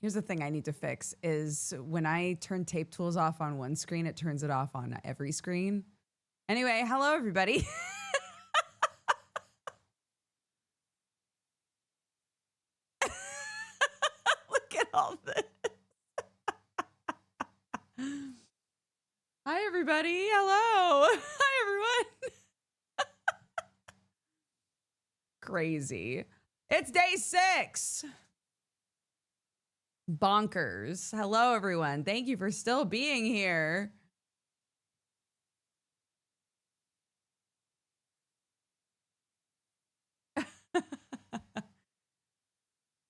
Here's the thing I need to fix is when I turn tape tools off on one screen, it turns it off on every screen. Anyway, hello everybody. Look at all this. Hi everybody. Hello. Hi everyone. Crazy. It's day 6. Bonkers. Hello everyone. Thank you for still being here.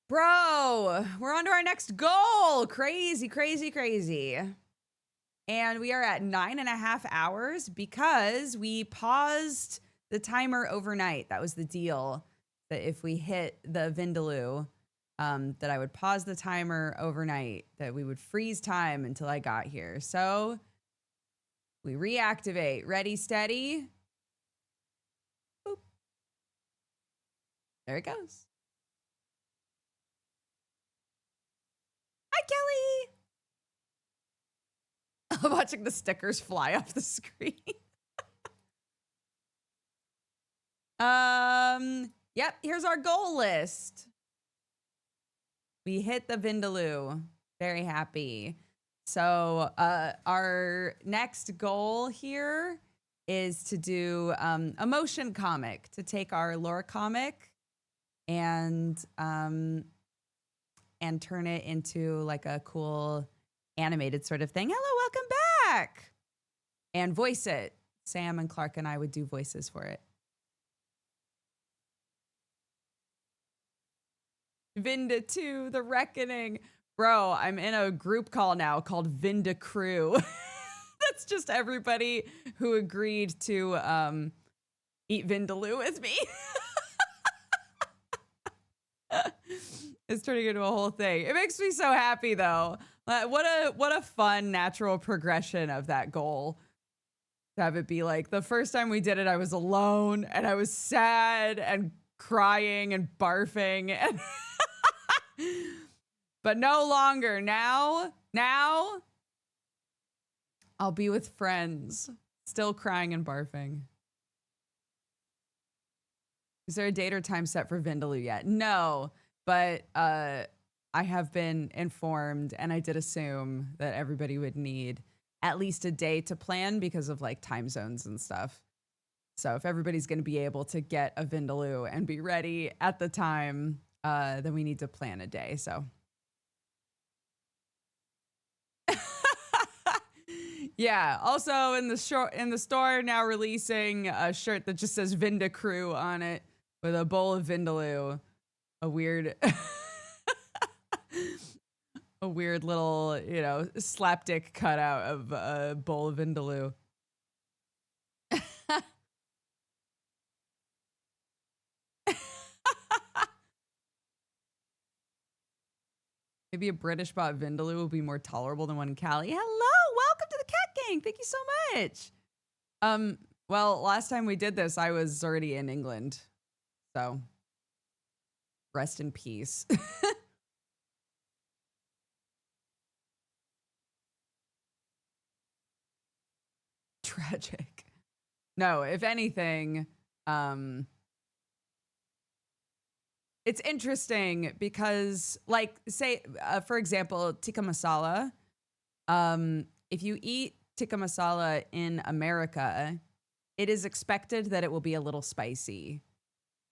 Bro, we're on to our next goal. Crazy, crazy, crazy. And we are at 9.5 hours because we paused the timer overnight. That was the deal, that if we hit the Vindaloo, that I would pause the timer overnight, that we would freeze time until I got here. So we reactivate. Ready, steady. Boop. There it goes. Hi, Kelly. I'm watching the stickers fly off the screen. Yep, here's our goal list. We hit the Vindaloo. Very happy. So our next goal here is to do a motion comic, to take our lore comic and turn it into like a cool animated sort of thing. Hello, welcome back. And voice it. Sam and Clark and I would do voices for it. Vinda 2, The Reckoning. Bro, I'm in a group call now called Vinda Crew. That's just everybody who agreed to eat Vindaloo with me. It's turning into a whole thing. It makes me so happy though. What a fun natural progression of that goal. To have it be like the first time we did it, I was alone and I was sad and crying and barfing and but no longer. Now I'll be with friends, still crying and barfing. Is there a date or time set for Vindaloo yet? No, but I have been informed, and I did assume that everybody would need at least a day to plan because of like time zones and stuff. So if everybody's going to be able to get a Vindaloo and be ready at the time, then we need to plan a day. So. Yeah. Also in the store now releasing a shirt that just says Vinda Crew on it with a bowl of Vindaloo. A weird a weird little, slapdick cutout of a bowl of Vindaloo. Maybe a British bought Vindaloo will be more tolerable than one in Cali. Hello, welcome to the Cat Gang. Thank you so much. Well, last time we did this, I was already in England. So rest in peace. Tragic. No, if anything, it's interesting because, like, say, for example, tikka masala. If you eat tikka masala in America, it is expected that it will be a little spicy.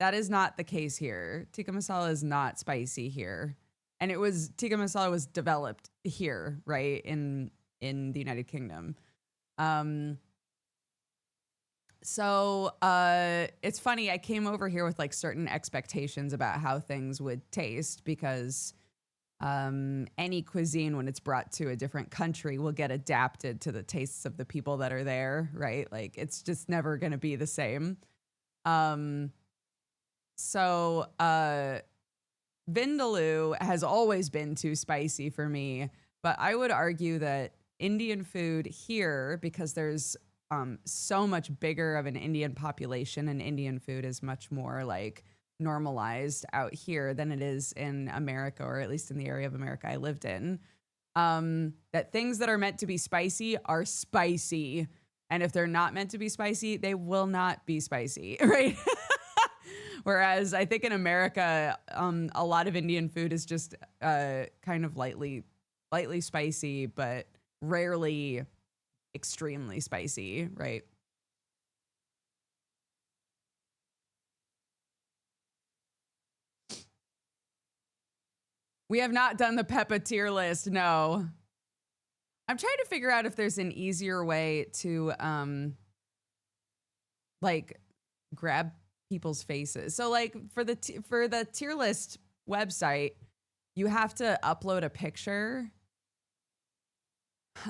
That is not the case here. Tikka masala is not spicy here. And tikka masala was developed here, right, in the United Kingdom. So it's funny, I came over here with like certain expectations about how things would taste because any cuisine, when it's brought to a different country, will get adapted to the tastes of the people that are there, right? Like it's just never going to be the same. So Vindaloo has always been too spicy for me, but I would argue that Indian food here, because there's so much bigger of an Indian population and Indian food is much more like normalized out here than it is in America, or at least in the area of America I lived in. That things that are meant to be spicy are spicy. And if they're not meant to be spicy, they will not be spicy, right? Whereas I think in America, a lot of Indian food is just kind of lightly spicy, but rarely extremely spicy, right? We have not done the Peppa tier list, no. I'm trying to figure out if there's an easier way to like grab people's faces. So like for the tier list website, you have to upload a picture.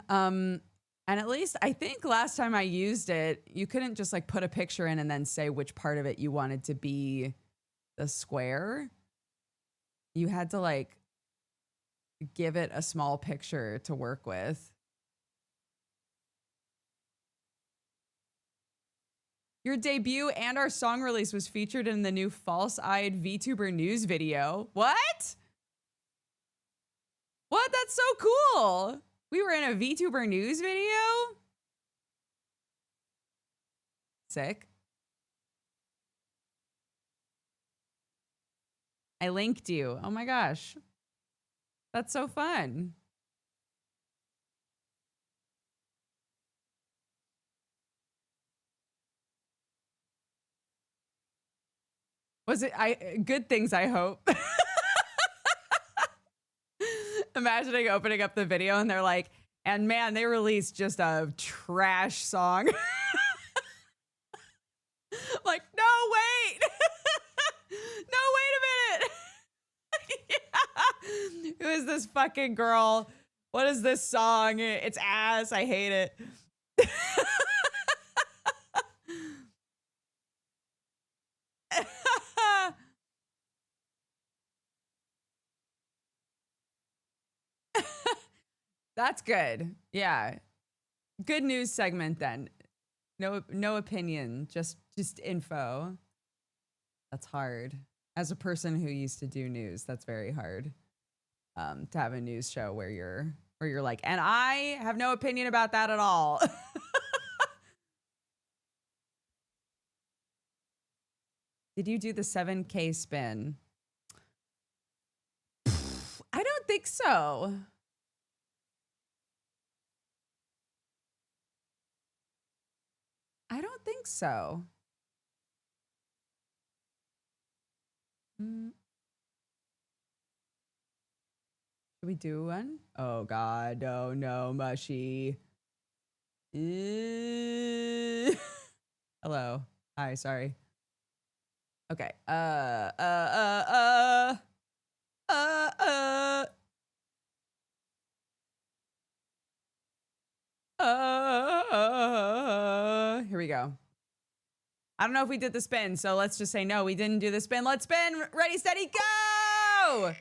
And at least I think last time I used it, you couldn't just like put a picture in and then say which part of it you wanted to be the square. You had to like give it a small picture to work with. Your debut and our song release was featured in the new False-Eyed VTuber news video. What? What? That's so cool. We were in a VTuber news video? Sick. I linked you. Oh my gosh. That's so fun. Was it good things, I hope. Imagining opening up the video and they're like, and man, they released just a trash song. Like, no, wait. No, wait a minute. Yeah. Who is this fucking girl? What is this song? It's ass. I hate it. That's good. Yeah. Good news segment then. No opinion, just info. That's hard. As a person who used to do news, that's very hard. To have a news show where you're like, and I have no opinion about that at all. Did you do the 7K spin? I don't think so. I don't think so. Should we do one? Oh God, oh no, mushy. Hello. Hi, sorry. Okay. Here we go. I don't know if we did the spin, so let's just say no, we didn't do the spin. Let's spin. Ready, steady, go!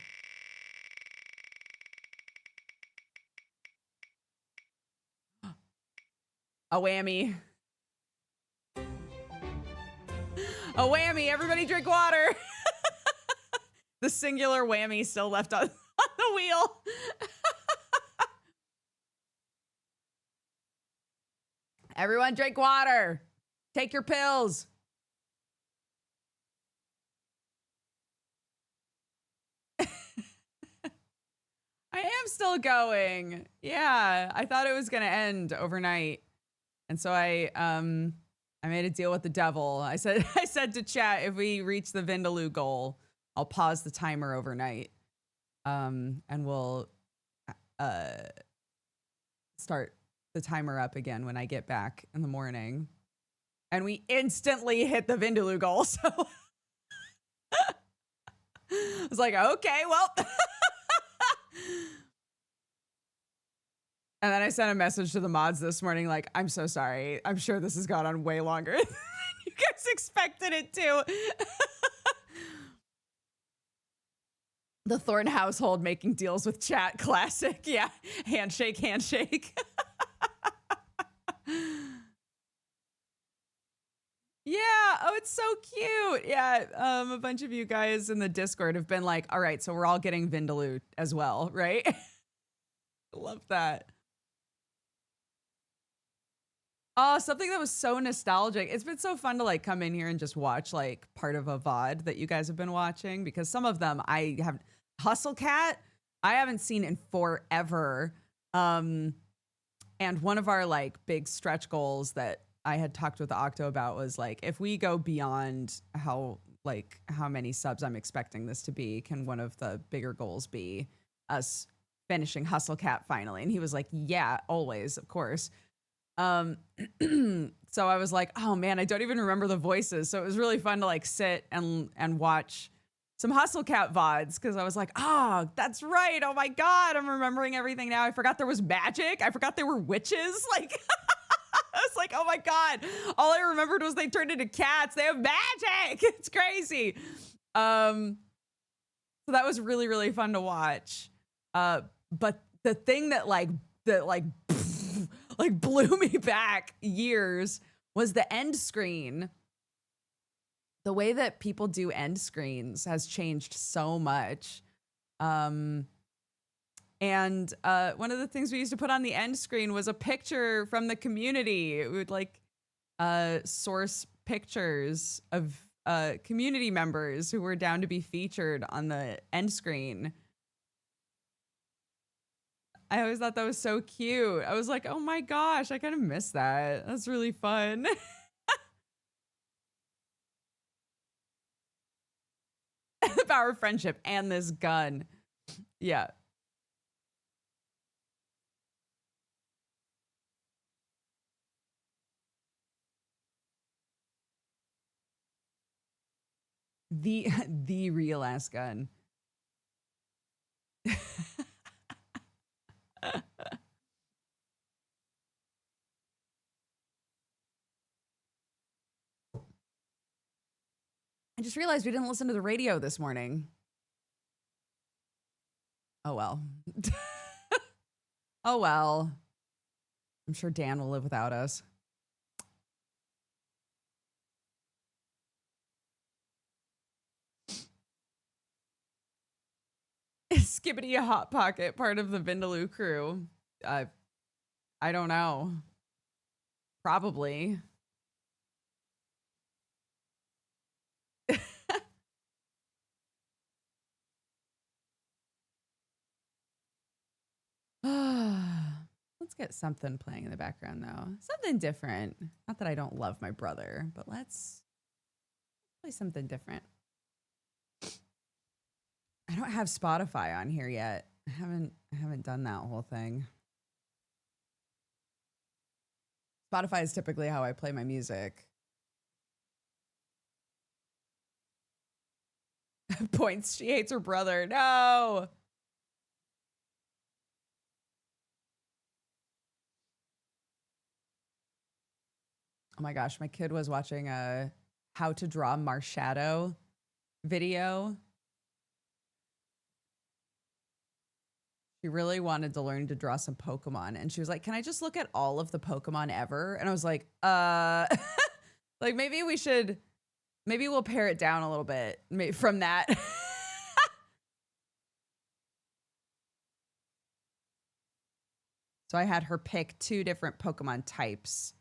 A whammy. A whammy. Everybody drink water. The singular whammy still left on the wheel. Everyone drink water. Take your pills. I am still going. Yeah, I thought it was going to end overnight. And so I made a deal with the devil. I said to chat, if we reach the Vindaloo goal, I'll pause the timer overnight. And we'll start the timer up again when I get back in the morning. And we instantly hit the Vindaloo goal. So I was like, okay, well. And then I sent a message to the mods this morning, like, I'm so sorry. I'm sure this has gone on way longer than you guys expected it to. The Thorne household making deals with chat, classic. Yeah, handshake, handshake. Yeah, Oh, it's so cute. Yeah. A bunch of you guys in the Discord have been like, all right, so we're all getting Vindaloo as well, right? Love that. Oh, something that was so nostalgic. It's been so fun to like come in here and just watch like part of a VOD that you guys have been watching, because some of them I have. Hustle Cat, I haven't seen in forever. And one of our like big stretch goals that I had talked with Octo about was like, if we go beyond how many subs I'm expecting this to be, can one of the bigger goals be us finishing Hustle Cat finally? And he was like, yeah, always, of course. So I was like, oh man, I don't even remember the voices. So it was really fun to like sit and watch some Hustle Cat VODs, because I was like, oh, that's right. Oh my God, I'm remembering everything now. I forgot there was magic. I forgot there were witches. Like, I was like, oh my God. All I remembered was they turned into cats. They have magic. It's crazy. So that was really, really fun to watch. But the thing that blew me back years was the end screen. The way that people do end screens has changed so much. And one of the things we used to put on the end screen was a picture from the community. We would like source pictures of community members who were down to be featured on the end screen. I always thought that was so cute. I was like, oh my gosh, I kind of miss that. That's really fun. The power of friendship and this gun. Yeah. The real ass gun. I just realized we didn't listen to the radio this morning. Oh well. Oh well. I'm sure Dan will live without us. Is Skibbity a Hot Pocket part of the Vindaloo crew? I don't know. Probably. Let's get something playing in the background though. Something different. Not that I don't love my brother, but let's play something different. I don't have Spotify on here yet. I haven't done that whole thing. Spotify is typically how I play my music. Points, she hates her brother. No. Oh my gosh, my kid was watching a how to draw Marshadow video. She really wanted to learn to draw some Pokemon, and she was like, can I just look at all of the Pokemon ever? And I was like, like maybe we'll pare it down a little bit from that. So I had her pick 2 different Pokemon types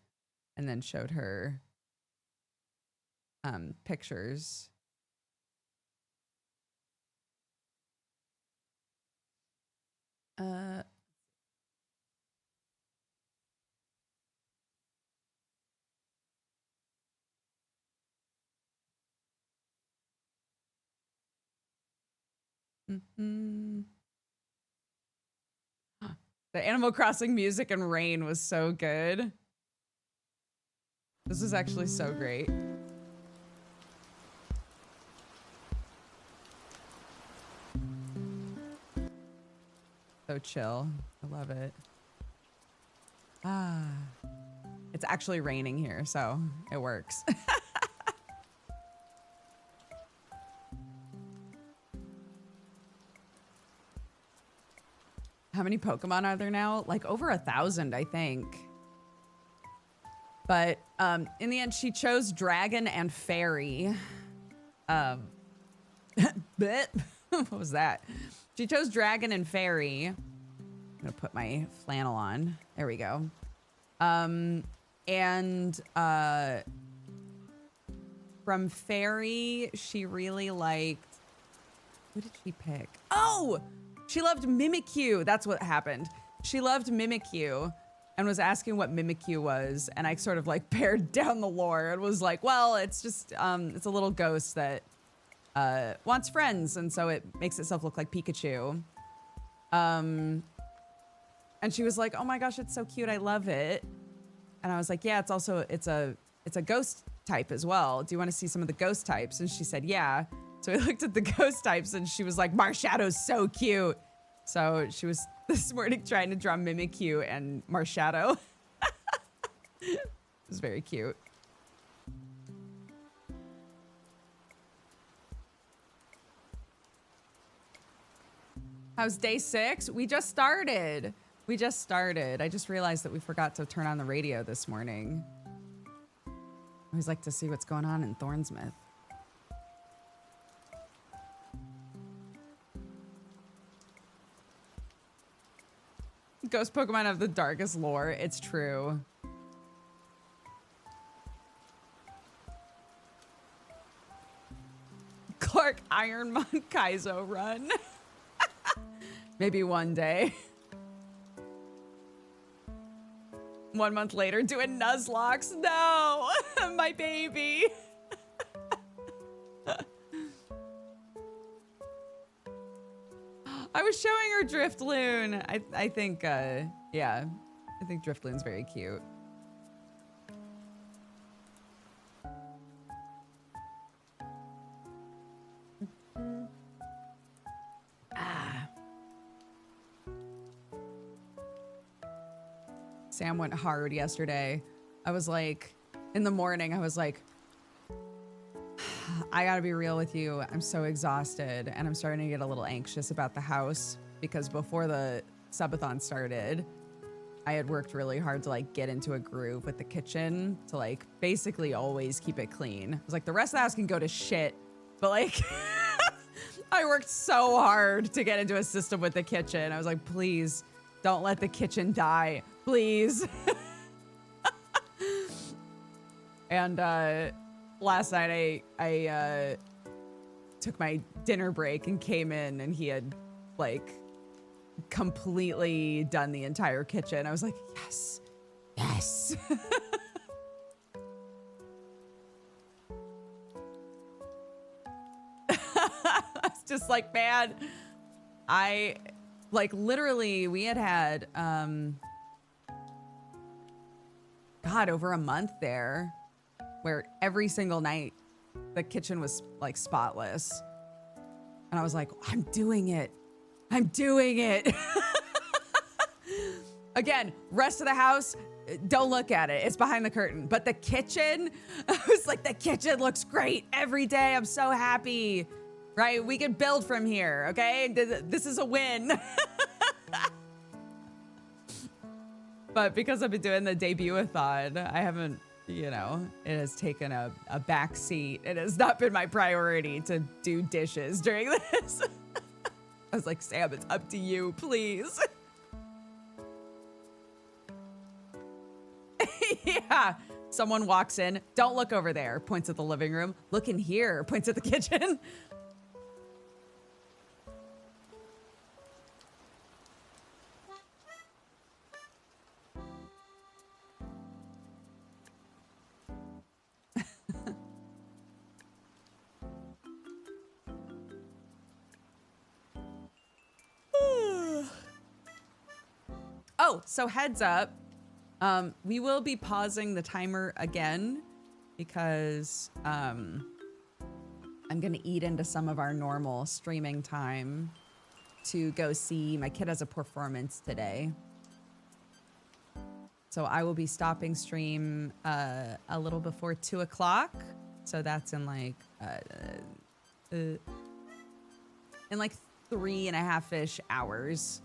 and then showed her pictures. The Animal Crossing music and rain was so good. This is actually so great. So chill. I love it. It's actually raining here, so it works. How many Pokemon are there now? Like over 1,000, I think. But in the end, she chose dragon and fairy. What was that? She chose dragon and fairy. I'm gonna put my flannel on. There we go. From fairy, she really liked, what did she pick? Oh, she loved Mimikyu. That's what happened. She loved Mimikyu and was asking what Mimikyu was. And I sort of like pared down the lore and was like, well, it's just, it's a little ghost that wants friends. And so it makes itself look like Pikachu. And she was like, oh my gosh, it's so cute. I love it. And I was like, yeah, it's also, it's a ghost type as well. Do you want to see some of the ghost types? And she said, yeah. So I looked at the ghost types and she was like, Marshadow's so cute. So she was this morning trying to draw Mimikyu and Marshadow. It was very cute. How's day 6? We just started. We just started. I just realized that we forgot to turn on the radio this morning. I always like to see what's going on in Thornsmith. Ghost Pokemon have the darkest lore. It's true. Clark Ironmon Kaizo run. Maybe one day. 1 month later, doing Nuzlocke. No, my baby. I was showing her Driftloon. I think, yeah, I think Driftloon's very cute. Sam went hard yesterday. I was like, in the morning, I was like, I gotta be real with you. I'm so exhausted and I'm starting to get a little anxious about the house because before the subathon started, I had worked really hard to like get into a groove with the kitchen to like basically always keep it clean. I was like, the rest of the house can go to shit, but like, I worked so hard to get into a system with the kitchen. I was like, please don't let the kitchen die, please. And last night I took my dinner break and came in and he had like completely done the entire kitchen. I was like, yes, yes. It's just like, man, I like literally we had God, over a month there where every single night the kitchen was like spotless. And I was like, I'm doing it. I'm doing it. Again, rest of the house, don't look at it. It's behind the curtain. But the kitchen, I was like, the kitchen looks great every day. I'm so happy, right? We can build from here, okay? This is a win. But because I've been doing the debut-a-thon, I haven't, you know, it has taken a back seat. It has not been my priority to do dishes during this. I was like, Sam, it's up to you, please. Yeah. Someone walks in, don't look over there, points at the living room. Look in here, points at the kitchen. Oh, so heads up, we will be pausing the timer again because I'm gonna eat into some of our normal streaming time to go see my kid has a performance today. So I will be stopping stream a little before 2 o'clock. So that's in like 3.5-ish hours.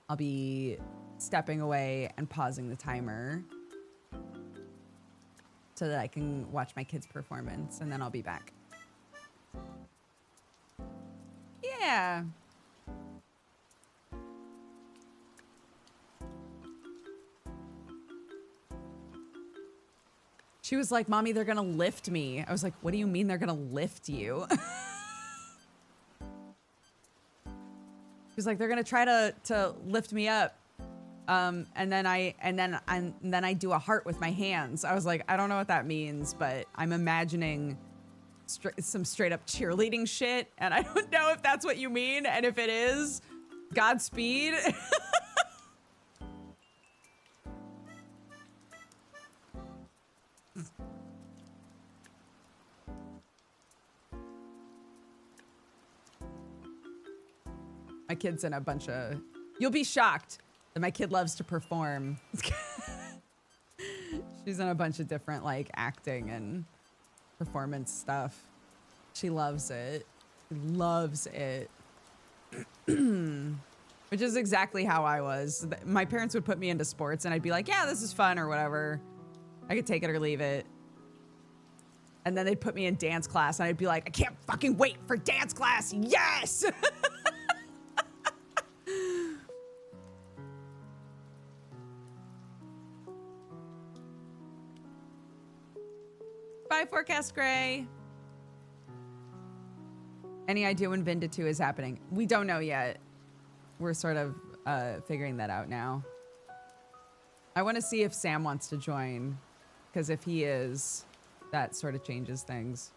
I'll be stepping away and pausing the timer so that I can watch my kids' performance, and then I'll be back. Yeah. She was like, Mommy, they're gonna lift me. I was like, what do you mean they're gonna lift you? She was like, they're gonna try to lift me up. And then I do a heart with my hands. I was like, I don't know what that means, but I'm imagining some straight up cheerleading shit. And I don't know if that's what you mean. And if it is, Godspeed. My kid's in a bunch of... You'll be shocked that my kid loves to perform. She's in a bunch of different, like, acting and performance stuff. She loves it. She loves it. Which is exactly how I was. My parents would put me into sports, and I'd be like, yeah, this is fun or whatever. I could take it or leave it. And then they'd put me in dance class, and I'd be like, I can't fucking wait for dance class. Yes! Bye, Forecast Gray. Any idea when Vinda 2 is happening? We don't know yet. We're sort of figuring that out now. I want to see if Sam wants to join, because if he is, that sort of changes things.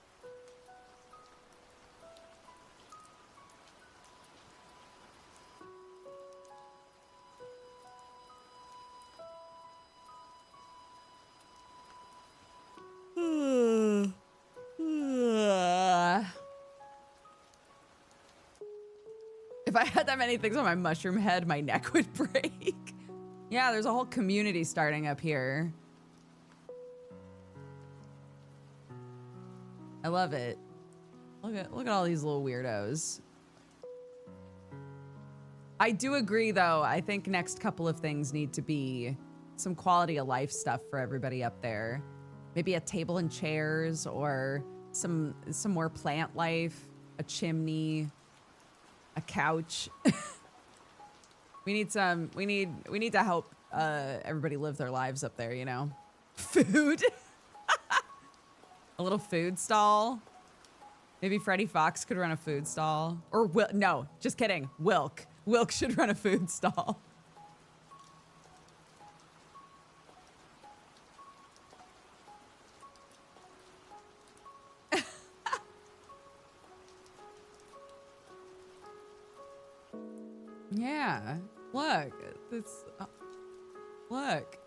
If I had that many things on my mushroom head, my neck would break. Yeah, there's a whole community starting up here. I love it. Look at all these little weirdos. I do agree, though. I think next couple of things need to be some quality of life stuff for everybody up there. Maybe a table and chairs, or some more plant life, a chimney, a couch. We need to help everybody live their lives up there, you know? Food. A little food stall. Maybe Freddie Fox could run a food stall. Or no, just kidding. Wilk. Wilk should run a food stall. Yeah. Look. It's look.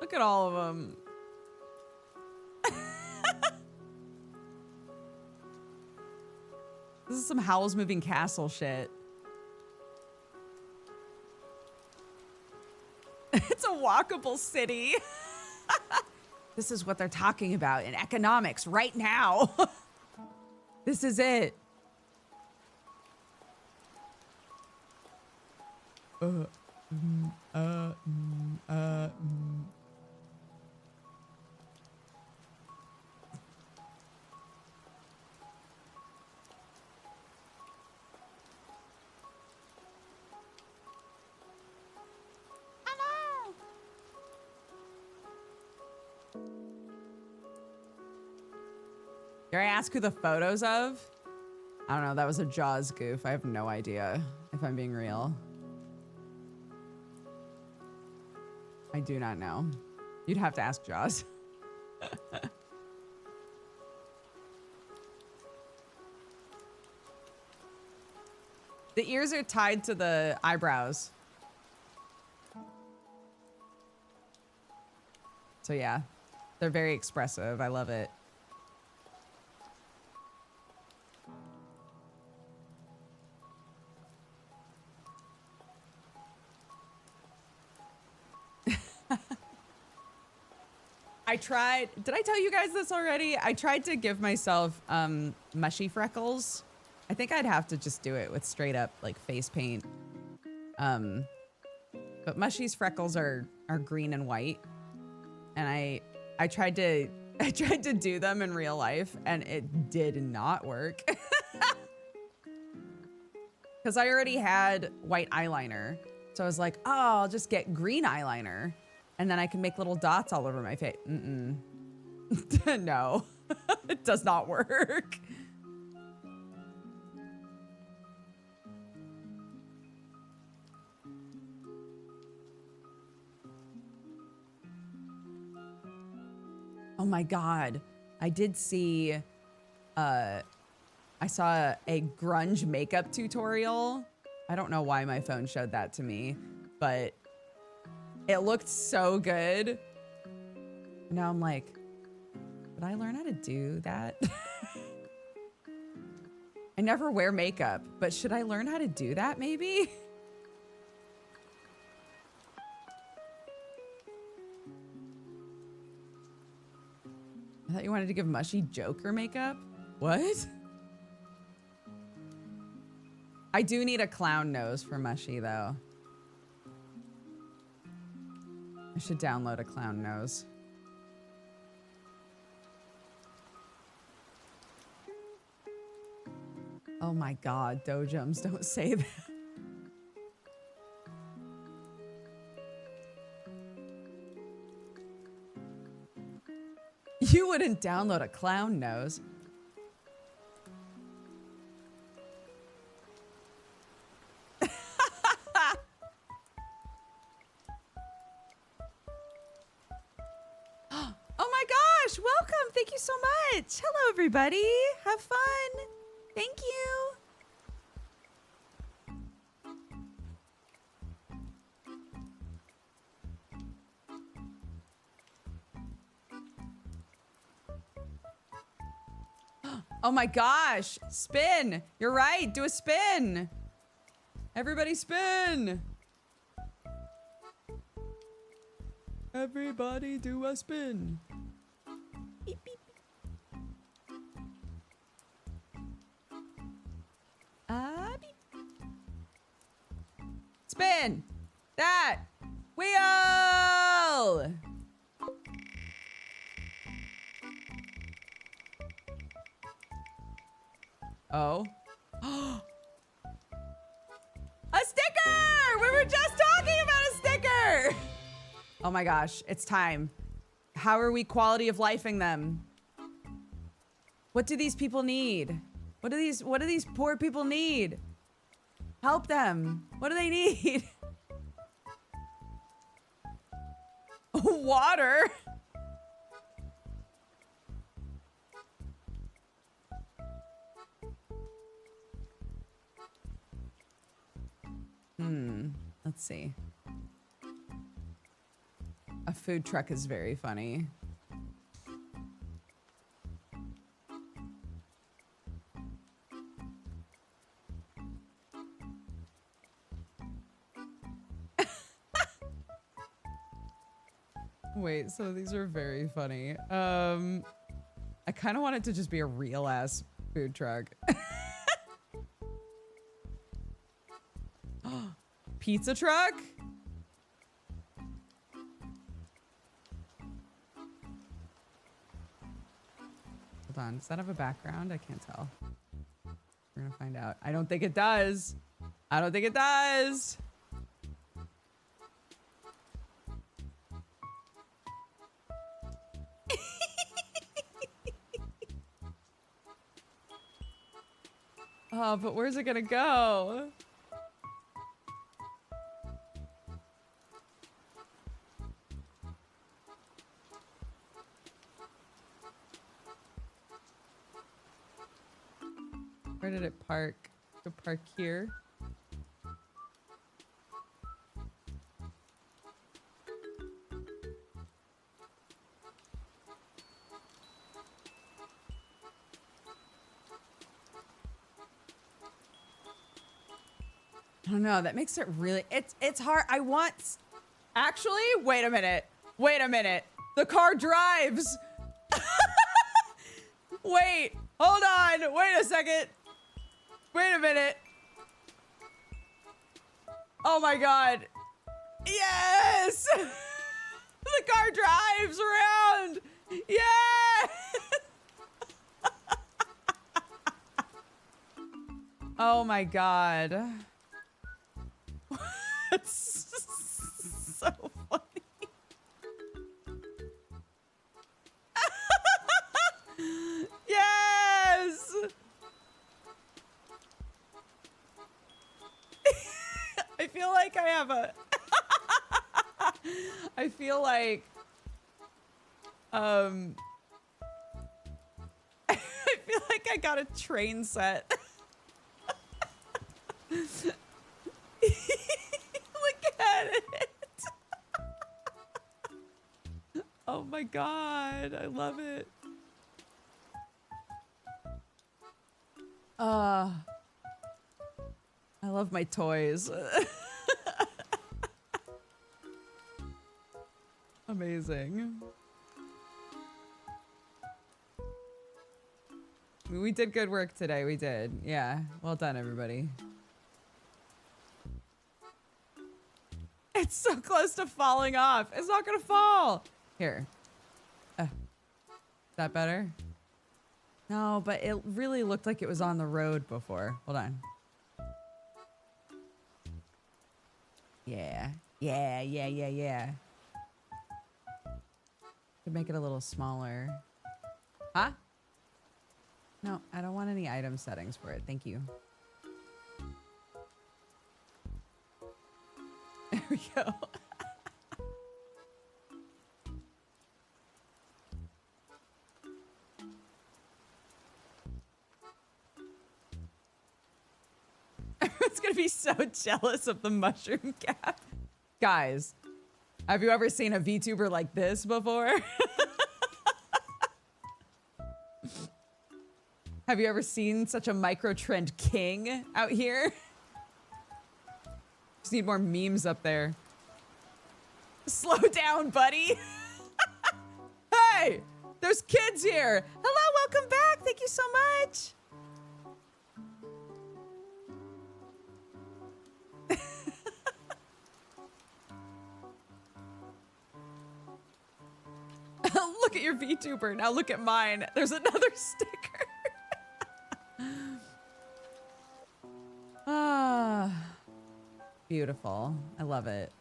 Look at all of them. This is some Howl's Moving Castle shit. It's a walkable city. This is what they're talking about in economics right now. This is it. Dare I ask who the photos of? I don't know. That was a Jaws goof. I have no idea, if I'm being real. I do not know. You'd have to ask Jaws. The ears are tied to the eyebrows. So yeah, they're very expressive. I love it. I tried, did I tell you guys this already? I tried to give myself mushy freckles. I think I'd have to just do it with straight up like face paint. But Mushy's freckles are green and white. And I tried to do them in real life and it did not work. Because I already had white eyeliner. So I was like, oh, I'll just get green eyeliner. And then I can make little dots all over my face. Mm-mm. No, it does not work. Oh my God. I did see, I saw a grunge makeup tutorial. I don't know why my phone showed that to me, but it looked so good. Now I'm like, would I learn how to do that? I never wear makeup, but should I learn how to do that maybe? I thought you wanted to give Mushy Joker makeup? What? I do need a clown nose for Mushy though. I should download a clown nose. Oh my God, Dojums, don't say that. You wouldn't download a clown nose. Oh my gosh, welcome. Thank you so much. Hello, everybody. Have fun. Thank you. Oh my gosh, spin. You're right, do a spin. Everybody spin. Everybody do a spin. Beep, beep. Beep. Spin. That. Wheel. Oh. A sticker! We were just talking about a sticker! Oh my gosh, it's time. How are we quality of lifing them? What do these people need? What do these poor people need? Help them. What do they need? Water. Let's see. A food truck is very funny. Wait, so these are very funny. I kind of want it to just be a real ass food truck. Pizza truck? Hold on, does that have a background? I can't tell. We're gonna find out. I don't think it does. I don't think it does. Oh, but where's it gonna go? Where did it park? To park here. I don't know. That makes it really. It's hard. I want. Actually, wait a minute. Wait a minute. The car drives. Wait. Hold on. Wait a second. Wait a minute. Oh my god. Yes! The the car drives around. Yeah. Oh my God. It's so funny. Yes. I feel like I have a I feel like I feel like I got a train set. Look at it. Oh my God, I love it. I love my toys. Amazing. We did good work today. We did. Yeah. Well done, everybody. It's so close to falling off. It's not gonna fall. Here. Is that better? No, but it really looked like it was on the road before. Hold on. Yeah. Yeah, yeah, yeah, yeah. Could make it a little smaller. Huh? No, I don't want any item settings for it. Thank you. There we go. Everyone's gonna be so jealous of the mushroom cap. Guys, have you ever seen a VTuber like this before? Have you ever seen such a micro trend king out here? Just need more memes up there. Slow down, buddy. Hey, there's kids here. Hello, welcome back. Thank you so much. Look at your VTuber. Now look at mine. There's another sticker. Ah, beautiful. I love it.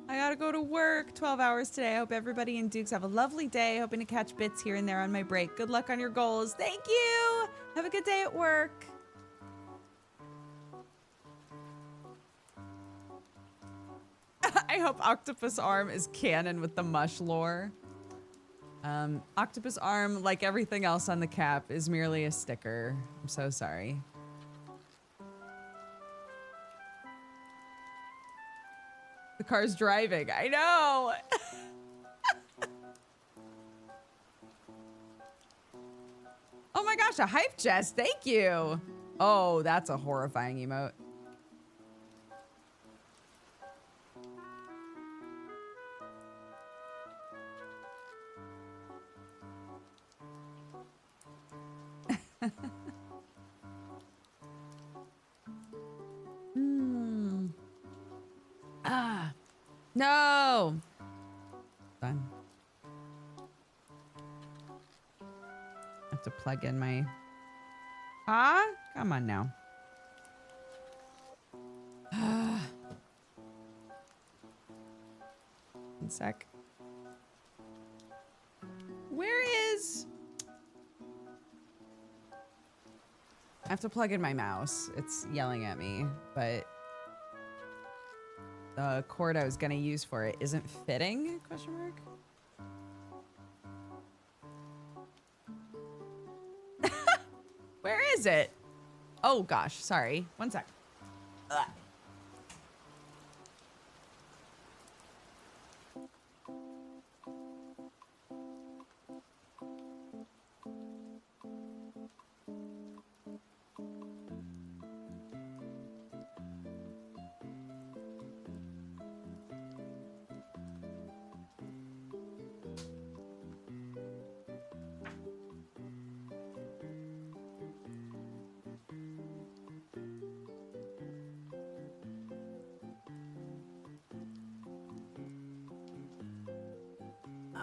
I gotta go to work 12 hours today. I hope everybody in Dukes have a lovely day. Hoping to catch bits here and there on my break. Good luck on your goals. Thank you. Have a good day at work. I hope Octopus Arm is canon with the mush lore. Octopus Arm, like everything else on the cap, is merely a sticker. I'm so sorry. The car's driving. I know. Oh my gosh, a hype chest. Thank you. Oh, that's a horrifying emote. Ah, no. Done. I have to plug in my. Ah, come on now. One sec. Where is? I have to plug in my mouse. It's yelling at me, but the cord I was gonna use for it isn't fitting? Question mark. Where is it? Oh gosh, sorry. One sec. Ugh.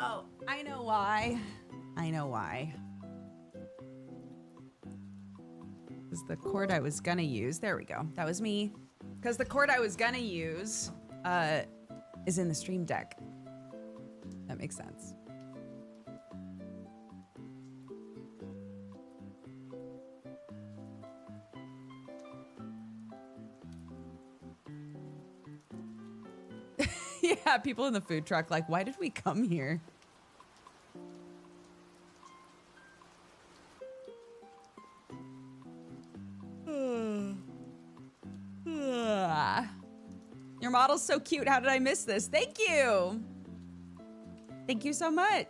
Oh, I know why. I know why. This is the cord I was gonna use. There we go. That was me. Because the cord I was gonna use is in the Stream Deck. That makes sense. Yeah, people in the food truck like, why did we come here? Your model's so cute. How did I miss this? Thank you. Thank you so much.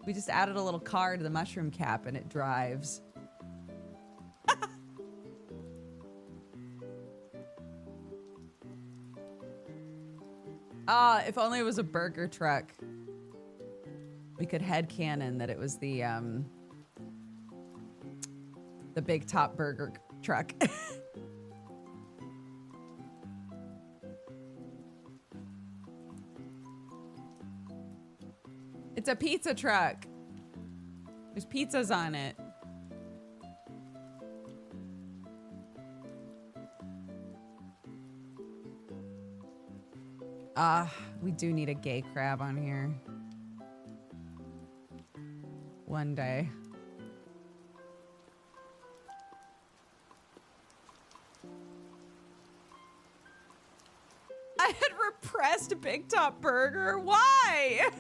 We just added a little car to the mushroom cap and it drives. Ah, if only it was a burger truck. We could headcanon that it was the big top burger truck. It's a pizza truck. There's pizzas on it. We do need a gay crab on here. One day. I had repressed Big Top Burger. Why?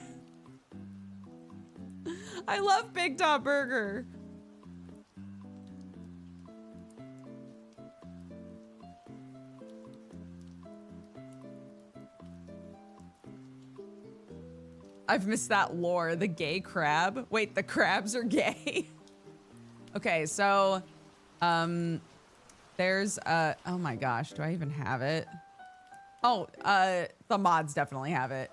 I love Big Top Burger. I've missed that lore. The gay crab. Wait, the crabs are gay. Okay, so there's oh my gosh, do I even have it? Oh, the mods definitely have it.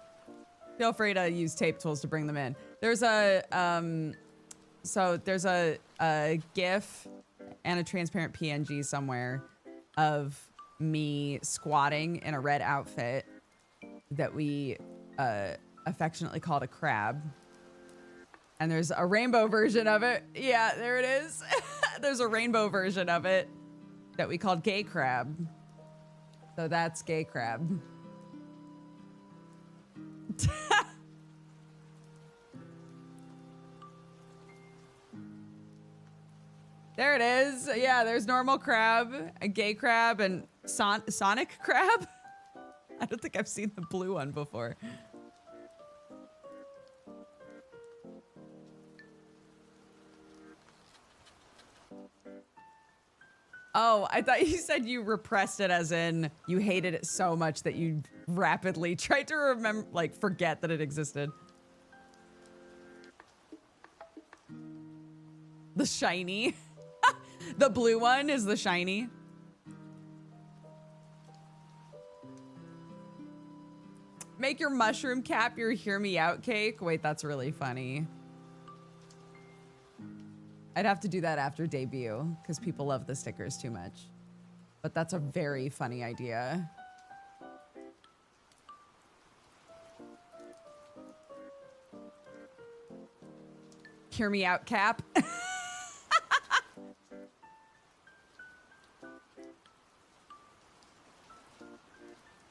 Feel free to use tape tools to bring them in. There's a so there's a GIF and a transparent PNG somewhere of me squatting in a red outfit that we affectionately called a crab. And there's a rainbow version of it. Yeah, there it is. There's a rainbow version of it that we called gay crab. So that's gay crab. There it is. Yeah, there's normal crab, a gay crab, and Sonic crab. I don't think I've seen the blue one before. Oh, I thought you said you repressed it as in you hated it so much that you rapidly tried to remember, like, forget that it existed. The shiny. The blue one is the shiny. Make your mushroom cap your hear me out cake. Wait, that's really funny. I'd have to do that after debut because people love the stickers too much. But that's a very funny idea. Hear me out, Cap.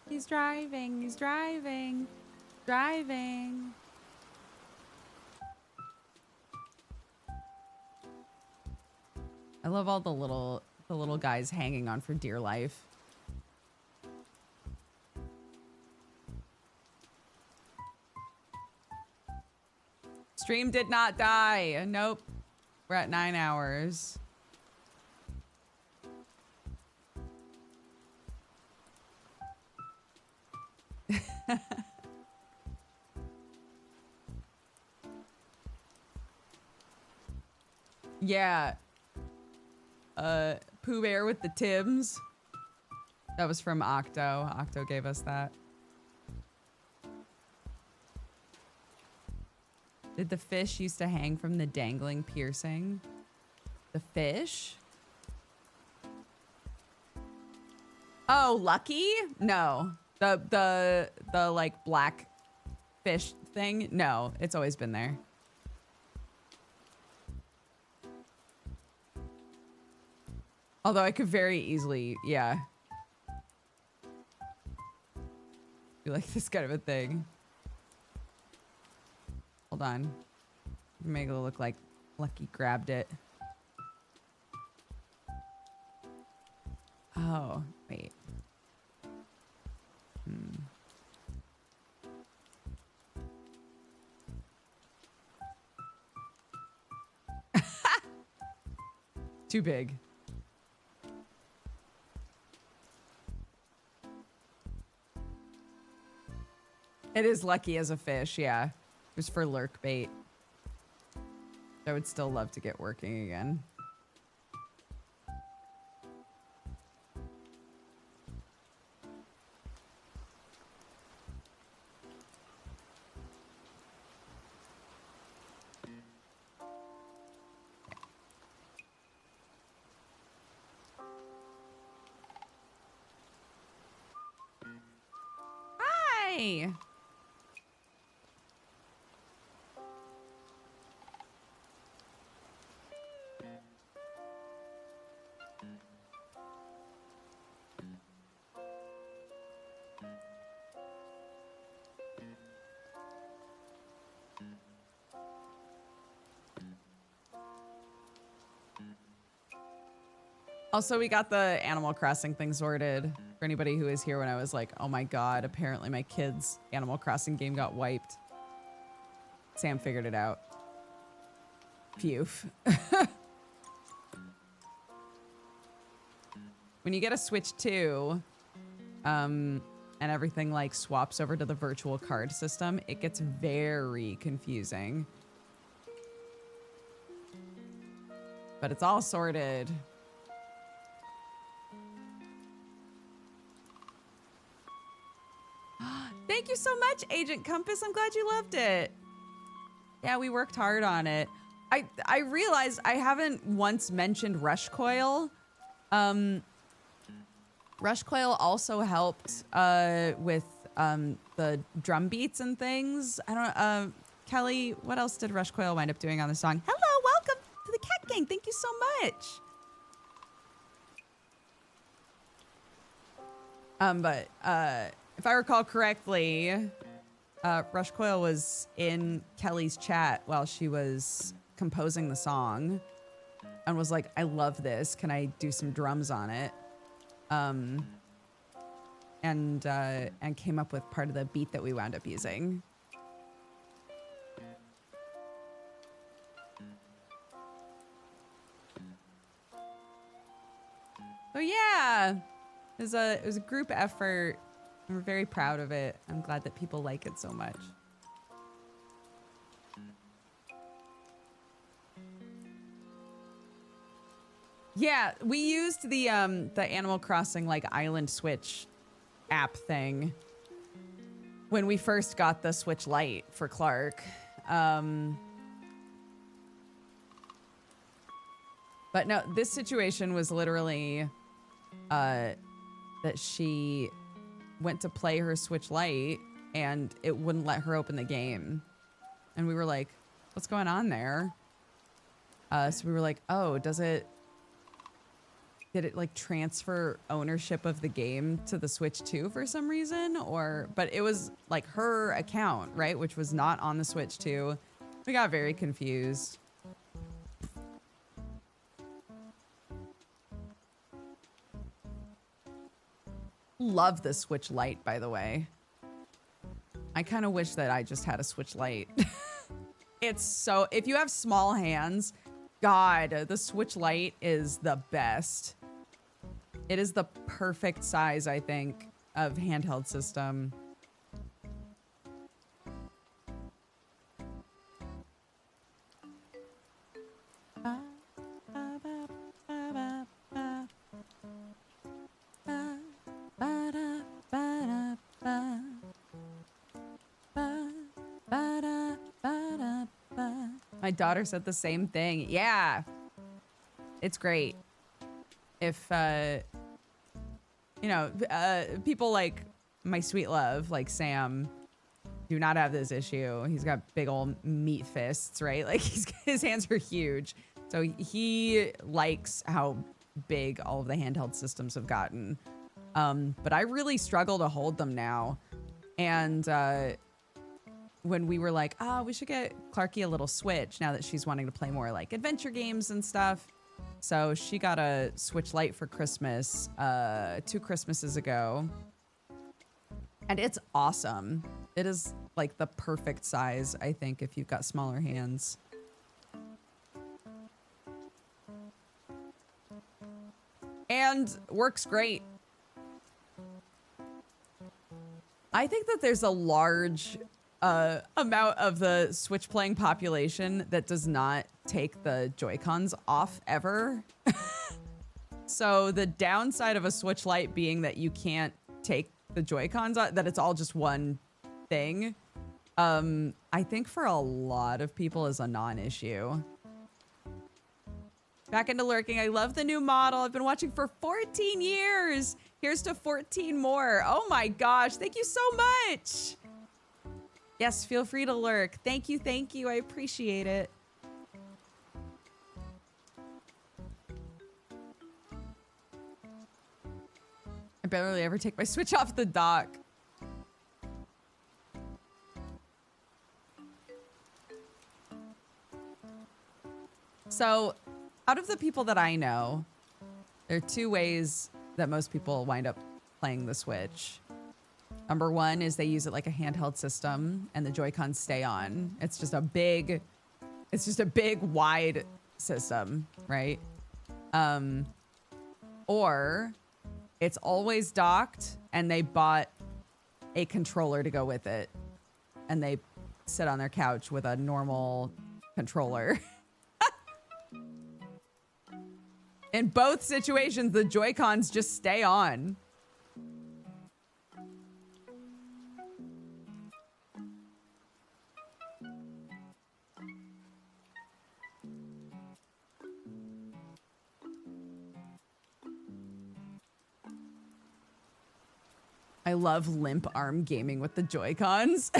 He's driving, he's driving, driving. I love all the little guys hanging on for dear life. Stream did not die. Nope. We're at 9 hours. Yeah. Pooh Bear with the Tims. That was from Octo. Octo gave us that. Did the fish used to hang from the dangling piercing? The fish? Oh, Lucky? No. The like black fish thing. No, it's always been there. Although I could very easily, yeah. Do like this kind of a thing. Hold on. Make it look like Lucky grabbed it. Oh, wait. Too big. It is lucky as a fish, yeah. It was for lurk bait. I would still love to get working again. Hi! Also, we got the Animal Crossing thing sorted. For anybody who was here when I was like, oh my god, apparently my kid's Animal Crossing game got wiped. Sam figured it out. Phew. When you get a Switch 2, and everything like swaps over to the virtual card system, it gets very confusing. But it's all sorted. Thank you so much, Agent Compass. I'm glad you loved it. Yeah, we worked hard on it. I realized I haven't once mentioned Rush Coil. Rush Coil also helped with the drum beats and things. I don't Kelly, what else did Rush Coil wind up doing on the song? Hello, welcome to the Cat Gang. Thank you so much. But if I recall correctly, Rush Coil was in Kelly's chat while she was composing the song and was like, I love this. Can I do some drums on it? And came up with part of the beat that we wound up using. So yeah, it was a group effort. We're very proud of it. I'm glad that people like it so much. Yeah, we used the Animal Crossing like Island Switch app thing when we first got the Switch Lite for Clark. But no, this situation was literally that she went to play her Switch Lite and it wouldn't let her open the game. And we were like, what's going on there? So we were like, oh, did it like transfer ownership of the game to the Switch 2 for some reason? But it was like her account, right? Which was not on the Switch 2. We got very confused. Love the Switch Lite, by the way. I kind of wish that I just had a Switch Lite. It's so, if you have small hands, God, the Switch Lite is the best. It is the perfect size, I think, of handheld system. My daughter said the same thing. Yeah, it's great. If, you know, people like my sweet love, like Sam, do not have this issue. He's got big old meat fists, right? Like his hands are huge. So he likes how big all of the handheld systems have gotten. But I really struggle to hold them now. And when we were like, oh, we should get Clarky a little Switch now that she's wanting to play more like adventure games and stuff. So she got a Switch Lite for Christmas 2 Christmases ago. And it's awesome. It is like the perfect size, I think, if you've got smaller hands. And works great. I think that there's a large amount of the Switch playing population that does not take the Joy-Cons off ever. So the downside of a Switch Lite being that you can't take the Joy-Cons off, that it's all just one thing, I think for a lot of people is a non-issue. Back into lurking. I love the new model. I've been watching for 14 years. Here's to 14 more. Oh my gosh. Thank you so much. Yes, feel free to lurk. Thank you. Thank you. I appreciate it. I barely ever take my Switch off the dock. So, out of the people that I know, there are 2 ways that most people wind up playing the Switch. Number 1 is they use it like a handheld system and the Joy-Cons stay on. It's just a big wide system, right? Or it's always docked and they bought a controller to go with it. And they sit on their couch with a normal controller. In both situations, the Joy-Cons just stay on. I love limp arm gaming with the Joy-Cons.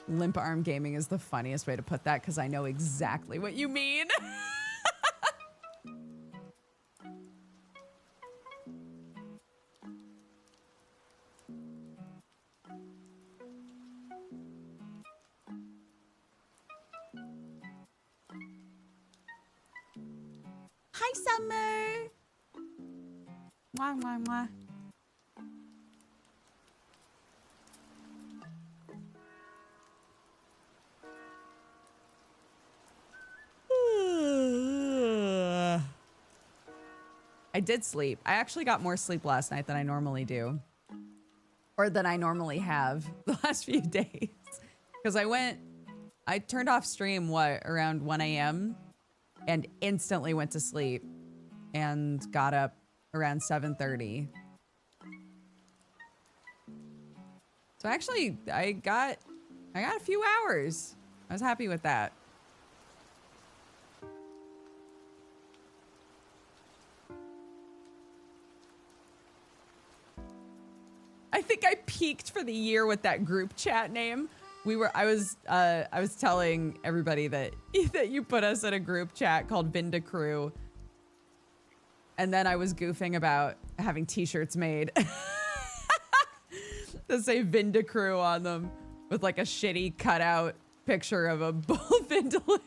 Limp arm gaming is the funniest way to put that because I know exactly what you mean. Hi, Summer. Mwah, mwah, mwah. I did sleep. I actually got more sleep last night than I normally do. Or than I normally have the last few days. Because I turned off stream, around 1 a.m. and instantly went to sleep and got up around 7:30. So actually, I got a few hours. I was happy with that. I think I peaked for the year with that group chat name. I was telling everybody that you put us in a group chat called Vinda Crew. And then I was goofing about having t-shirts made that say Vinda Crew on them with like a shitty cutout picture of a bull Vindaloo.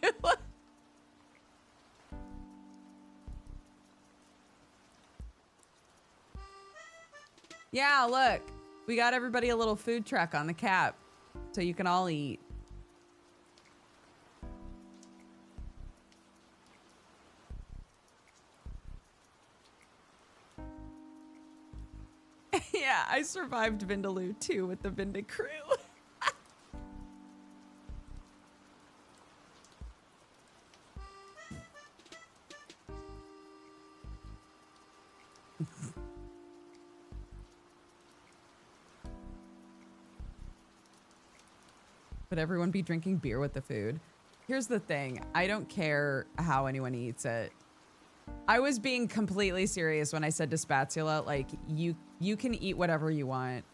Yeah, look. We got everybody a little food truck on the cap so you can all eat. Yeah, I survived Vindaloo too with the Vinda Crew. Would everyone be drinking beer with the food? Here's the thing. I don't care how anyone eats it. I was being completely serious when I said to Spatula, like, you can eat whatever you want.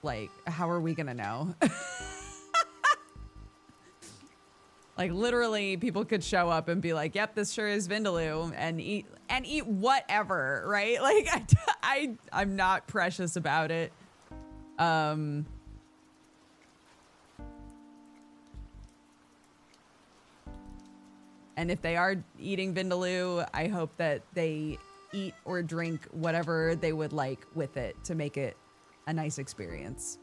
Like, how are we gonna know? Like, literally, people could show up and be like, yep, this sure is Vindaloo, and eat whatever, right? Like, I'm not precious about it. And if they are eating Vindaloo, I hope that they eat or drink whatever they would like with it to make it a nice experience.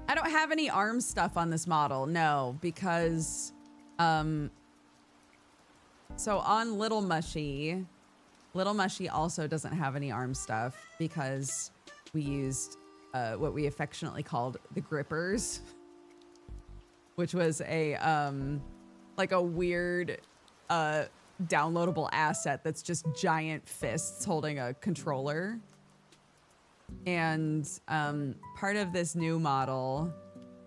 I don't have any arm stuff on this model, no, because, so on Little Mushy also doesn't have any arm stuff because we used what we affectionately called the grippers, which was a, like a weird, downloadable asset that's just giant fists holding a controller. And part of this new model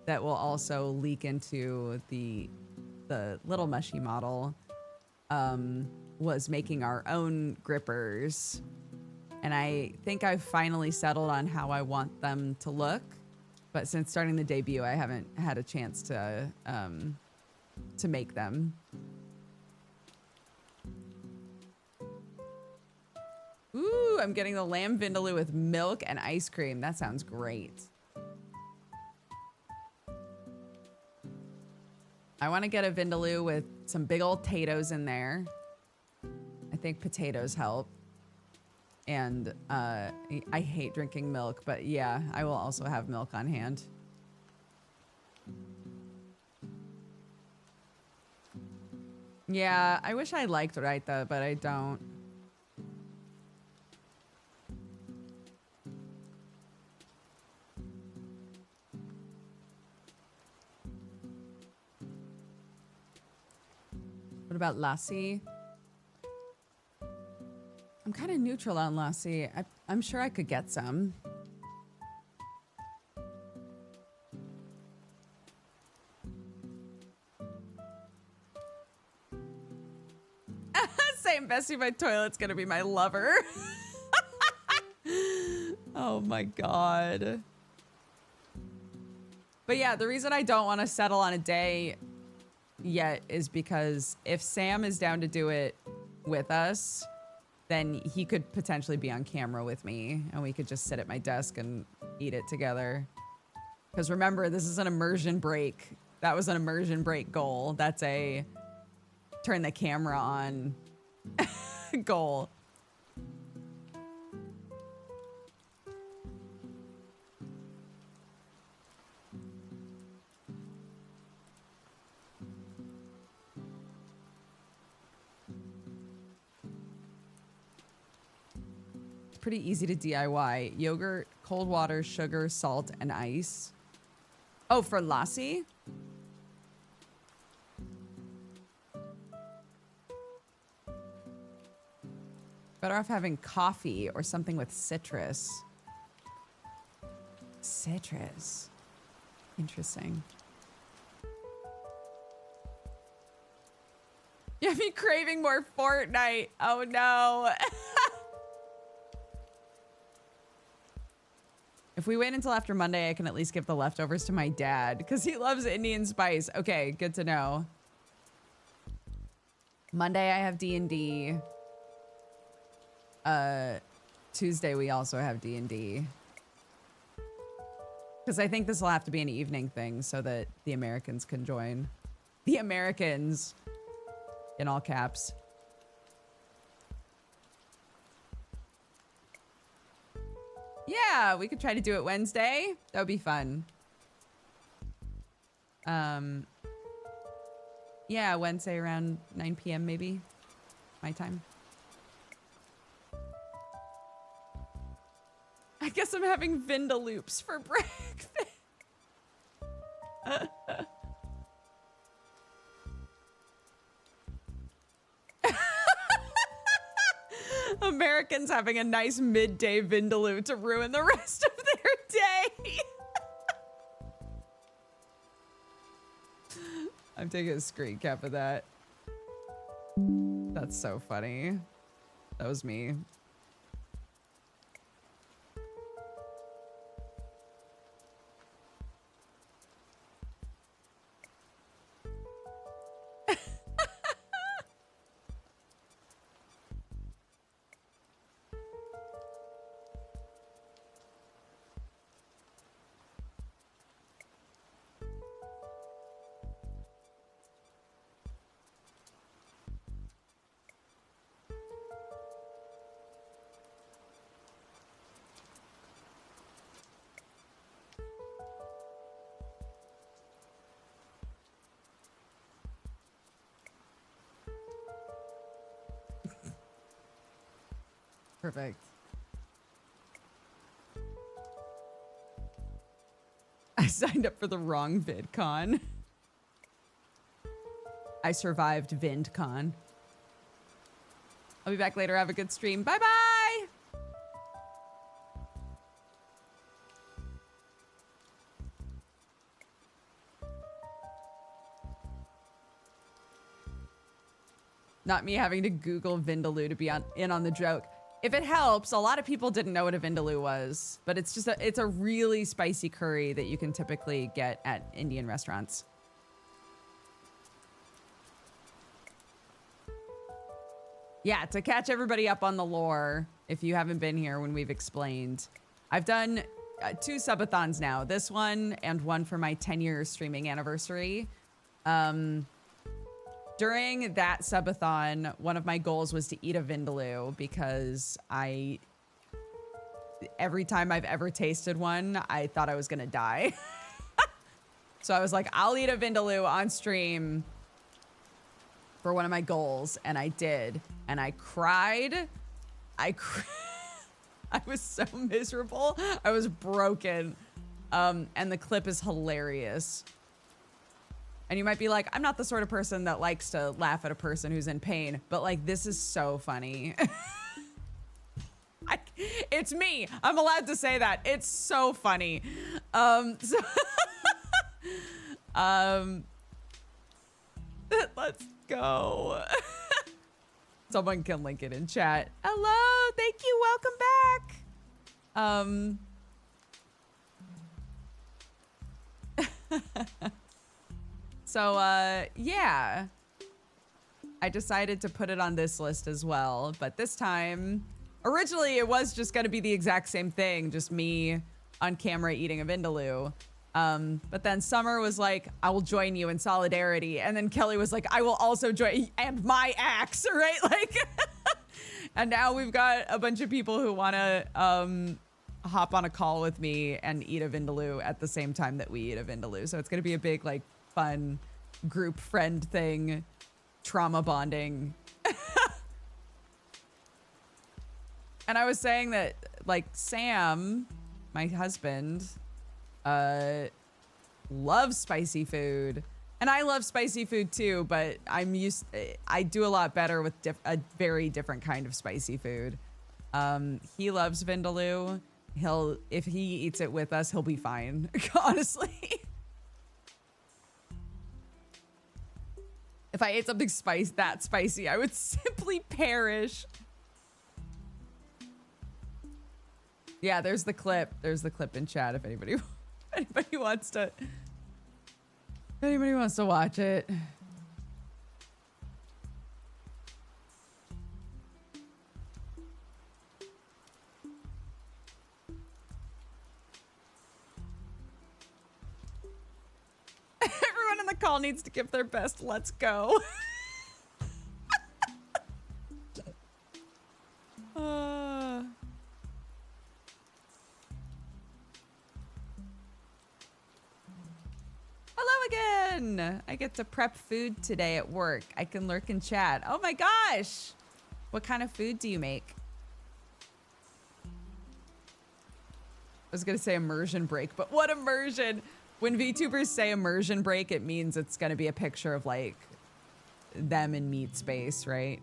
that will also leak into the Little Mushy model was making our own grippers. And I think I've finally settled on how I want them to look. But since starting the debut, I haven't had a chance to make them. Ooh, I'm getting the lamb vindaloo with milk and ice cream. That sounds great. I want to get a vindaloo with some big old potatoes in there. I think potatoes help. And I hate drinking milk, but yeah, I will also have milk on hand. Yeah, I wish I liked Raita, but I don't. What about lassi? I'm kind of neutral on lassi. I'm sure I could get some. Same, Bessie, my toilet's gonna be my lover. Oh my God. But yeah, the reason I don't want to settle on a day yet is because if Sam is down to do it with us, then he could potentially be on camera with me and we could just sit at my desk and eat it together. Because remember, this is an immersion break. That was an immersion break goal. That's a turn the camera on goal. Pretty easy to DIY. Yogurt, cold water, sugar, salt, and ice. Oh, for lassi? Better off having coffee or something with citrus. Citrus. Interesting. You have me craving more Fortnite. Oh no. If we wait until after Monday, I can at least give the leftovers to my dad because he loves Indian spice. Okay, good to know. Monday, I have D&D. Tuesday, we also have D&D. Because I think this will have to be an evening thing so that the Americans can join. The Americans, in all caps. Yeah, we could try to do it Wednesday. That would be fun. Yeah, Wednesday around 9 p.m. maybe. My time. I guess I'm having Vindaloops for breakfast. Americans having a nice midday Vindaloo to ruin the rest of their day. I'm taking a screen cap of that. That's so funny. That was me. Perfect. I signed up for the wrong VidCon. I survived VidCon. I'll be back later. Have a good stream. Bye-bye. Not me having to Google Vindaloo to be in on the joke. If it helps, a lot of people didn't know what a Vindaloo was, but it's just it's a really spicy curry that you can typically get at Indian restaurants. Yeah, to catch everybody up on the lore, if you haven't been here when we've explained, I've done 2 subathons now. This one and one for my 10-year streaming anniversary. During that subathon, one of my goals was to eat a Vindaloo because every time I've ever tasted one, I thought I was gonna die. So I was like, I'll eat a Vindaloo on stream for one of my goals, and I did. And I cried. I was so miserable. I was broken. And the clip is hilarious. And you might be like, I'm not the sort of person that likes to laugh at a person who's in pain, but like, this is so funny. It's me. I'm allowed to say that. It's so funny. Let's go. Someone can link it in chat. Hello, thank you, welcome back. So, yeah, I decided to put it on this list as well. But this time, originally it was just going to be the exact same thing, just me on camera eating a Vindaloo. But then Summer was like, I will join you in solidarity. And then Kelly was like, I will also join, and my axe, right? Like, and now we've got a bunch of people who want to hop on a call with me and eat a Vindaloo at the same time that we eat a Vindaloo. So it's going to be a big, like, fun group friend thing, trauma bonding. And I was saying that, like, Sam, my husband, loves spicy food, and I love spicy food too, but I do a lot better with a very different kind of spicy food. He loves Vindaloo. If he eats it with us, he'll be fine. Honestly. If I ate something that spicy, I would simply perish. Yeah, there's the clip. There's the clip in chat if anybody wants to watch it. Everyone in the call needs to give their best. Let's go. Hello again. I get to prep food today at work. I can lurk and chat. Oh my gosh. What kind of food do you make? I was gonna say immersion break, but what immersion? When VTubers say immersion break, it means it's gonna be a picture of like them in meat space, right?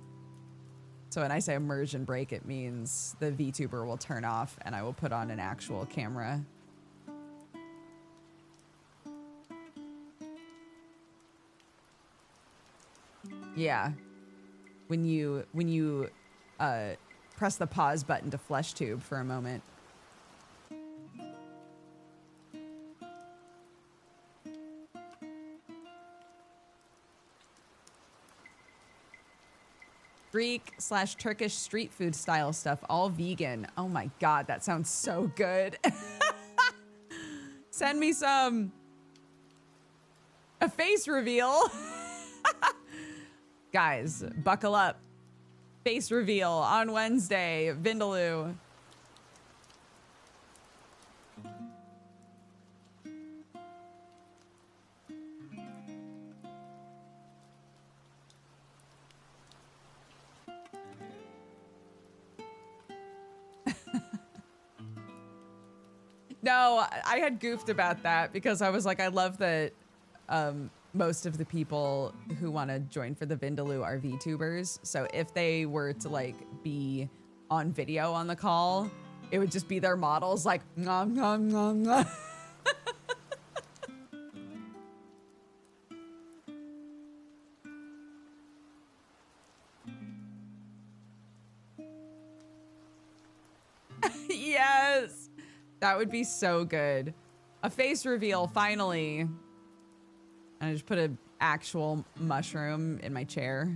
So when I say immersion break, it means the VTuber will turn off and I will put on an actual camera. Yeah. When you press the pause button to flesh tube for a moment. Greek/Turkish street food style stuff, all vegan. Oh my God, that sounds so good. Send me some. A face reveal. Guys, buckle up. Face reveal on Wednesday, Vindaloo. No, I had goofed about that because I was like, I love that most of the people who want to join for the Vindaloo are VTubers. So if they were to like be on video on the call, it would just be their models like, nom, nom, nom, nom. Yes. That would be so good. A face reveal, finally. And I just put an actual mushroom in my chair.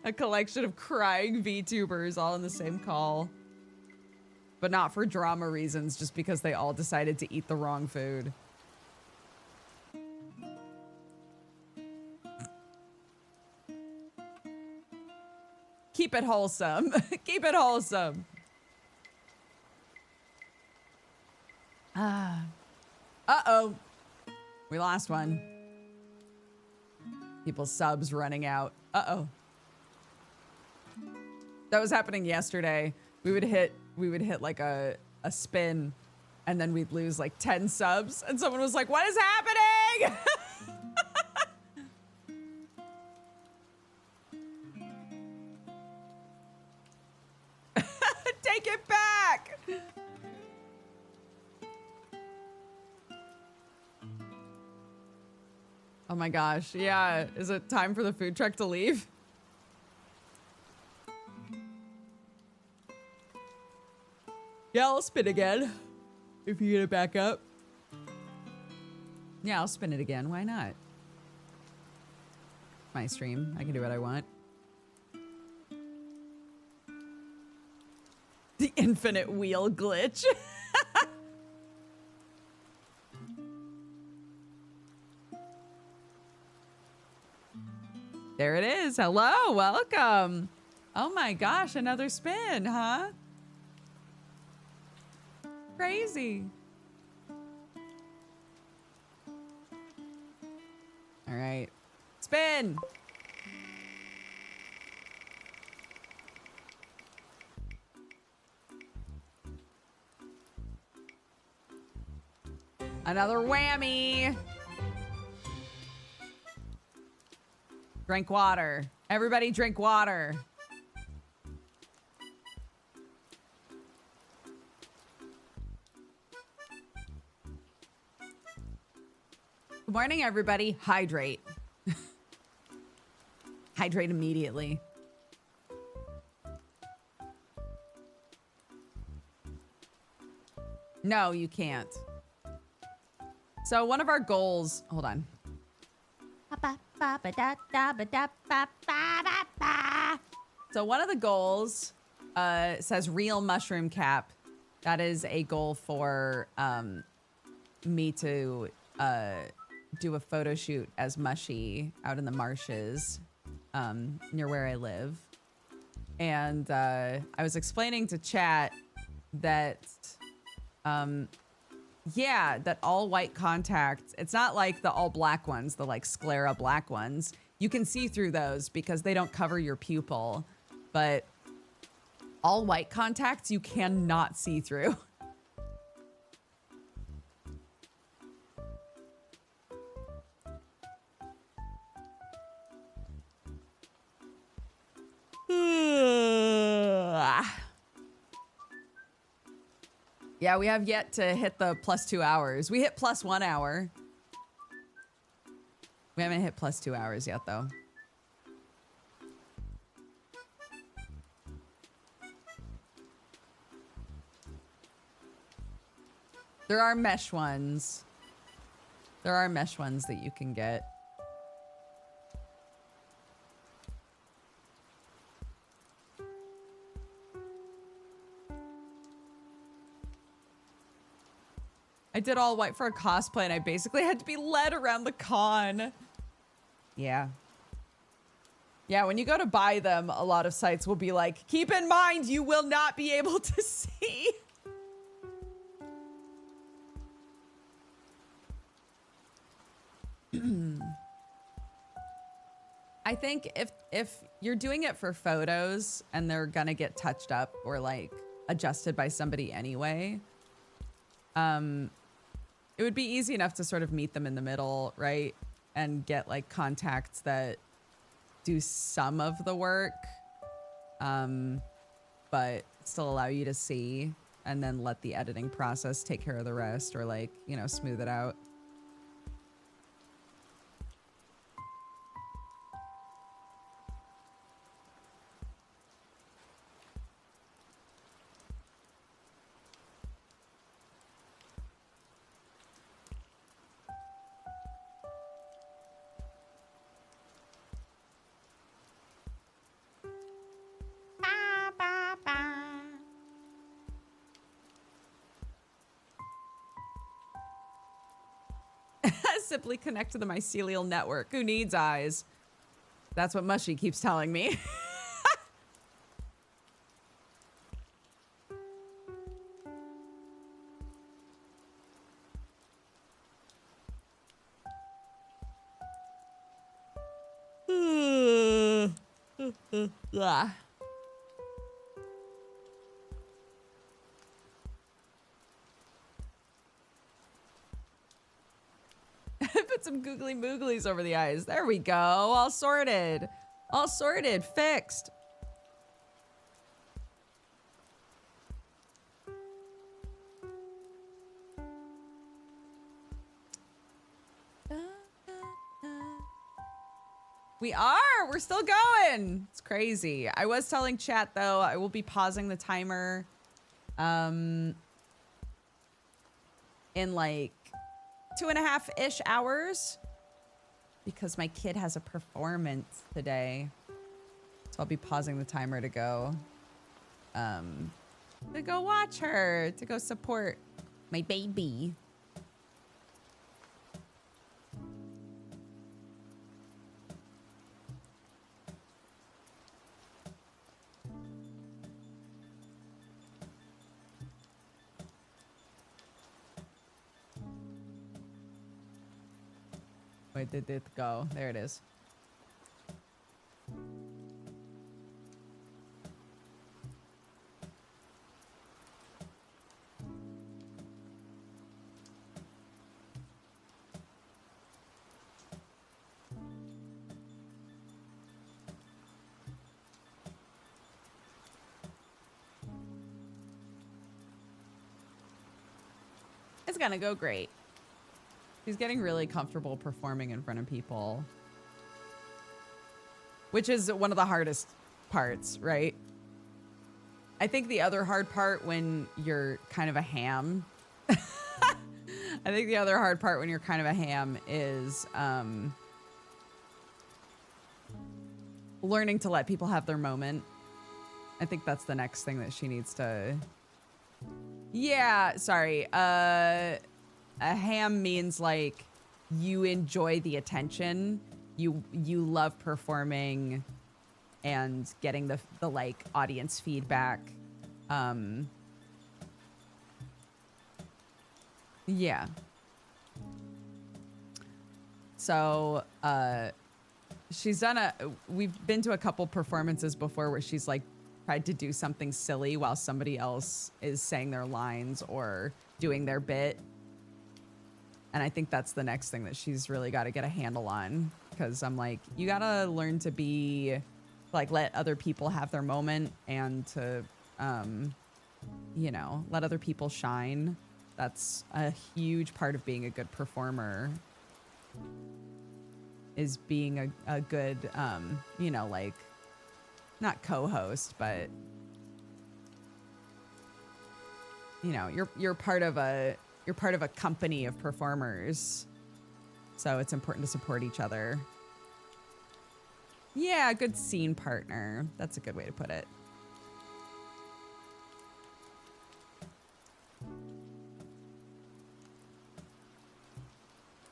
A collection of crying VTubers all in the same call. But not for drama reasons, just because they all decided to eat the wrong food. Keep it wholesome. Keep it wholesome. Uh-oh. We lost one. People's subs running out. Uh-oh. That was happening yesterday. We would hit like a spin and then we'd lose like 10 subs and someone was like, "What is happening?" Take it back. Oh my gosh. Yeah. Is it time for the food truck to leave? Yeah, I'll spin again. If you get it back up. Yeah, I'll spin it again. Why not? My stream. I can do what I want. The infinite wheel glitch. There it is. Hello, welcome. Oh my gosh, another spin, huh? Crazy. All right, spin. Another whammy. Drink water. Everybody drink water. Good morning, everybody. Hydrate. Hydrate immediately. No, you can't. So one of our goals, hold on. So one of the goals says real mushroom cap. That is a goal for me to do a photo shoot as Mushy out in the marshes near where I live. And I was explaining to chat that yeah, that all white contacts, it's not like the all black ones, the like sclera black ones. You can see through those because they don't cover your pupil, but all white contacts you cannot see through. Yeah, we have yet to hit the +2 hours. We hit +1 hour. We haven't hit +2 hours yet, though. There are mesh ones. There are mesh ones that you can get. I did all white for a cosplay and I basically had to be led around the con. Yeah. Yeah, when you go to buy them, a lot of sites will be like, keep in mind, you will not be able to see. I think if you're doing it for photos and they're gonna get touched up or like adjusted by somebody anyway, it would be easy enough to sort of meet them in the middle, right? And get like contacts that do some of the work, but still allow you to see, and then let the editing process take care of the rest, or like, you know, smooth it out. Simply connect to the mycelial network. Who needs eyes? That's what Mushy keeps telling me. Put some googly mooglies over the eyes. There we go. All sorted. All sorted. Fixed. We are. We're still going. It's crazy. I was telling chat, though, I will be pausing the timer in like 2.5-ish hours because my kid has a performance today. So I'll be pausing the timer to go watch her, to go support my baby. Where did it go? There it is. It's gonna go great. She's getting really comfortable performing in front of people, which is one of the hardest parts, right? I think the other hard part when you're kind of a ham, I think the other hard part when you're kind of a ham is learning to let people have their moment. I think that's the next thing that she needs to... Yeah, sorry. A ham means like you enjoy the attention, you love performing and getting the like audience feedback. Yeah. So she's done we've been to a couple performances before where she's like tried to do something silly while somebody else is saying their lines or doing their bit. And I think that's the next thing that she's really got to get a handle on, because I'm like, you got to learn to be like, let other people have their moment and to you know, let other people shine. That's a huge part of being a good performer, is being a good, you know, like, not co-host, but, you know, you're part of a company of performers. So it's important to support each other. Yeah, a good scene partner. That's a good way to put it.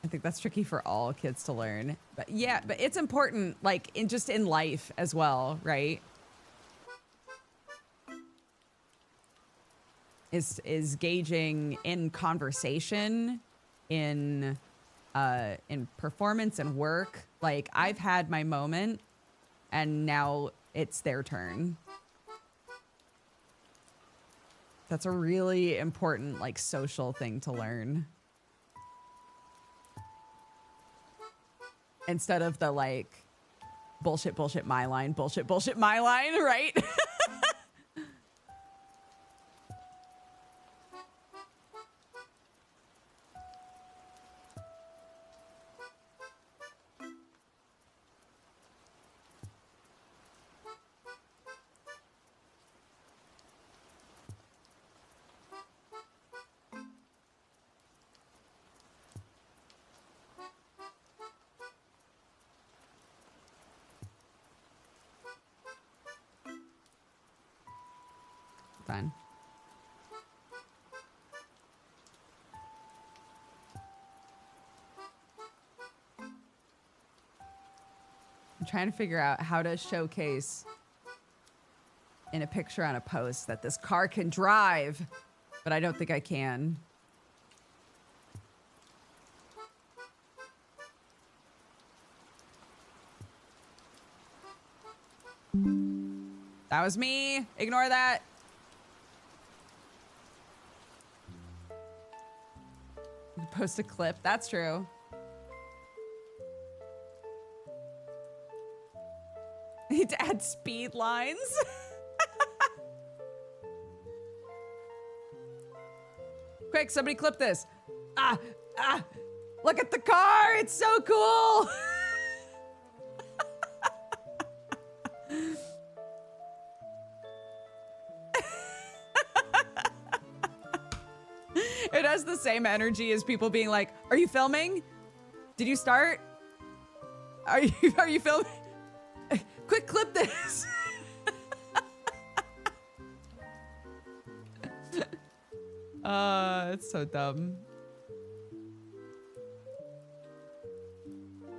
I think that's tricky for all kids to learn. But yeah, but it's important, like, in life as well, right? Is gauging in conversation, in performance and work. Like, I've had my moment and now it's their turn. That's a really important, like, social thing to learn. Instead of the, like, bullshit, bullshit, my line, bullshit, bullshit, my line, right? Fine. I'm trying to figure out how to showcase in a picture on a post that this car can drive, but I don't think I can. That was me. Ignore that. Post a clip. That's true. Need to add speed lines. Quick, somebody clip this. Look at the car. It's so cool. It has the same energy as people being like, "Are you filming? Did you start? Are you filming? Quick, clip this." It's so dumb.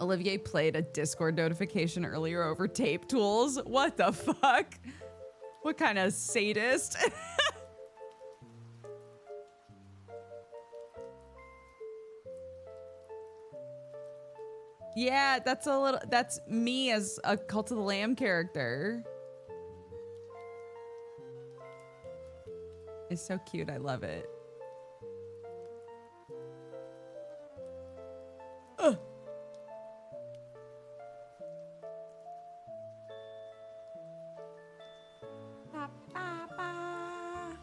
Olivier played a Discord notification earlier over tape tools. What the fuck? What kind of sadist? Yeah, that's me as a Cult of the Lamb character. It's so cute. I love it. Ugh. Ba, ba, ba.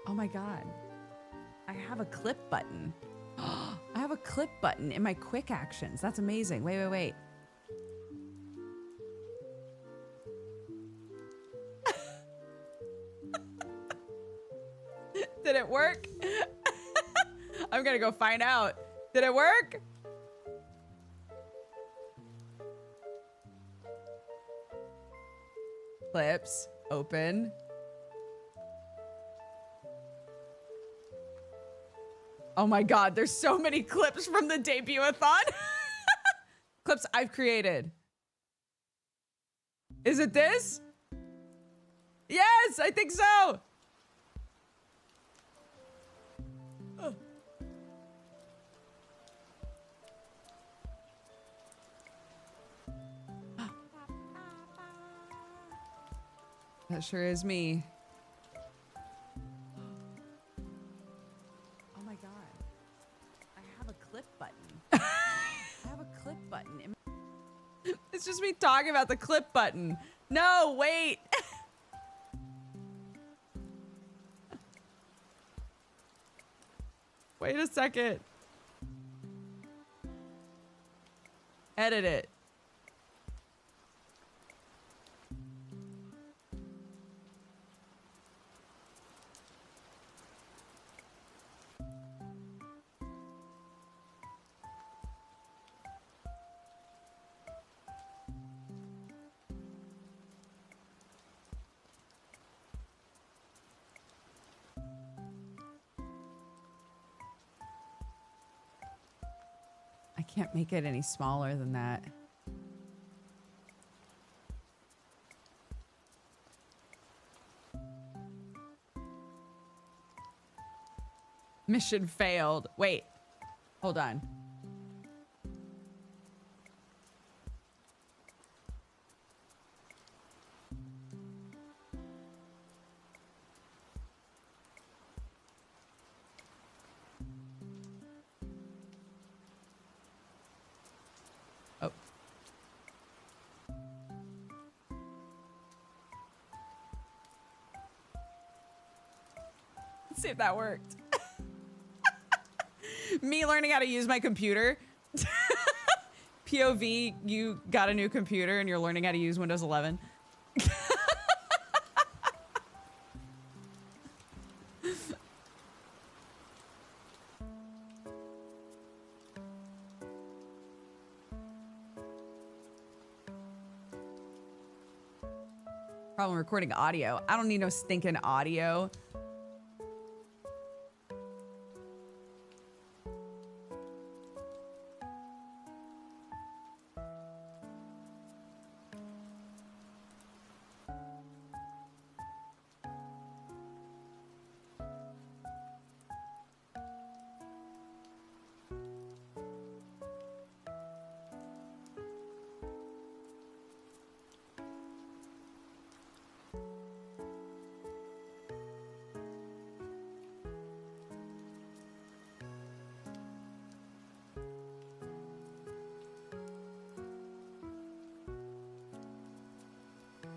Oh my God. I have a clip button. I have a clip button in my quick actions. That's amazing. Wait. Did it work? I'm gonna go find out. Did it work? Clips, open. Oh my God, there's so many clips from the debut-a-thon. Clips I've created. Is it this? Yes, I think so. That sure is me. Oh my God. I have a clip button. I have a clip button. It's just me talking. talking about the clip button. No, wait. Wait a second. Edit it. I can't make it any smaller than that. Mission failed. Wait, hold on. Oh. Let's see if that worked. Me learning how to use my computer. POV, you got a new computer and you're learning how to use Windows 11. Problem recording audio. I don't need no stinking audio.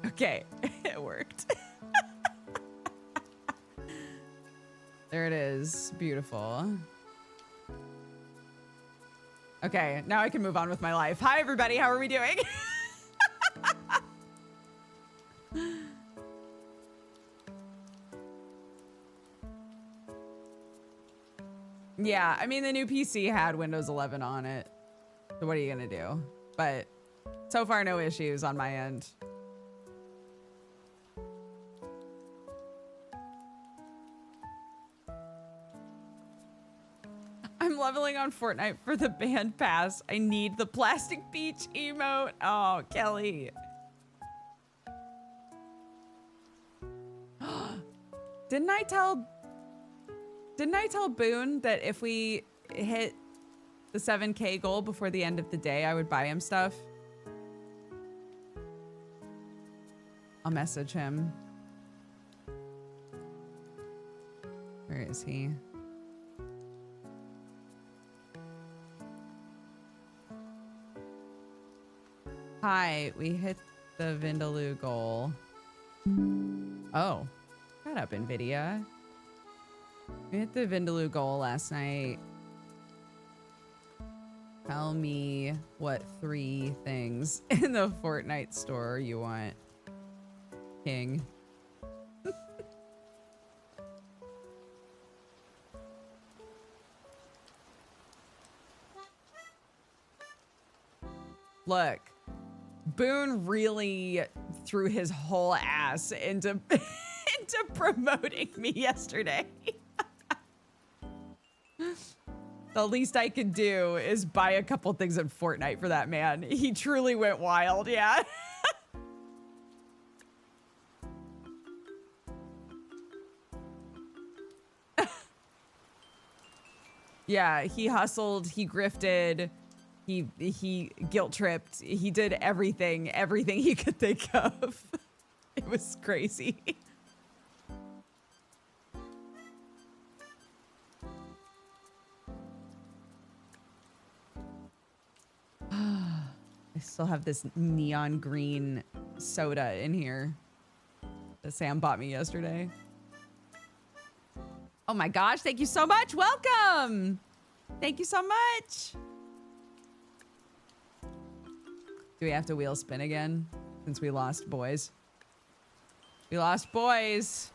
Okay, it worked. There it is. Beautiful. Okay, now I can move on with my life. Hi, everybody. How are we doing? Yeah, I mean, the new PC had Windows 11 on it. So what are you going to do? But so far, no issues on my end. I'm leveling on Fortnite for the band pass. I need the plastic beach emote. Oh, Kelly. Didn't I tell Boone that if we hit the 7K goal before the end of the day, I would buy him stuff? I'll message him. Where is he? Hi, we hit the Vindaloo goal. Oh, shut up, NVIDIA. We hit the Vindaloo goal last night. Tell me what 3 things in the Fortnite store you want, King. Look. Boone really threw his whole ass into promoting me yesterday. The least I could do is buy a couple things in Fortnite for that man. He truly went wild, yeah. Yeah, he hustled, he grifted. He guilt tripped. He did everything he could think of. It was crazy. Still have this neon green soda in here that Sam bought me yesterday. Oh my gosh, thank you so much. Welcome. Thank you so much. Do we have to wheel spin again since we lost boys? We lost boys.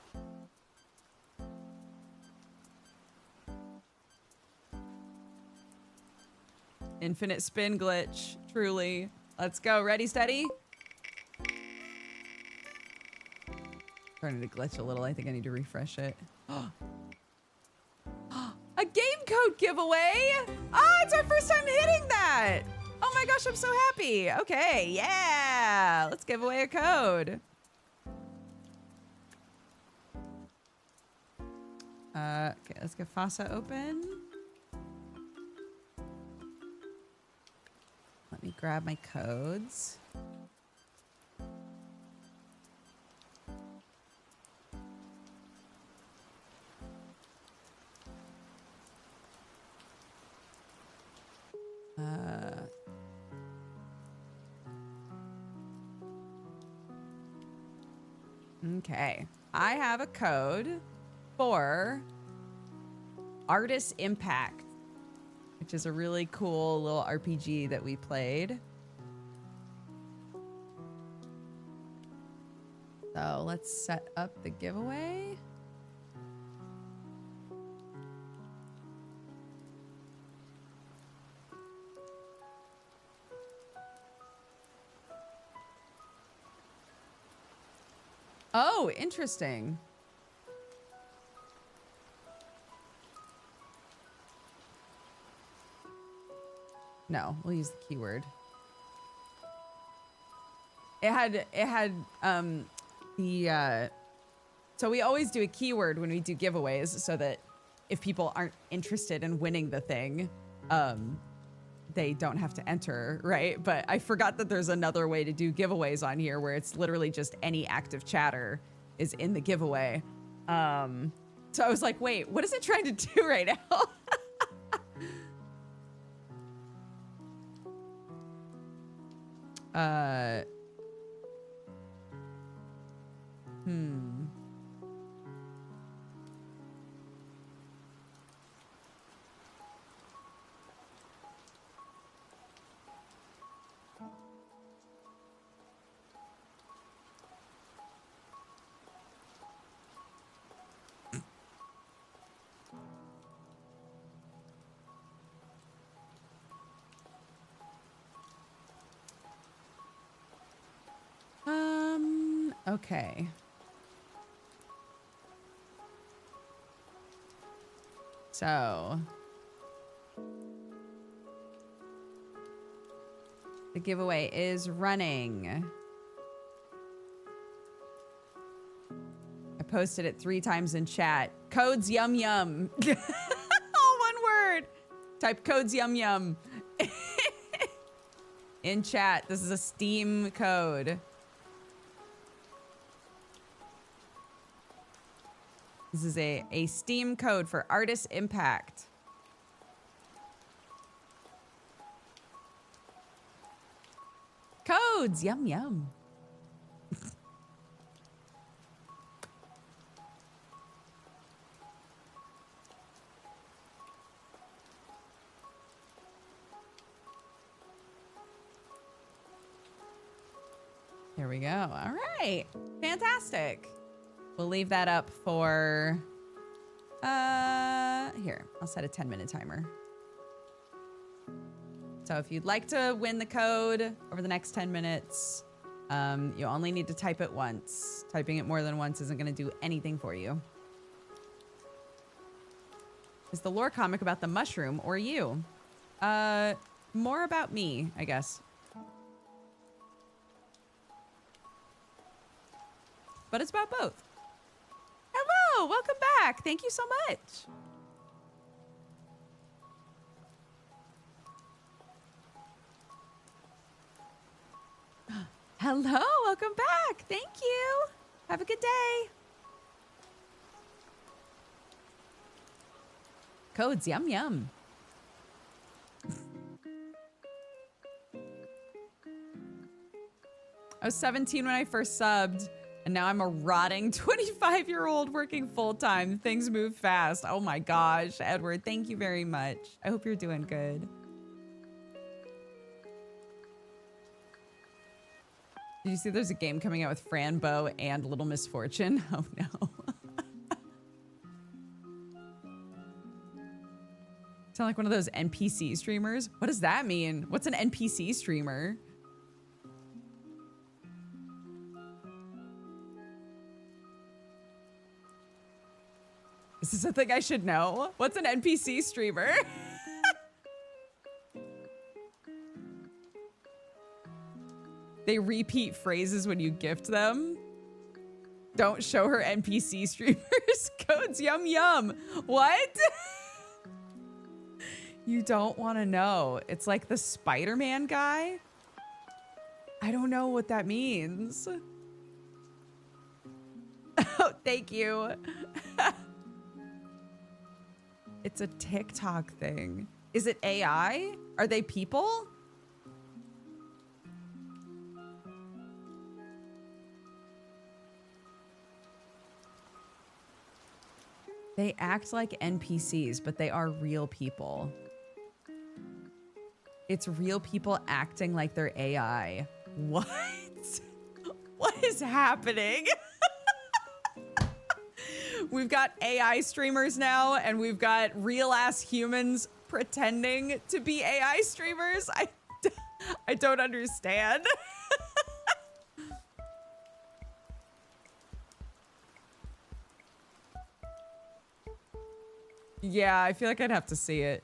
Infinite spin glitch, truly. Let's go. Ready, steady? Starting to glitch a little. I think I need to refresh it. A game code giveaway! Ah, it's our first time hitting that! Oh my gosh, I'm so happy. Okay, yeah. Let's give away a code. Okay, let's get FASA open. Let me grab my codes. Okay, I have a code for Artist Impact, which is a really cool little RPG that we played. So let's set up the giveaway. Oh, interesting. No, we'll use the keyword. It had so we always do a keyword when we do giveaways so that if people aren't interested in winning the thing, they don't have to enter, right? But I forgot that there's another way to do giveaways on here where it's literally just any active chatter is in the giveaway. So I was like, wait, what is it trying to do right now? Okay. So the giveaway is running. I posted it 3 times in chat. Codes yum yum. All one word. Type codes yum yum. In chat. This is a Steam code. This is a Steam code for Artist Impact. Codes, yum yum. There we go. All right. Fantastic. We'll leave that up for, here, I'll set a 10-minute timer. So if you'd like to win the code over the next 10 minutes, you only need to type it once. Typing it more than once isn't going to do anything for you. Is the lore comic about the mushroom or you? More about me, I guess. But it's about both. Hello, welcome back. Thank you so much. Hello, welcome back. Thank you. Have a good day. Codes, yum yum. I was 17 when I first subbed, and now I'm a rotting 25-year-old working full-time. Things move fast. Oh my gosh, Edward, thank you very much. I hope you're doing good. Did you see there's a game coming out with Fran Bow and Little Misfortune? Oh no. Sound like one of those NPC streamers? What does that mean? What's an NPC streamer? Is this a thing I should know? What's an NPC streamer? They repeat phrases when you gift them. Don't show her NPC streamers. Codes yum yum. What? You don't want to know. It's like the Spider-Man guy. I don't know what that means. Oh, thank you. It's a TikTok thing. Is it AI? Are they people? They act like NPCs, but they are real people. It's real people acting like they're AI. What? What is happening? We've got AI streamers now, and we've got real-ass humans pretending to be AI streamers. I don't understand. Yeah, I feel like I'd have to see it.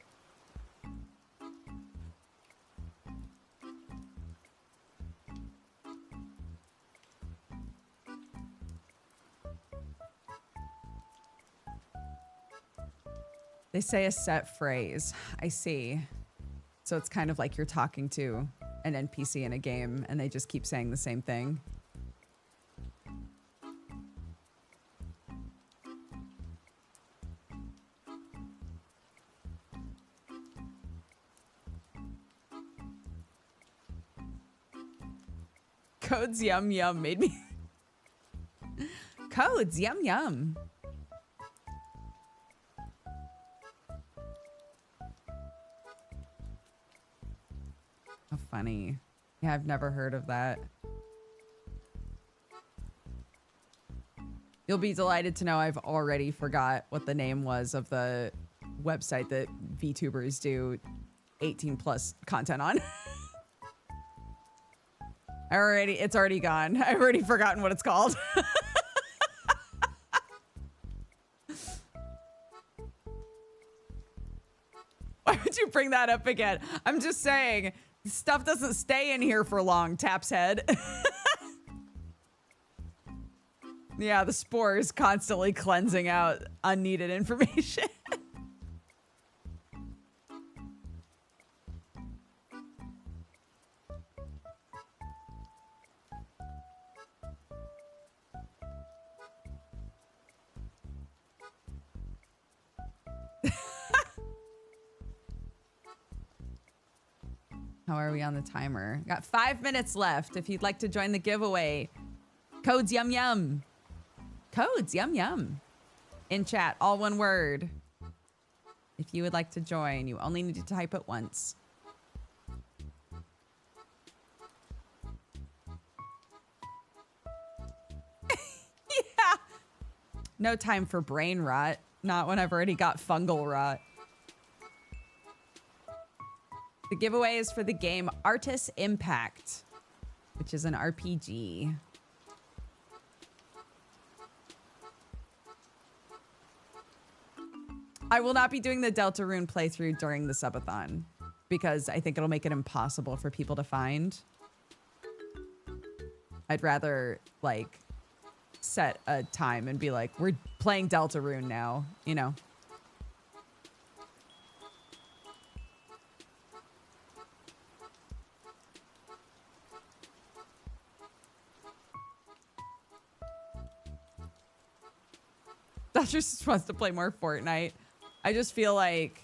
They say a set phrase. I see. So it's kind of like you're talking to an NPC in a game and they just keep saying the same thing. Codes yum yum made me. Codes yum yum. How funny. Yeah, I've never heard of that. You'll be delighted to know I've already forgot what the name was of the website that VTubers do 18 plus content on. It's already gone. I've already forgotten what it's called. Why would you bring that up again? I'm just saying, stuff doesn't stay in here for long, Tap's head. Yeah, the spore is constantly cleansing out unneeded information. How are we on the timer? Got 5 minutes left if you'd like to join the giveaway. Codes yum yum. Codes yum yum. In chat, all one word. If you would like to join, you only need to type it once. Yeah. No time for brain rot. Not when I've already got fungal rot. The giveaway is for the game Artis Impact, which is an RPG. I will not be doing the Deltarune playthrough during the subathon because I think it'll make it impossible for people to find. I'd rather like set a time and be like, we're playing Deltarune now, you know. Dutcher just wants to play more Fortnite. I just feel like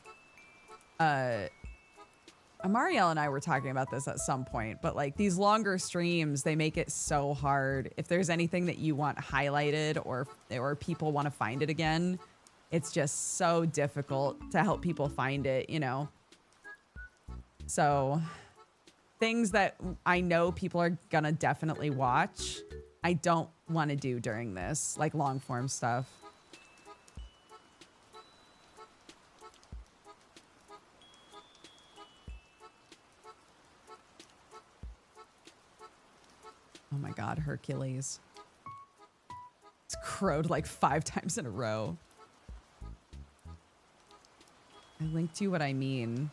Marielle and I were talking about this at some point, but like these longer streams, they make it so hard. If there's anything that you want highlighted or people want to find it again, it's just so difficult to help people find it, you know? So things that I know people are gonna definitely watch, I don't want to do during this, like long form stuff. Oh my God, Hercules. It's crowed like 5 times in a row. I linked you what I mean.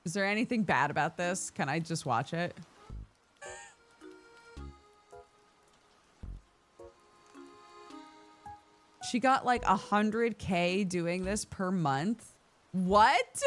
Is there anything bad about this? Can I just watch it? She got like 100K doing this per month. What?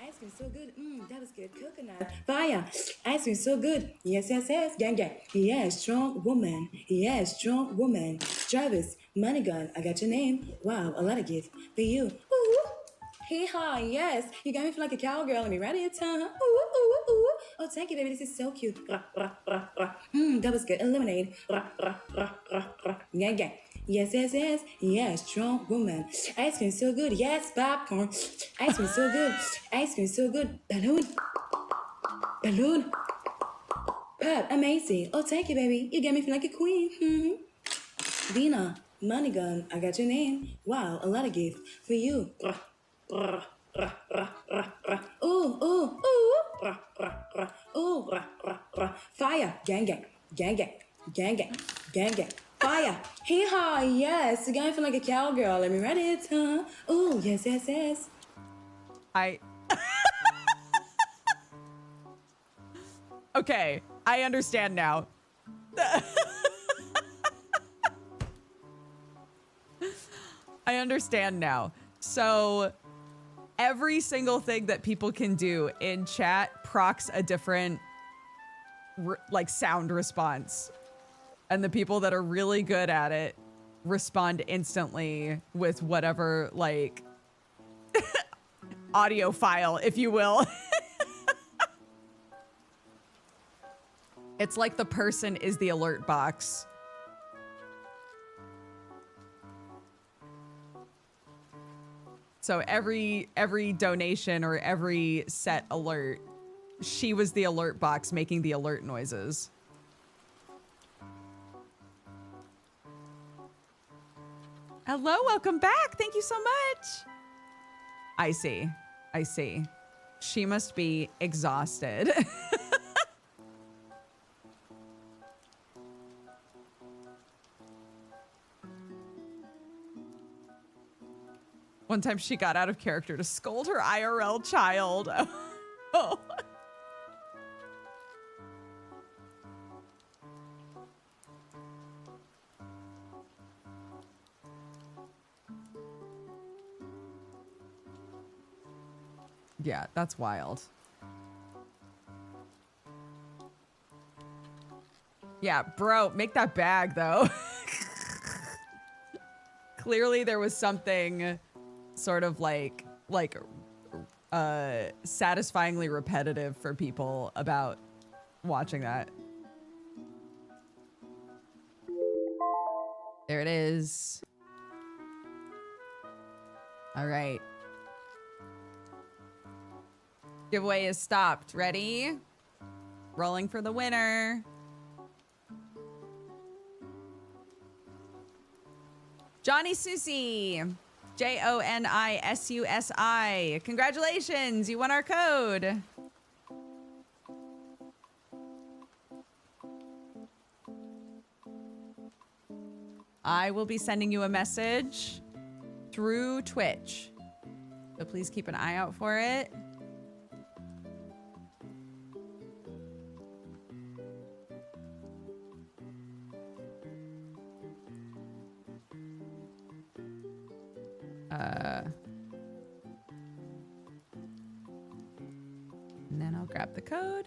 Ice cream so good. That was good. Coconut. Fire. Ice cream so good. Yes, yes, yes. Gang, gang. Yeah, strong woman. Yeah, strong woman. Travis, money gun. I got your name. Wow, a lot of gifts for you. Ooh. Hee haw, yes. You got me feel like a cowgirl. Let me ready it, huh? Ooh, ooh, ooh. Oh, thank you, baby. This is so cute. That was good. Eliminate. Gang, gang. Yes, yes, yes. Yes, strong woman. Ice cream so good. Yes, popcorn. Ice cream so good. Ice cream so good. Balloon. Balloon. Pop, amazing. Oh, thank you, baby. You got me feel like a queen. Dina, money gun. I got your name. Wow, a lot of gifts for you. Ooh, ooh, ooh. Ooh, fire. Gang, gang. Gang, gang. Gang, gang. Gang, gang. Fire. Hee haw, yes. You got me feel like a cowgirl. Let me read it, huh? Ooh, yes, yes, yes. Okay, I understand now. I understand now. So every single thing that people can do in chat procs a different like sound response. And the people that are really good at it respond instantly with whatever like audio file, if you will. It's like the person is the alert box. So every donation or every set alert, she was the alert box making the alert noises. Hello, welcome back. Thank you so much. I see. I see. She must be exhausted. One time she got out of character to scold her IRL child. Oh. Yeah, that's wild. Yeah, bro, make that bag though. Clearly there was something sort of like satisfyingly repetitive for people about watching that. There it is. All right. Giveaway is stopped. Ready? Rolling for the winner. Johnny Susi. JONISUSI. Congratulations. You won our code. I will be sending you a message through Twitch. So please keep an eye out for it. And then I'll grab the code.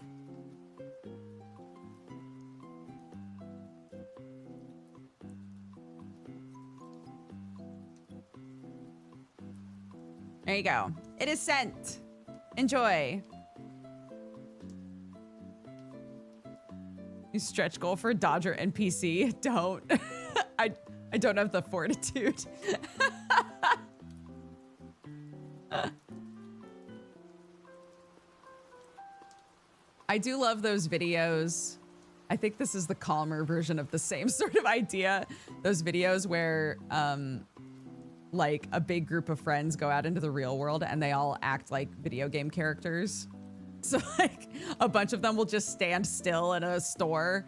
There you go. It is sent. Enjoy. You stretch goal for Dodger NPC. Don't. I don't have the fortitude. I do love those videos. I think this is the calmer version of the same sort of idea. Those videos where like a big group of friends go out into the real world and they all act like video game characters. So like a bunch of them will just stand still in a store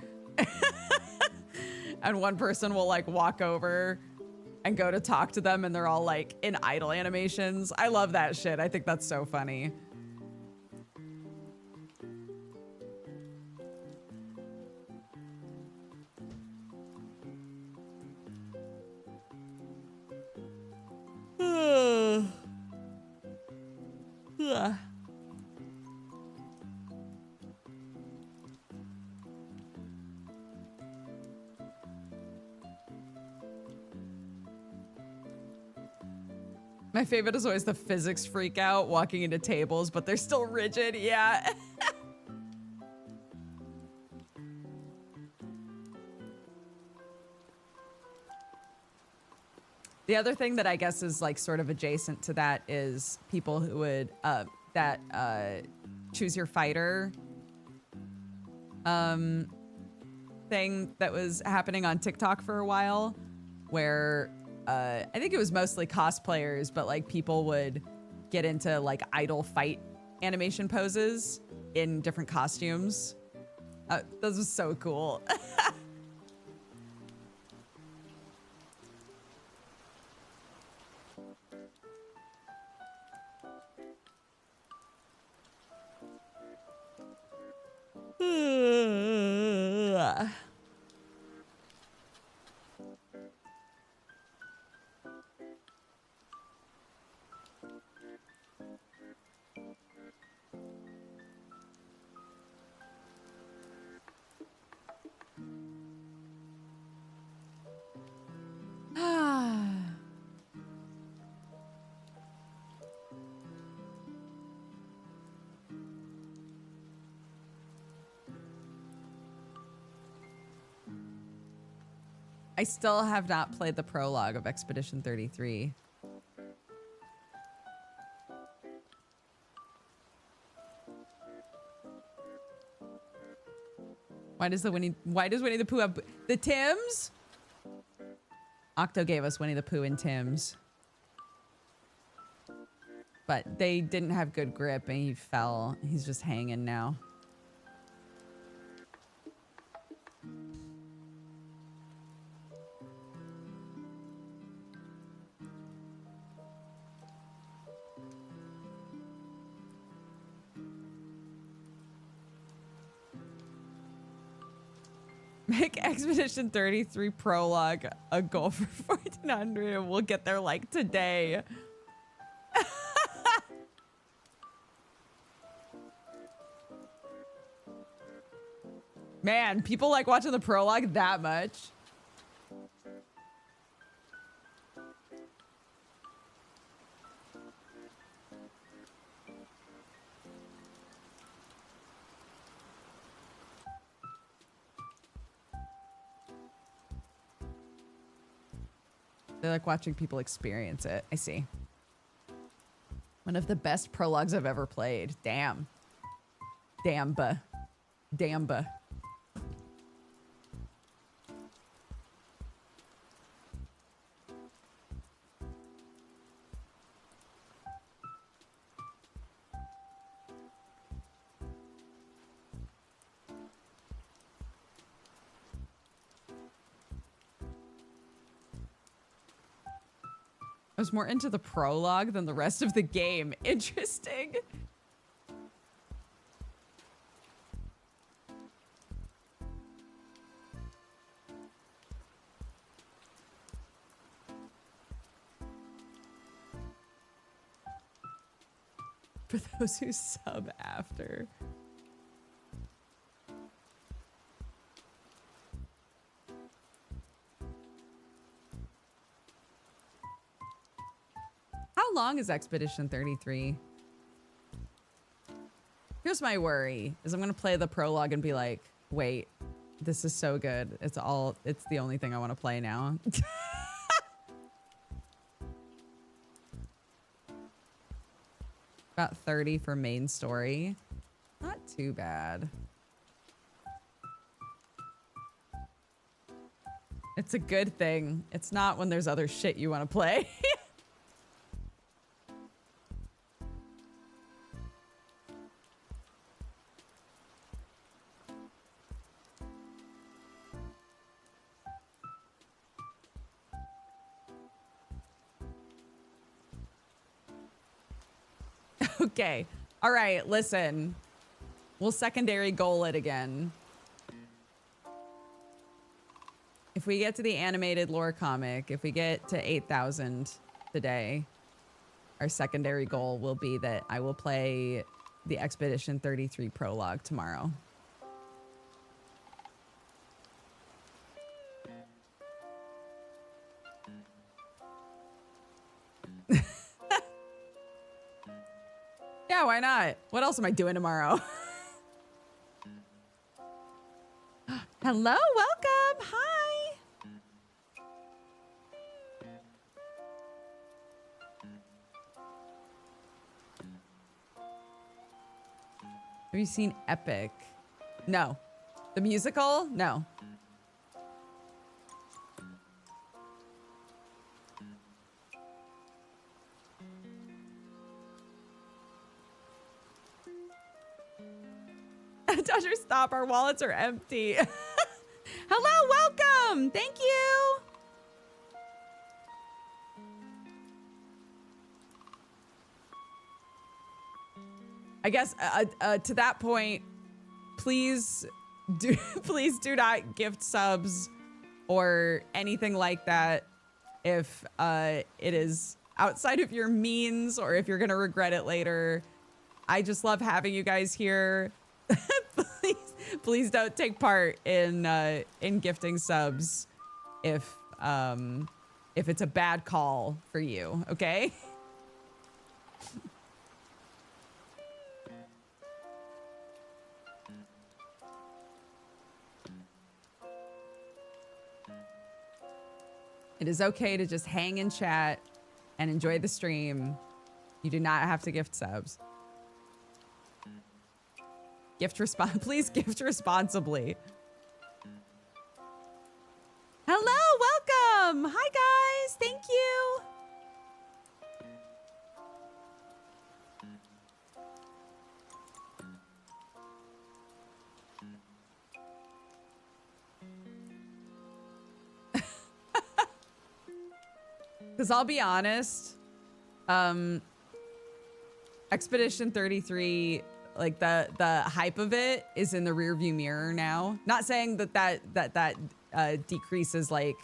and one person will like walk over and go to talk to them and they're all like in idle animations. I love that shit. I think that's so funny. My favorite is always the physics freak out walking into tables, but they're still rigid. Yeah. The other thing that I guess is like sort of adjacent to that is people who would choose your fighter thing that was happening on TikTok for a while, where I think it was mostly cosplayers, but like people would get into like idle fight animation poses in different costumes. Those was so cool. I still have not played the prologue of Expedition 33. Why does Winnie the Pooh have the Tims? Octo gave us Winnie the Pooh and Tims. But they didn't have good grip and he fell. He's just hanging now. Make Expedition 33 prologue a goal for 1400 and we'll get there like today. Man, people like watching the prologue that much. They like watching people experience it. I see. One of the best prologues I've ever played. Damn. Damba. Damba. I was more into the prologue than the rest of the game. Interesting. For those who sub after. How long is Expedition 33? Here's my worry, is I'm gonna play the prologue and be like, wait, this is so good. It's the only thing I want to play now. About 30 for main story. Not too bad. It's a good thing. It's not when there's other shit you want to play. Okay. All right, listen. We'll secondary goal it again. If we get to the animated lore comic, if we get to 8,000 today, our secondary goal will be that I will play the Expedition 33 prologue tomorrow. Yeah, why not? What else am I doing tomorrow? Hello, welcome. Hi. Have you seen Epic? No. The musical? No. Dodger, stop. Our wallets are empty. Hello, welcome. Thank you. I guess to that point, please do not gift subs or anything like that if it is outside of your means or if you're gonna regret it later. I just love having you guys here. Please don't take part in gifting subs if it's a bad call for you, okay? It is okay to just hang in chat and enjoy the stream. You do not have to gift subs. Please gift responsibly. Hello, welcome. Hi guys, thank you. Because I'll be honest, Expedition 33, like the hype of it is in the rearview mirror now. Not saying that decreases like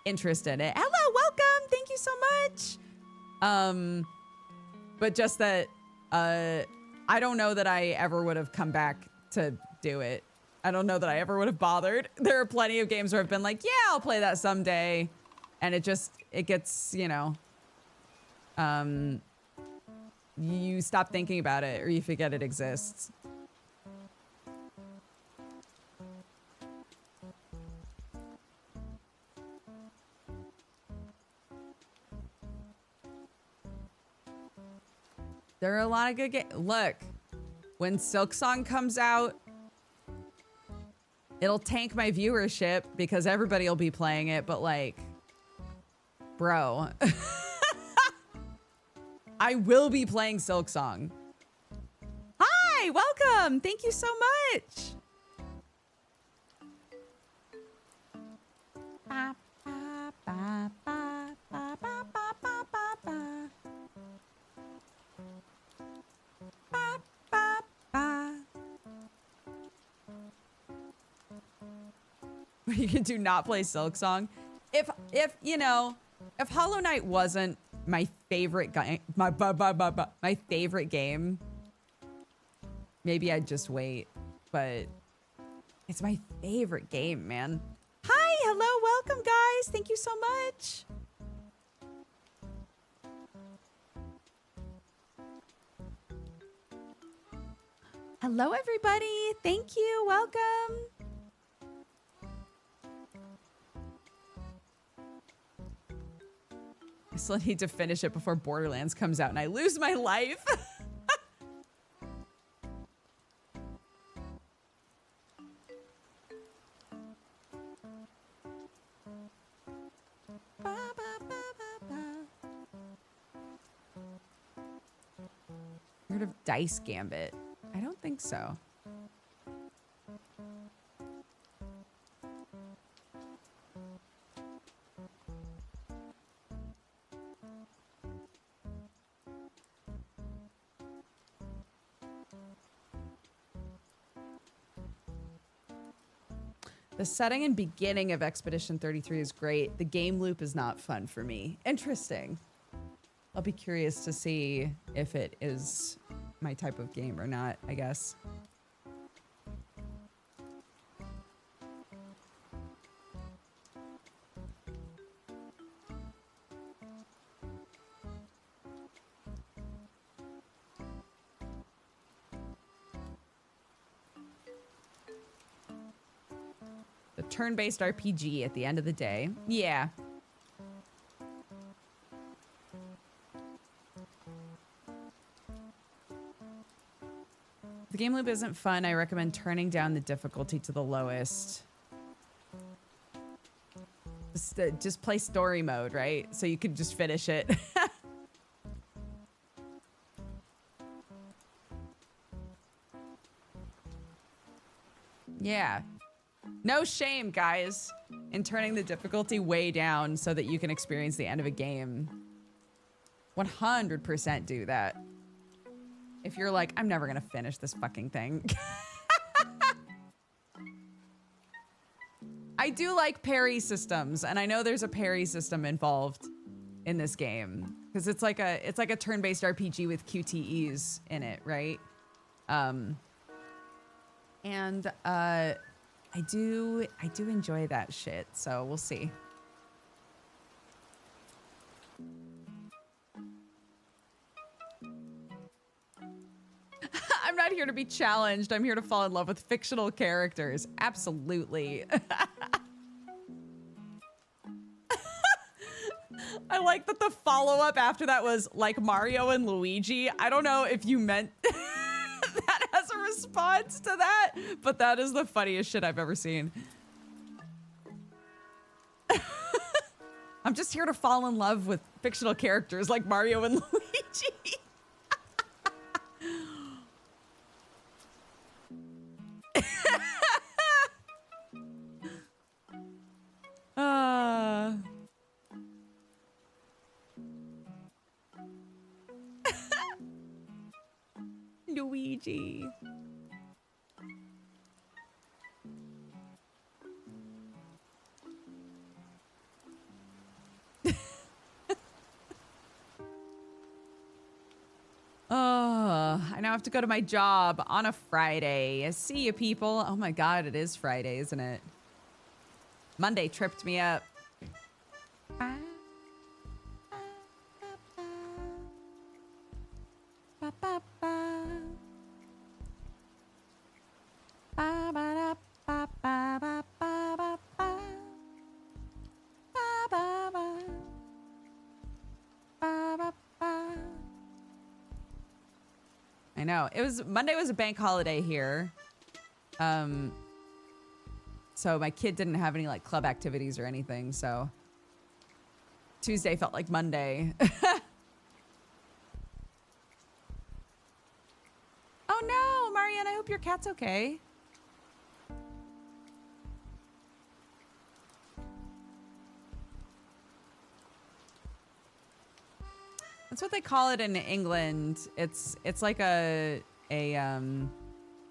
interest in it. Hello, welcome, thank you so much. But just that I don't know that I ever would have come back to do it. I don't know that I ever would have bothered. There are plenty of games where I've been like, yeah, I'll play that someday. And it gets, you know, you stop thinking about it or you forget it exists. There are a lot of good games. Look, when Silksong comes out, it'll tank my viewership because everybody will be playing it, but like, bro, I will be playing Silksong. Hi, welcome. Thank you so much. Ba, ba, ba, ba, ba, ba, ba, ba, ba. Ba, ba, ba. You can do not play Silksong. If you know, if Hollow Knight wasn't my favorite game, my favorite game, maybe I'd just wait, but it's my favorite game, man. Hi, hello, welcome, guys. Thank you so much. Hello, everybody. Thank you. Welcome. I still need to finish it before Borderlands comes out and I lose my life. Heard of Dice Gambit? I don't think so. The setting and beginning of Expedition 33 is great. The game loop is not fun for me. Interesting. I'll be curious to see if it is my type of game or not, I guess. The turn-based RPG at the end of the day. Yeah. The game loop isn't fun. I recommend turning down the difficulty to the lowest. Just play story mode, right? So you can just finish it. Yeah. No shame, guys, in turning the difficulty way down so that you can experience the end of a game. 100% do that. If you're like, I'm never gonna finish this fucking thing. I do like parry systems, and I know there's a parry system involved in this game because it's like a turn-based RPG with QTEs in it, right? I do enjoy that shit, so we'll see. I'm not here to be challenged. I'm here to fall in love with fictional characters. Absolutely. I like that the follow-up after that was like Mario and Luigi. I don't know if you meant that as a response to that, but that is the funniest shit I've ever seen. I'm just here to fall in love with fictional characters like Mario and Luigi. Luigi. Oh, I now have to go to my job on a Friday. See you, people. Oh my God, it is Friday, isn't it? Monday tripped me up. I know. Monday was a bank holiday here. So my kid didn't have any like club activities or anything, so Tuesday felt like Monday. Oh no, Marianne, I hope your cat's okay. That's what they call it in England. It's like a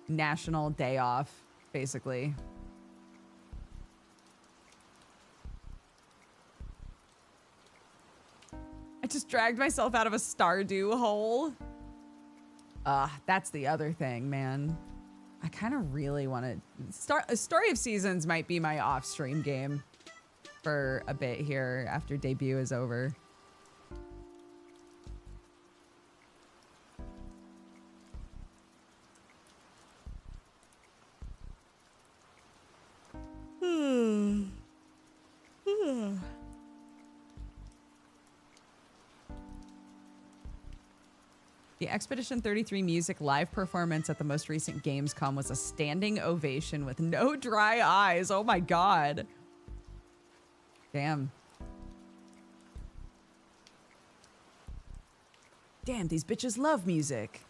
national day off, basically. I just dragged myself out of a Stardew hole. That's the other thing, man. I kind of really want to start. Story of Seasons might be my off-stream game for a bit here after debut is over. The Expedition 33 music live performance at the most recent Gamescom was a standing ovation with no dry eyes. Oh my God. Damn. Damn, these bitches love music.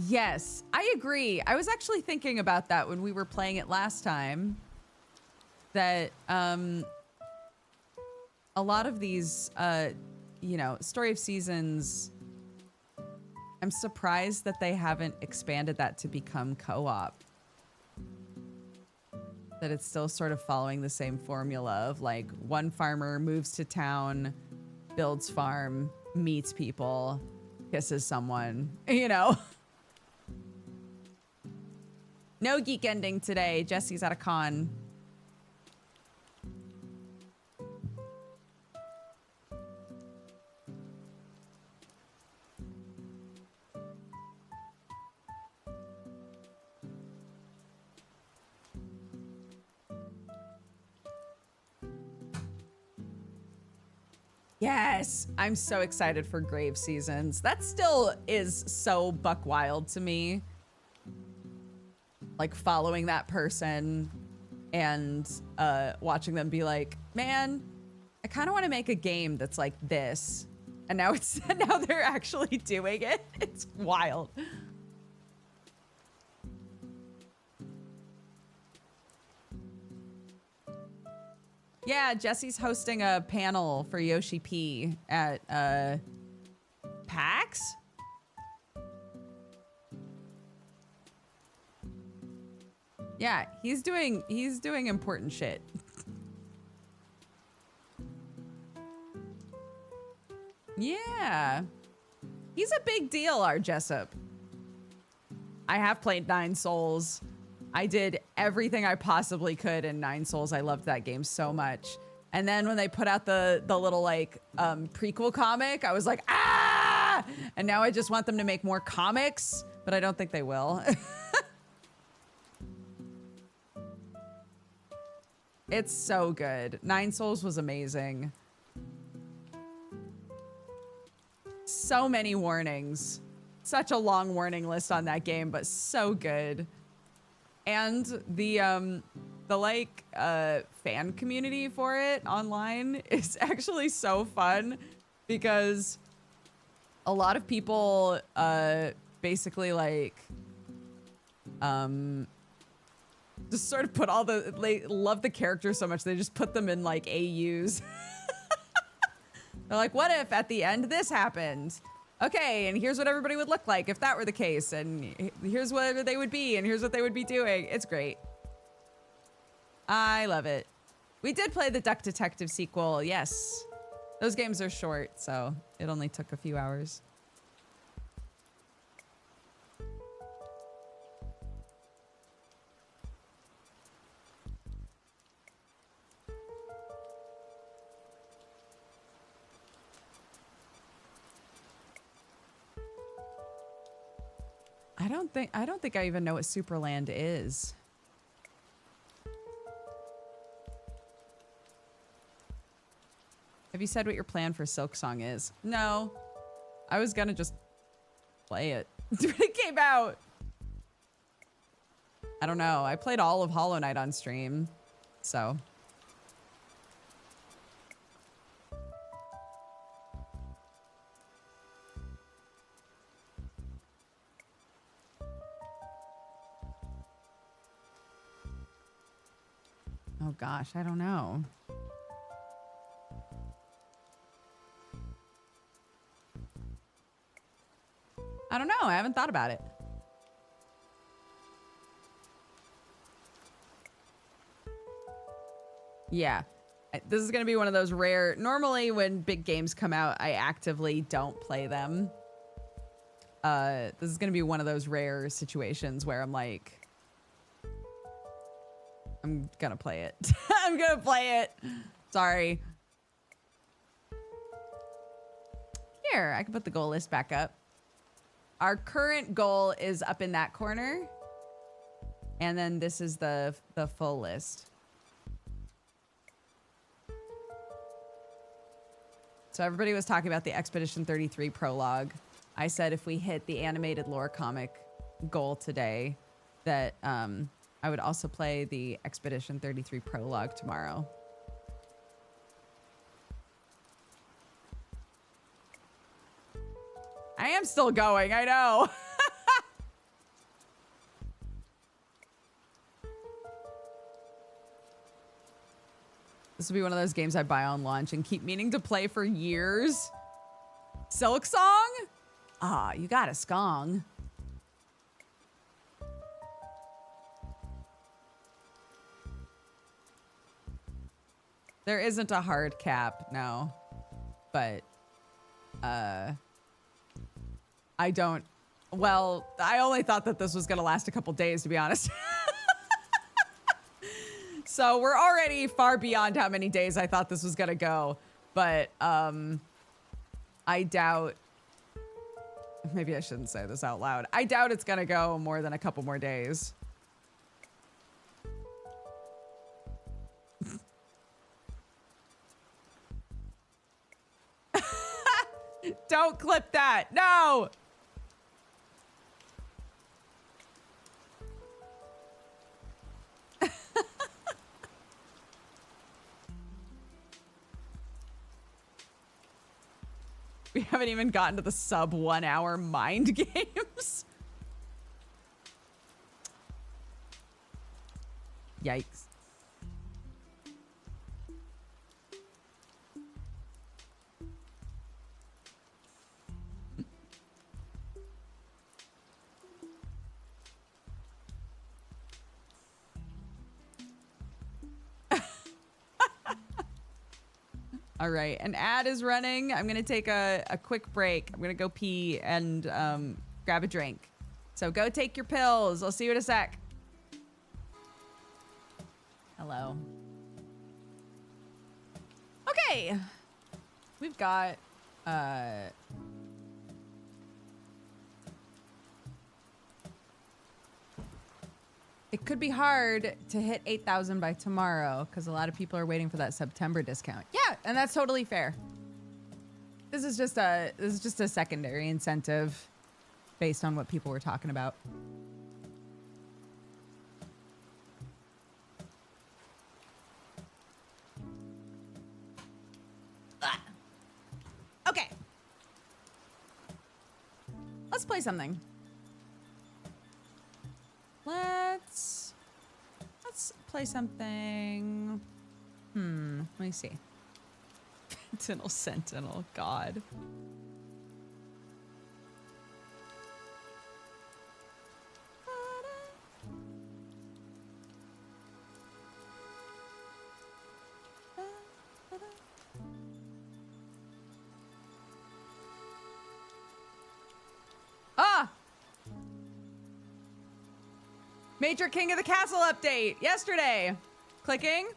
Yes, I agree. I was actually thinking about that when we were playing it last time. That a lot of these, you know, Story of Seasons, I'm surprised that they haven't expanded that to become co-op. That it's still sort of following the same formula of like one farmer moves to town, builds farm, meets people, kisses someone, you know? No geek ending today. Jesse's at a con. Yes, I'm so excited for Grave Seasons. That still is so buck wild to me. Like following that person and watching them be like, man, I kind of want to make a game that's like this. And now now they're actually doing it. It's wild. Yeah, Jesse's hosting a panel for Yoshi P at PAX. Yeah, he's doing important shit. Yeah. He's a big deal, our Jessup. I have played Nine Souls. I did everything I possibly could in Nine Souls. I loved that game so much. And then when they put out the little like prequel comic, I was like, ah! And now I just want them to make more comics, but I don't think they will. It's so good. Nine Souls was amazing. So many warnings. Such a long warning list on that game, but so good. And the like fan community for it online is actually so fun because a lot of people basically like just sort of put all the, they love the characters so much they just put them in like AUs. They're like, what if at the end this happened? Okay, and here's what everybody would look like if that were the case, and here's what they would be, and here's what they would be doing. It's great. I love it. We did play the Duck Detective sequel, yes. Those games are short, so it only took a few hours. I don't think I even know what Superland is. Have you said what your plan for Silksong is? No. I was gonna just play it when it came out. I don't know. I played all of Hollow Knight on stream, so. Oh gosh, I don't know. I don't know. I haven't thought about it. Yeah. This is going to be one of those rare... Normally, when big games come out, I actively don't play them. This is going to be one of those rare situations where I'm like... I'm going to play it. I'm going to play it. Sorry. Here, I can put the goal list back up. Our current goal is up in that corner. And then this is the full list. So everybody was talking about the Expedition 33 prologue. I said if we hit the animated lore comic goal today, that I would also play the Expedition 33 prologue tomorrow. I am still going, I know. This will be one of those games I buy on launch and keep meaning to play for years. Silk Song? Ah, you got a skong. There isn't a hard cap, no. But, I don't... Well, I only thought that this was going to last a couple days, to be honest. So we're already far beyond how many days I thought this was gonna go, but I doubt, maybe I shouldn't say this out loud. I doubt it's gonna go more than a couple more days. Don't clip that, no! We haven't even gotten to the sub 1 hour mind games. Yikes. All right, an ad is running. I'm gonna take a quick break. I'm gonna go pee and grab a drink. So go take your pills. I'll see you in a sec. Hello. Okay. We've got it could be hard to hit 8,000 by tomorrow because a lot of people are waiting for that September discount. Yeah, and that's totally fair. This is just a secondary incentive based on what people were talking about. Okay. Let's play something. Let's play something. Let me see. Sentinel, God. Ah! Major King of the Castle update yesterday. Clicking.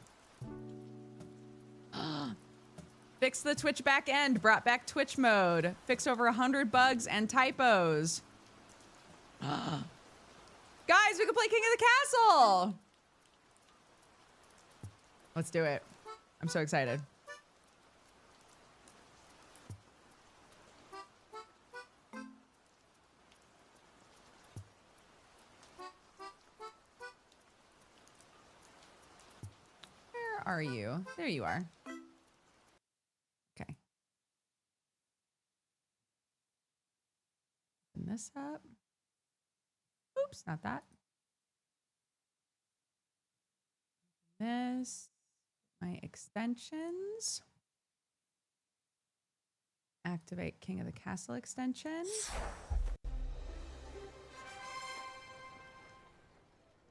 Fix the Twitch back end. Brought back Twitch mode. Fixed over 100 bugs and typos. Guys, we can play King of the Castle. Let's do it. I'm so excited. Where are you? There you are. Okay. Open this up. Oops, not that. This. My extensions. Activate King of the Castle extension.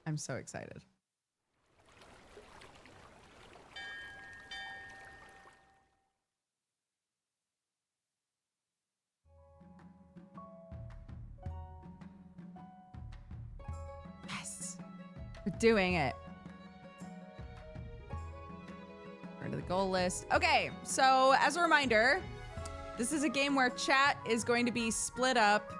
I'm so excited. We're doing it. Turn to the goal list. Okay, so as a reminder, this is a game where chat is going to be split up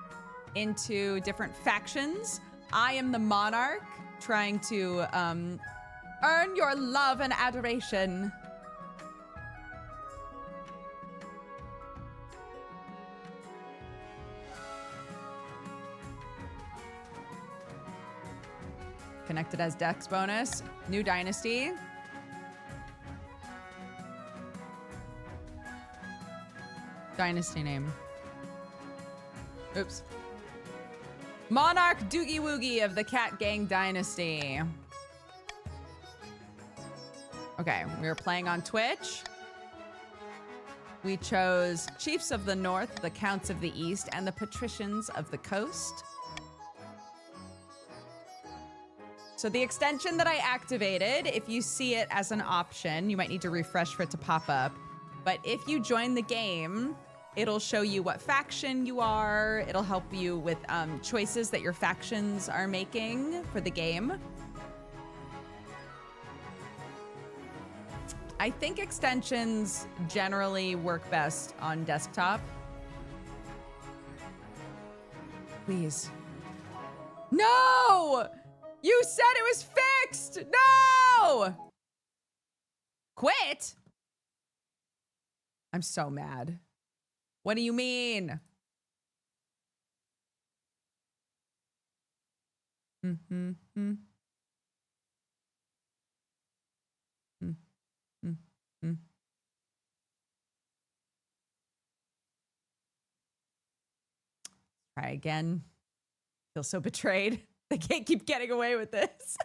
into different factions. I am the monarch, trying to earn your love and adoration. Connected as Dexbonus. New dynasty. Dynasty name. Oops. Monarch Doogie Woogie of the Cat Gang Dynasty. Okay, we were playing on Twitch. We chose Chiefs of the North, the Counts of the East, and the Patricians of the Coast. So the extension that I activated, if you see it as an option, you might need to refresh for it to pop up. But if you join the game, it'll show you what faction you are. It'll help you with choices that your factions are making for the game. I think extensions generally work best on desktop. Please. No! You said it was fixed! No! Quit? I'm so mad. What do you mean? Try again. Feel so betrayed. They can't keep getting away with this.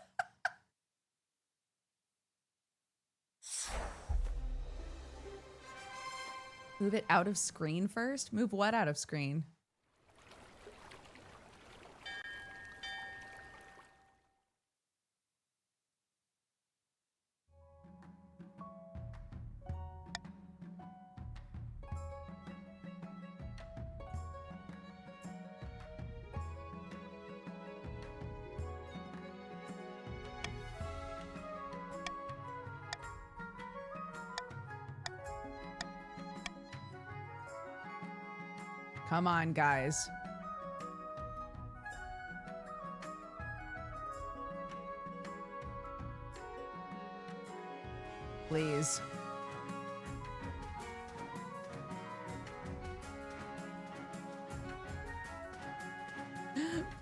Move it out of screen first? Move what out of screen? Come on, guys. Please.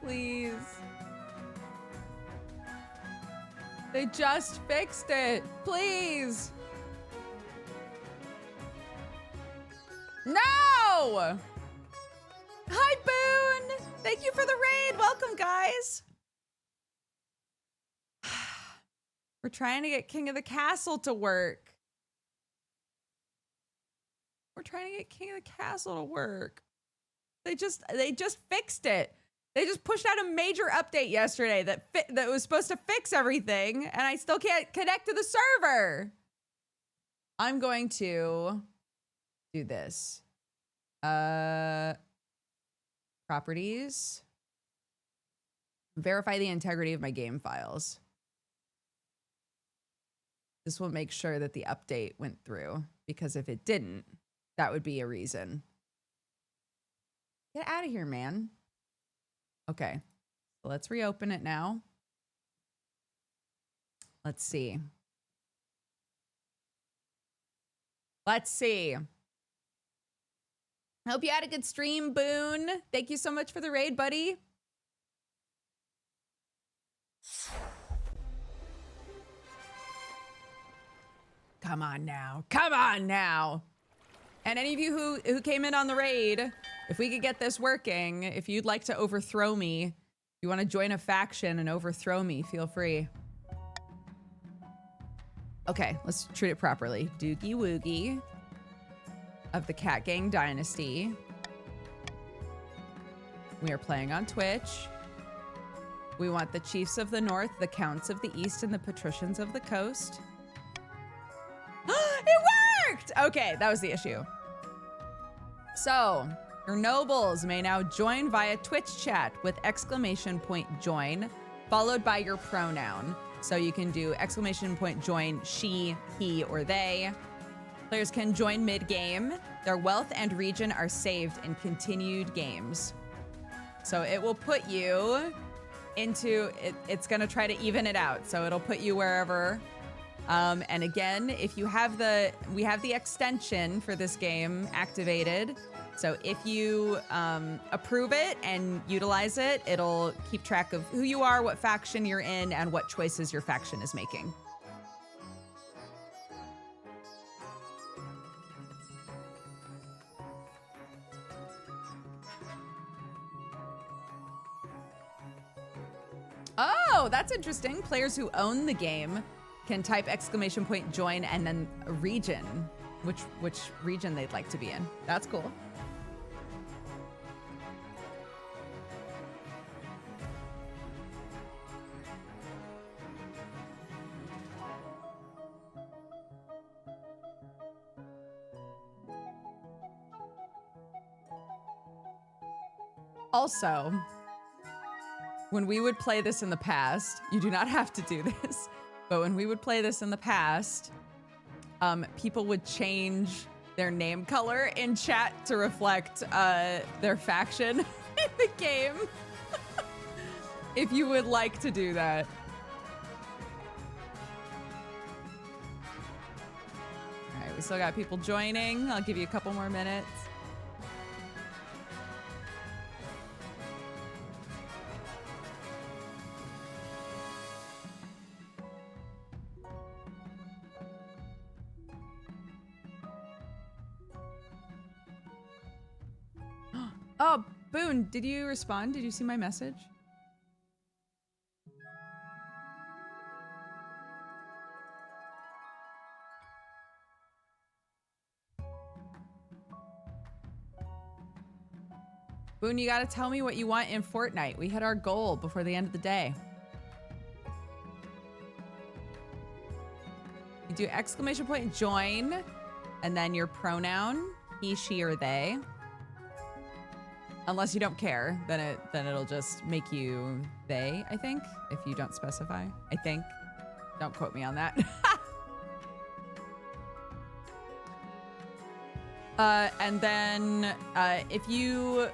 Please. They just fixed it. Please. No! Hi, Boone! Thank you for the raid. Welcome, guys. We're trying to get King of the Castle to work. We're trying to get King of the Castle to work. They just fixed it. They just pushed out a major update yesterday that was supposed to fix everything, and I still can't connect to the server. I'm going to do this. Properties. Verify the integrity of my game files. This will make sure that the update went through, because if it didn't, that would be a reason. Get out of here, man. Okay, so let's reopen it now. Let's see. Let's see. I hope you had a good stream, Boone. Thank you so much for the raid, buddy. Come on now. Come on now. And any of you who came in on the raid, if we could get this working, if you'd like to overthrow me, if you want to join a faction and overthrow me, feel free. Okay, let's treat it properly. Doogie Woogie of the Cat Gang Dynasty. We are playing on Twitch. We want the Chiefs of the North, the Counts of the East, and the Patricians of the Coast. It worked! Okay, that was the issue. So, your nobles may now join via Twitch chat with !join followed by your pronoun. So you can do exclamation point join she, he, or they. Players can join mid-game. Their wealth and region are saved in continued games. So it will put you into, it's gonna try to even it out. So it'll put you wherever. And again, if you have we have the extension for this game activated. So if you approve it and utilize it, it'll keep track of who you are, what faction you're in, and what choices your faction is making. Oh, that's interesting. Players who own the game can type exclamation point join and then a region, which region they'd like to be in. That's cool. Also, when we would play this in the past, you do not have to do this, but when we would play this in the past, people would change their name color in chat to reflect their faction in the game. If you would like to do that. All right, we still got people joining. I'll give you a couple more minutes. Oh, Boone, did you respond? Did you see my message? Boone, you gotta tell me what you want in Fortnite. We hit our goal before the end of the day. You do exclamation point join, and then your pronoun, he, she, or they. Unless you don't care, then it'll just make you they, I think, if you don't specify. I think. Don't quote me on that. And then if you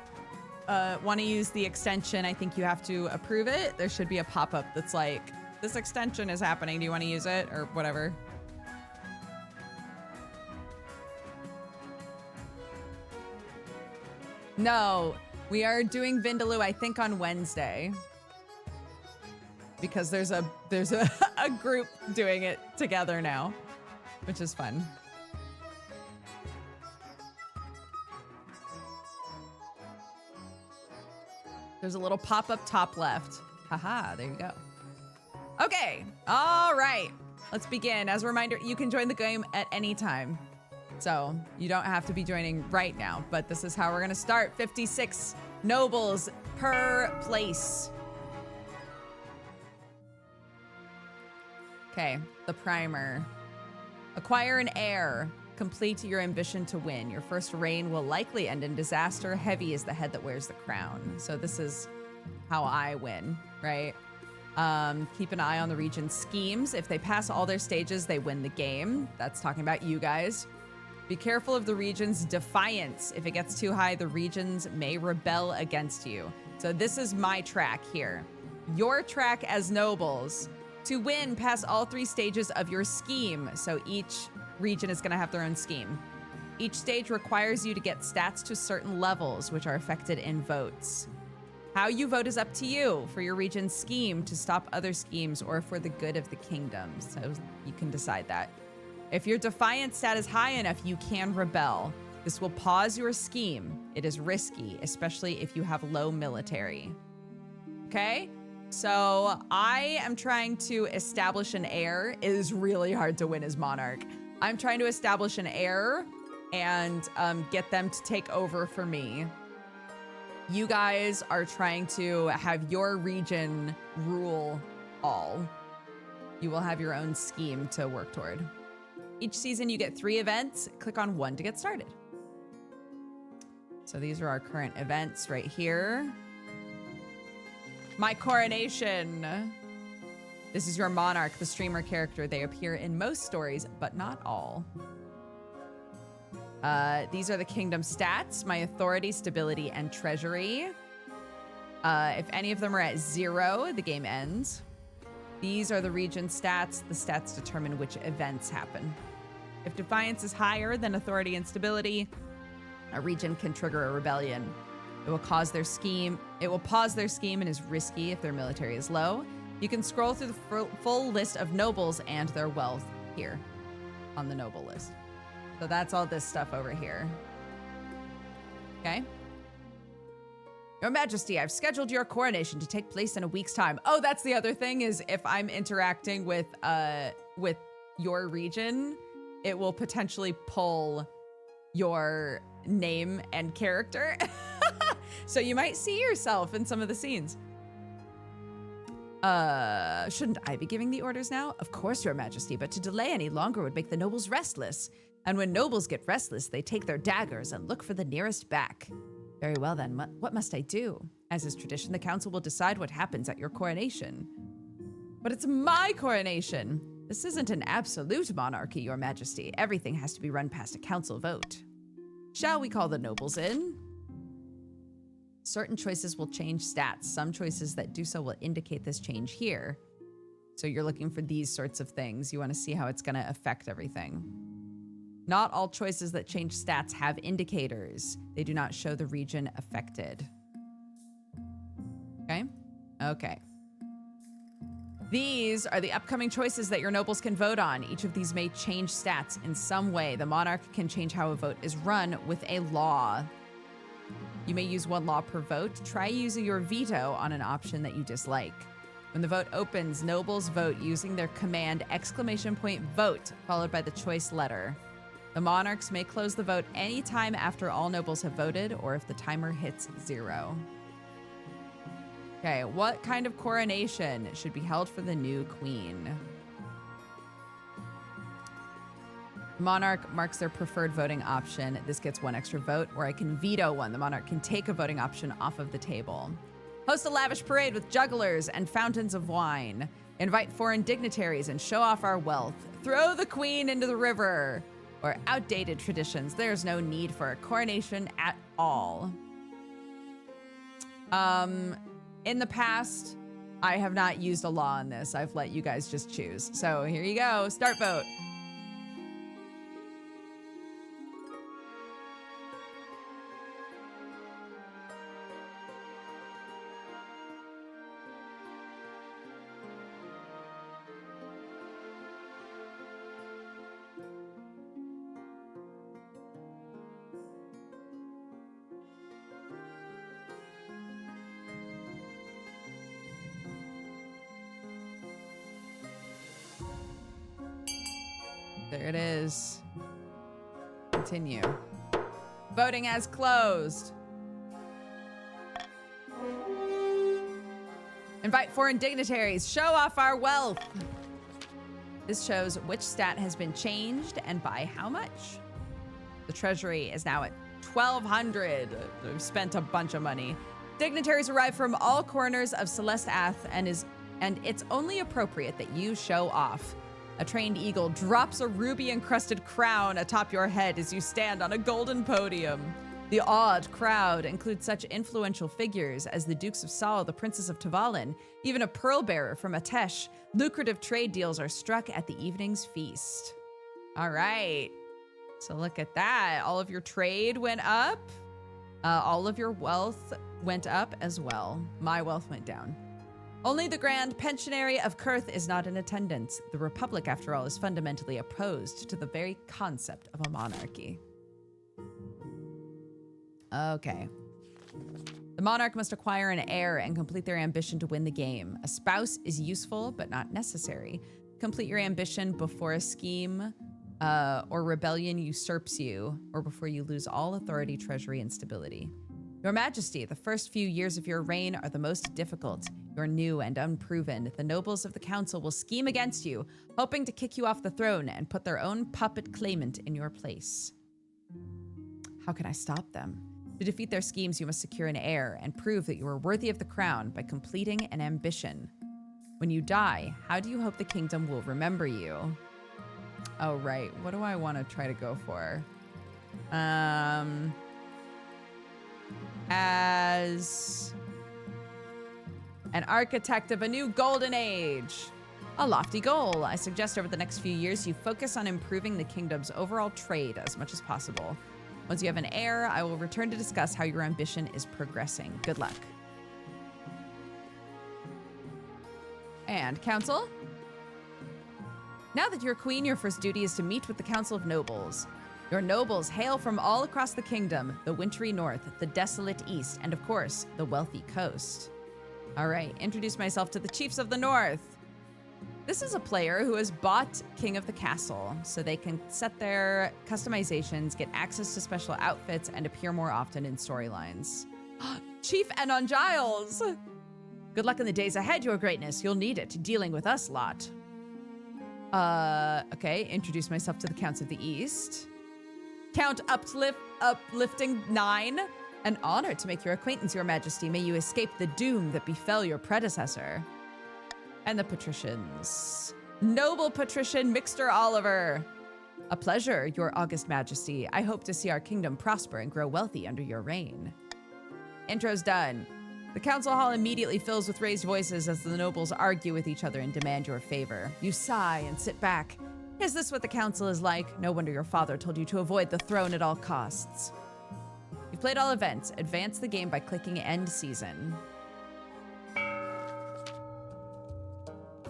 want to use the extension, I think you have to approve it. There should be a pop-up that's like, this extension is happening. Do you want to use it? Or whatever. No, we are doing Vindaloo, I think, on Wednesday. Because there's a group doing it together now, which is fun. There's a little pop-up top left. Haha, there you go. Okay, all right. Let's begin. As a reminder, you can join the game at any time. So you don't have to be joining right now, but this is how we're gonna start. 56 nobles per place. Okay, the primer. Acquire an heir. Complete your ambition to win. Your first reign will likely end in disaster. Heavy is the head that wears the crown. So this is how I win, right? Keep an eye on the region's schemes. If they pass all their stages, they win the game. That's talking about you guys. Be careful of the region's defiance. If it gets too high, the regions may rebel against you. So this is my track here. Your track as nobles. To win, pass all 3 stages of your scheme. So each region is gonna have their own scheme. Each stage requires you to get stats to certain levels, which are affected in votes. How you vote is up to you for your region's scheme to stop other schemes or for the good of the kingdom. So you can decide that. If your defiance stat is high enough, you can rebel. This will pause your scheme. It is risky, especially if you have low military. Okay? So I am trying to establish an heir. It is really hard to win as monarch. I'm trying to establish an heir and get them to take over for me. You guys are trying to have your region rule all. You will have your own scheme to work toward. Each season you get 3 events. Click on 1 to get started. So these are our current events right here. My coronation. This is your monarch, the streamer character. They appear in most stories, but not all. These are the kingdom stats, my authority, stability, and treasury. If any of them are at 0, the game ends. These are the region stats. The stats determine which events happen. If defiance is higher than authority and stability, a region can trigger a rebellion. It will pause their scheme and is risky if their military is low. You can scroll through the full list of nobles and their wealth here on the noble list. So that's all this stuff over here. Okay. Your Majesty, I've scheduled your coronation to take place in a week's time. Oh, that's the other thing is if I'm interacting with your region, it will potentially pull your name and character. So you might see yourself in some of the scenes. Shouldn't I be giving the orders now? Of course, Your Majesty, but to delay any longer would make the nobles restless. And when nobles get restless, they take their daggers and look for the nearest back. Very well then, what must I do? As is tradition, the council will decide what happens at your coronation. But it's my coronation. This isn't an absolute monarchy, Your Majesty. Everything has to be run past a council vote. Shall we call the nobles in? Certain choices will change stats. Some choices that do so will indicate this change here. So you're looking for these sorts of things. You want to see how it's going to affect everything. Not all choices that change stats have indicators. They do not show the region affected. Okay? Okay. These are the upcoming choices that your nobles can vote on. Each of these may change stats in some way. The monarch can change how a vote is run with a law. You may use one law per vote. Try using your veto on an option that you dislike. When the vote opens, nobles vote using their command !vote followed by the choice letter. The monarchs may close the vote anytime after all nobles have voted or if the timer hits 0. Okay, what kind of coronation should be held for the new queen? Monarch marks their preferred voting option. This gets 1 extra vote, or I can veto one. The monarch can take a voting option off of the table. Host a lavish parade with jugglers and fountains of wine. Invite foreign dignitaries and show off our wealth. Throw the queen into the river. Or outdated traditions. There's no need for a coronation at all. In the past, I have not used a law on this. I've let you guys just choose. So here you go. Start vote. There it is. Continue. Voting has closed. Invite foreign dignitaries. Show off our wealth. This shows which stat has been changed and by how much. The treasury is now at 1,200. We've spent a bunch of money. Dignitaries arrive from all corners of Celeste Ath and it's only appropriate that you show off. A trained eagle drops a ruby-encrusted crown atop your head as you stand on a golden podium. The awed crowd includes such influential figures as the Dukes of Saul, the Princes of Tavalin, even a pearl-bearer from Atesh. Lucrative trade deals are struck at the evening's feast. All right. So look at that. All of your trade went up. All of your wealth went up as well. My wealth went down. Only the Grand Pensionary of Kurth is not in attendance. The Republic, after all, is fundamentally opposed to the very concept of a monarchy. Okay. The monarch must acquire an heir and complete their ambition to win the game. A spouse is useful, but not necessary. Complete your ambition before a scheme or rebellion usurps you, or before you lose all authority, treasury, and stability. Your Majesty, the first few years of your reign are the most difficult. You're new and unproven. The nobles of the council will scheme against you, hoping to kick you off the throne and put their own puppet claimant in your place. How can I stop them? To defeat their schemes, you must secure an heir and prove that you are worthy of the crown by completing an ambition. When you die, how do you hope the kingdom will remember you? Oh, right. What do I want to try to go for? As an architect of a new golden age. A lofty goal. I suggest over the next few years you focus on improving the kingdom's overall trade as much as possible. Once you have an heir, I will return to discuss how your ambition is progressing. Good luck. And council? Now that you're queen, your first duty is to meet with the Council of Nobles. Your nobles hail from all across the kingdom, the wintry north, the desolate east, and of course, the wealthy coast. All right, introduce myself to the chiefs of the north. This is a player who has bought King of the Castle, so they can set their customizations, get access to special outfits, and appear more often in storylines. Chief Enon Giles! Good luck in the days ahead, your greatness. You'll need it, dealing with us lot. Okay, introduce myself to the Counts of the East. Count Uplifting 9. An honor to make your acquaintance, your majesty. May you escape the doom that befell your predecessor. And the patricians. Noble patrician Mixter Oliver. A pleasure, your august majesty. I hope to see our kingdom prosper and grow wealthy under your reign. Intro's done. The council hall immediately fills with raised voices as the nobles argue with each other and demand your favor. You sigh and sit back. Is this what the council is like? No wonder your father told you to avoid the throne at all costs. You've played all events. Advance the game by clicking End Season.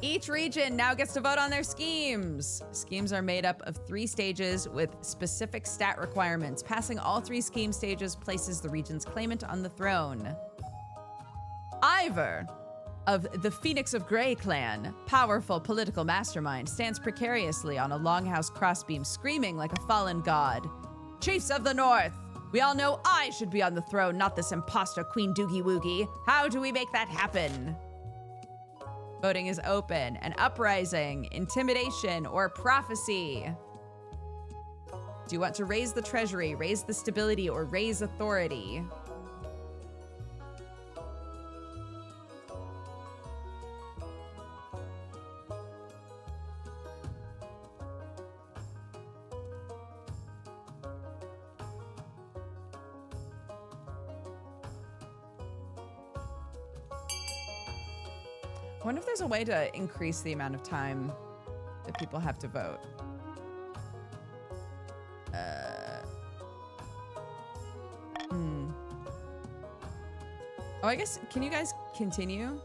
Each region now gets to vote on their schemes. Schemes are made up of 3 stages with specific stat requirements. Passing all 3 scheme stages places the region's claimant on the throne. Ivor of the Phoenix of Grey clan, powerful political mastermind, stands precariously on a longhouse crossbeam, screaming like a fallen god. Chiefs of the North, we all know I should be on the throne, not this imposter Queen Doogie Woogie. How do we make that happen? Voting is open. An uprising, intimidation, or prophecy. Do you want to raise the treasury, raise the stability, or raise authority? I wonder if there's a way to increase the amount of time that people have to vote. Oh, I guess, can you guys continue?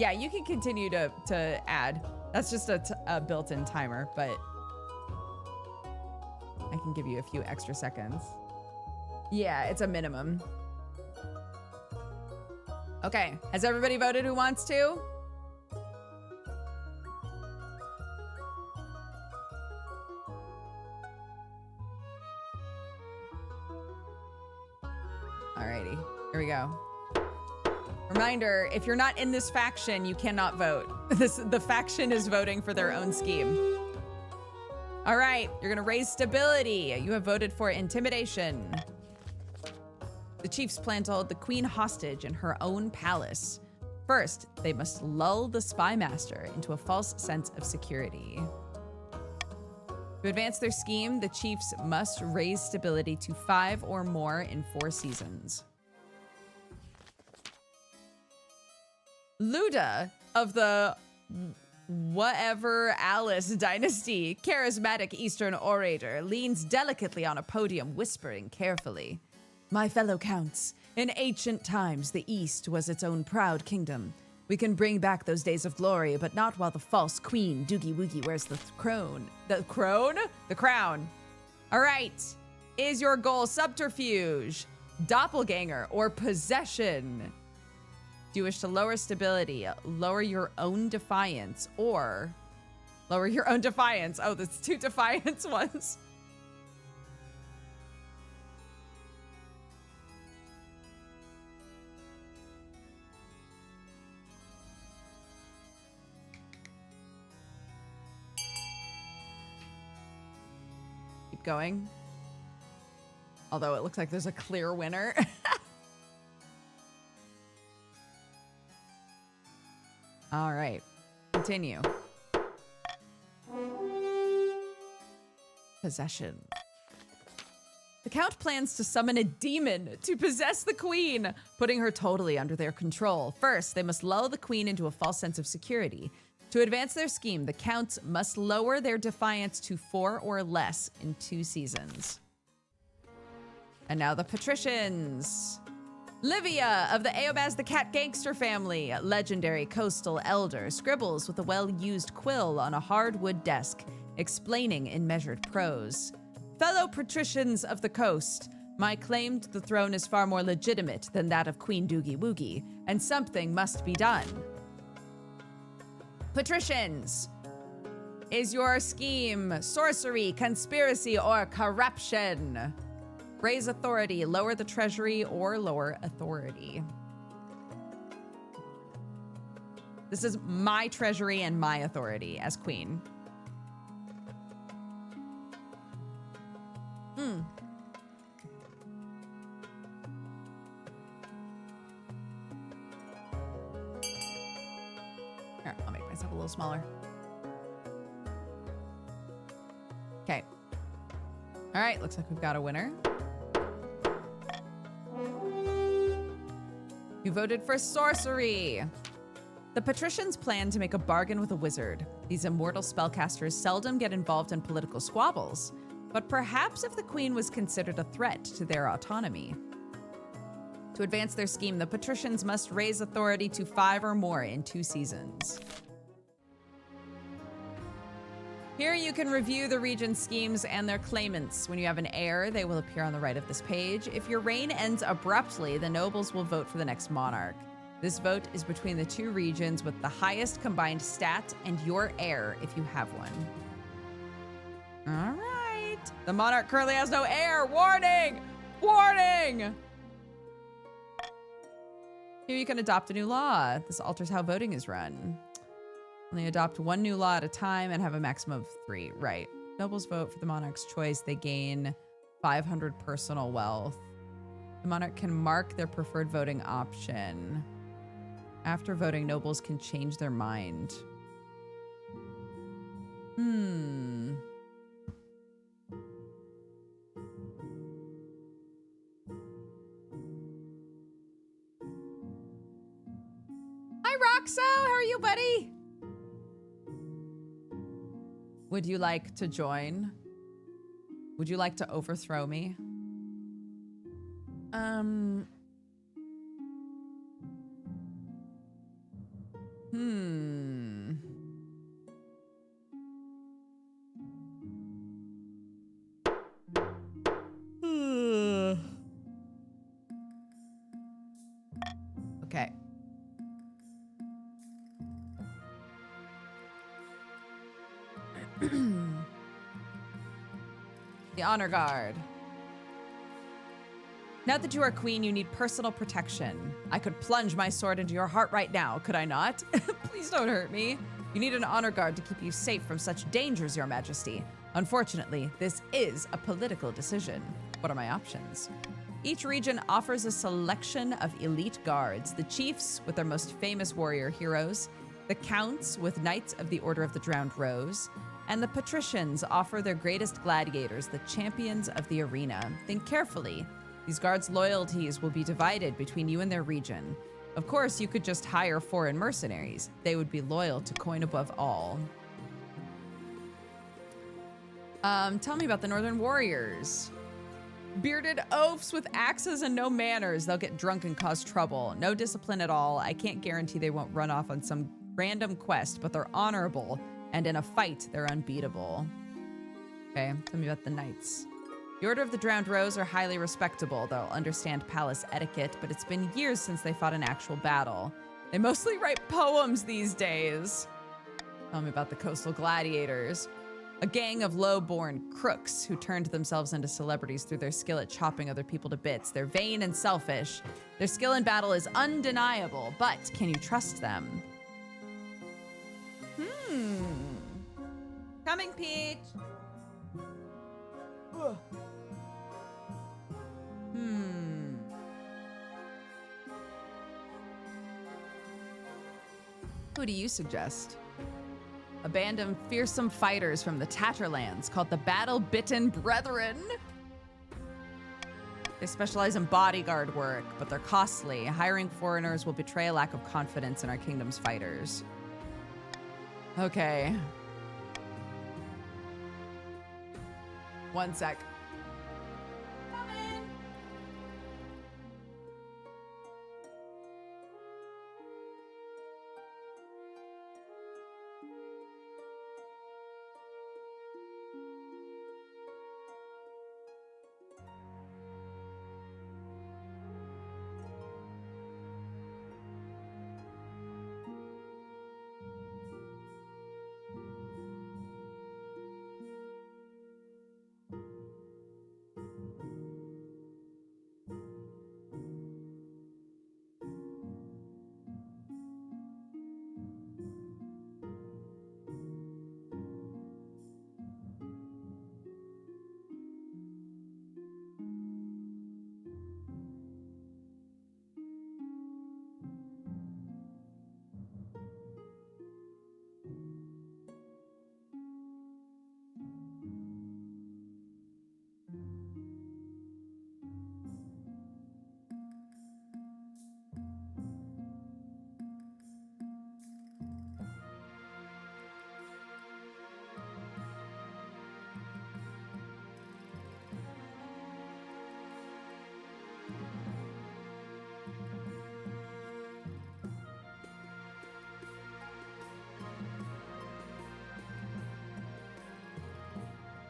Yeah, you can continue to add. That's just a built-in timer, but I can give you a few extra seconds. Yeah, it's a minimum. Okay, has everybody voted who wants to? Alrighty, here we go. Reminder, if you're not in this faction, you cannot vote. The faction is voting for their own scheme. All right, you're gonna raise stability. You have voted for intimidation. The chiefs plan to hold the queen hostage in her own palace. First, they must lull the spy master into a false sense of security. To advance their scheme, the chiefs must raise stability to 5 or more in 4 seasons. Luda of the whatever Alice dynasty, charismatic Eastern orator, leans delicately on a podium, whispering carefully. My fellow counts, in ancient times, the East was its own proud kingdom. We can bring back those days of glory, but not while the false queen, Doogie Woogie, wears the crown. The crown? The crown. All right. Is your goal subterfuge, doppelganger, or possession? Do you wish to lower stability, lower your own defiance, or lower your own defiance? Oh, there's 2 defiance ones. Keep going. Although it looks like there's a clear winner. All right. Continue. Possession. The Count plans to summon a demon to possess the Queen, putting her totally under their control. First, they must lull the Queen into a false sense of security. To advance their scheme, the Counts must lower their defiance to 4 or less in 2 seasons. And now the patricians. Livia of the Eobaz the Cat Gangster family, legendary coastal elder, scribbles with a well-used quill on a hardwood desk, explaining in measured prose. Fellow patricians of the coast, my claim to the throne is far more legitimate than that of Queen Doogie Woogie, and something must be done. Patricians, is your scheme sorcery, conspiracy, or corruption? Raise authority, lower the treasury, or lower authority. This is my treasury and my authority as queen. Here, I'll make myself a little smaller. Okay. All right, looks like we've got a winner. You voted for sorcery. The patricians plan to make a bargain with a wizard. These immortal spellcasters seldom get involved in political squabbles, but perhaps if the queen was considered a threat to their autonomy. To advance their scheme, the patricians must raise authority to 5 or more in 2 seasons. Here you can review the region's schemes and their claimants. When you have an heir, they will appear on the right of this page. If your reign ends abruptly, the nobles will vote for the next monarch. This vote is between the 2 regions with the highest combined stat and your heir if you have one. All right. The monarch currently has no heir. Warning! Warning! Here you can adopt a new law. This alters how voting is run. Only adopt 1 new law at a time and have a maximum of 3. Right. Nobles vote for the monarch's choice. They gain 500 personal wealth. The monarch can mark their preferred voting option. After voting, nobles can change their mind. Hi, Roxo. How are you, buddy? Would you like to join? Would you like to overthrow me? Okay. The Honor Guard. Now that you are queen, you need personal protection. I could plunge my sword into your heart right now, could I not? Please don't hurt me. You need an honor guard to keep you safe from such dangers, Your Majesty. Unfortunately, this is a political decision. What are my options? Each region offers a selection of elite guards, the chiefs with their most famous warrior heroes, the counts with Knights of the Order of the Drowned Rose, and the patricians offer their greatest gladiators, the champions of the arena. Think carefully. These guards' loyalties will be divided between you and their region. Of course, you could just hire foreign mercenaries. They would be loyal to coin above all. Tell me about the Northern Warriors. Bearded oafs with axes and no manners. They'll get drunk and cause trouble. No discipline at all. I can't guarantee they won't run off on some random quest, but they're honorable, and in a fight, they're unbeatable. Okay, tell me about the Knights. The Order of the Drowned Rose are highly respectable. They'll understand palace etiquette, but it's been years since they fought an actual battle. They mostly write poems these days. Tell me about the Coastal Gladiators. A gang of low-born crooks who turned themselves into celebrities through their skill at chopping other people to bits. They're vain and selfish. Their skill in battle is undeniable, but can you trust them? Coming, Peach. do you suggest? A band of fearsome fighters from the Tatterlands called the Battle-Bitten Brethren. They specialize in bodyguard work, but they're costly. Hiring foreigners will betray a lack of confidence in our kingdom's fighters. Okay. One sec.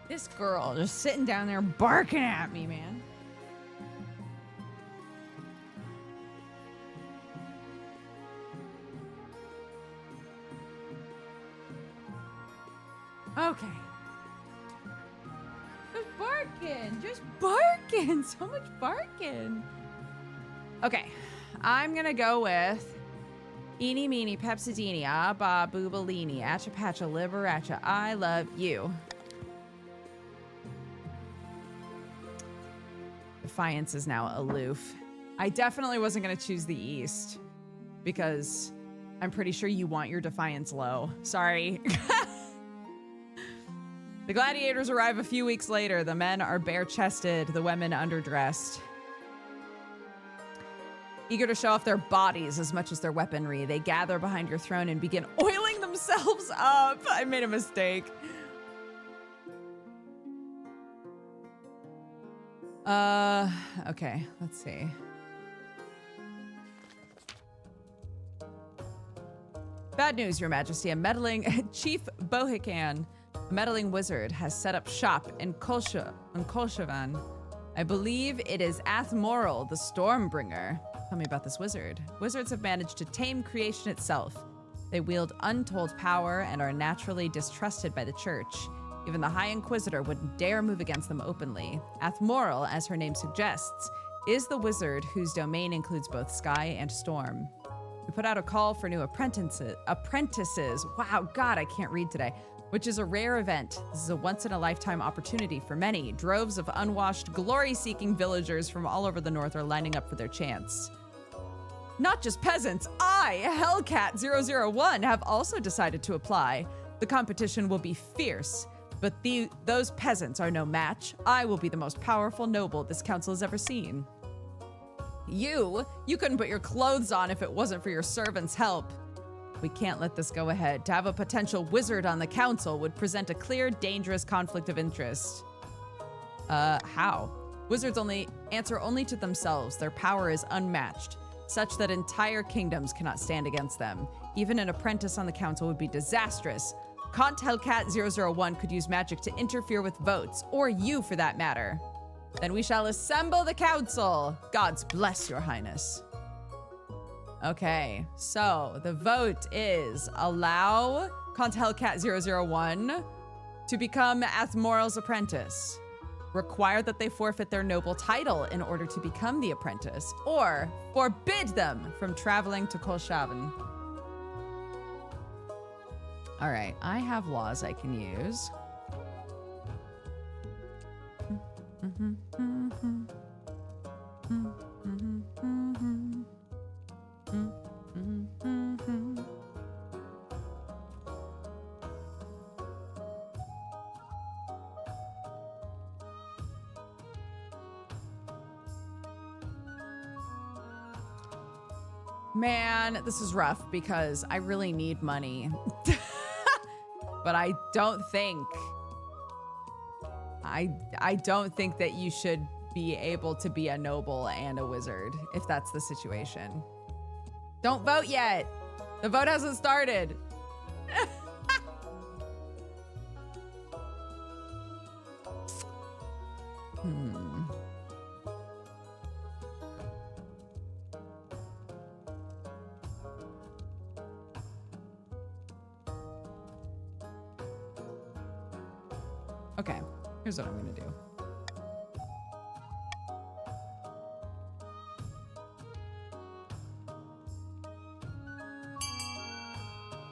This girl just sitting down there barking at me, man. Okay. Just barking. Just barking. So much barking. Okay. I'm going to go with Eeny, meeny, pepsidini, ba, boobalini, atcha, patcha, liberacha. I love you. Defiance is now aloof. I definitely wasn't going to choose the East because I'm pretty sure you want your Defiance low. Sorry. The gladiators arrive a few weeks later. The men are bare-chested, the women underdressed. Eager to show off their bodies as much as their weaponry, they gather behind your throne and begin oiling themselves up. I made a mistake. Okay, let's see. Bad news, Your Majesty. A meddling Chief Bohican, a meddling wizard, has set up shop in Kolshavan. I believe it is Athmoral, the Stormbringer. Tell me about this wizard. Wizards have managed to tame creation itself. They wield untold power and are naturally distrusted by the church. Even the High Inquisitor wouldn't dare move against them openly. Athmoral, as her name suggests, is the wizard whose domain includes both sky and storm. We put out a call for new apprentices. Wow, God, I can't read today. Which is a rare event. This is a once-in-a-lifetime opportunity for many. Droves of unwashed, glory-seeking villagers from all over the north are lining up for their chance. Not just peasants, I, Hellcat001, have also decided to apply. The competition will be fierce, but those peasants are no match. I will be the most powerful noble this council has ever seen. You couldn't put your clothes on if it wasn't for your servants' help. We can't let this go ahead. To have a potential wizard on the council would present a clear, dangerous conflict of interest. How? Wizards answer only to themselves. Their power is unmatched, such that entire kingdoms cannot stand against them. Even an apprentice on the council would be disastrous. Count Hellcat001 could use magic to interfere with votes, or you for that matter. Then we shall assemble the council. Gods bless your highness. Okay, so the vote is allow Count Hellcat001 to become Athmoral's apprentice. Require that they forfeit their noble title in order to become the apprentice, or forbid them from traveling to Kolshaven. All right, I have laws I can use. Man, this is rough because I really need money. But I don't think that you should be able to be a noble and a wizard if that's the situation. Don't vote yet. The vote hasn't started. Okay, here's what I'm gonna do.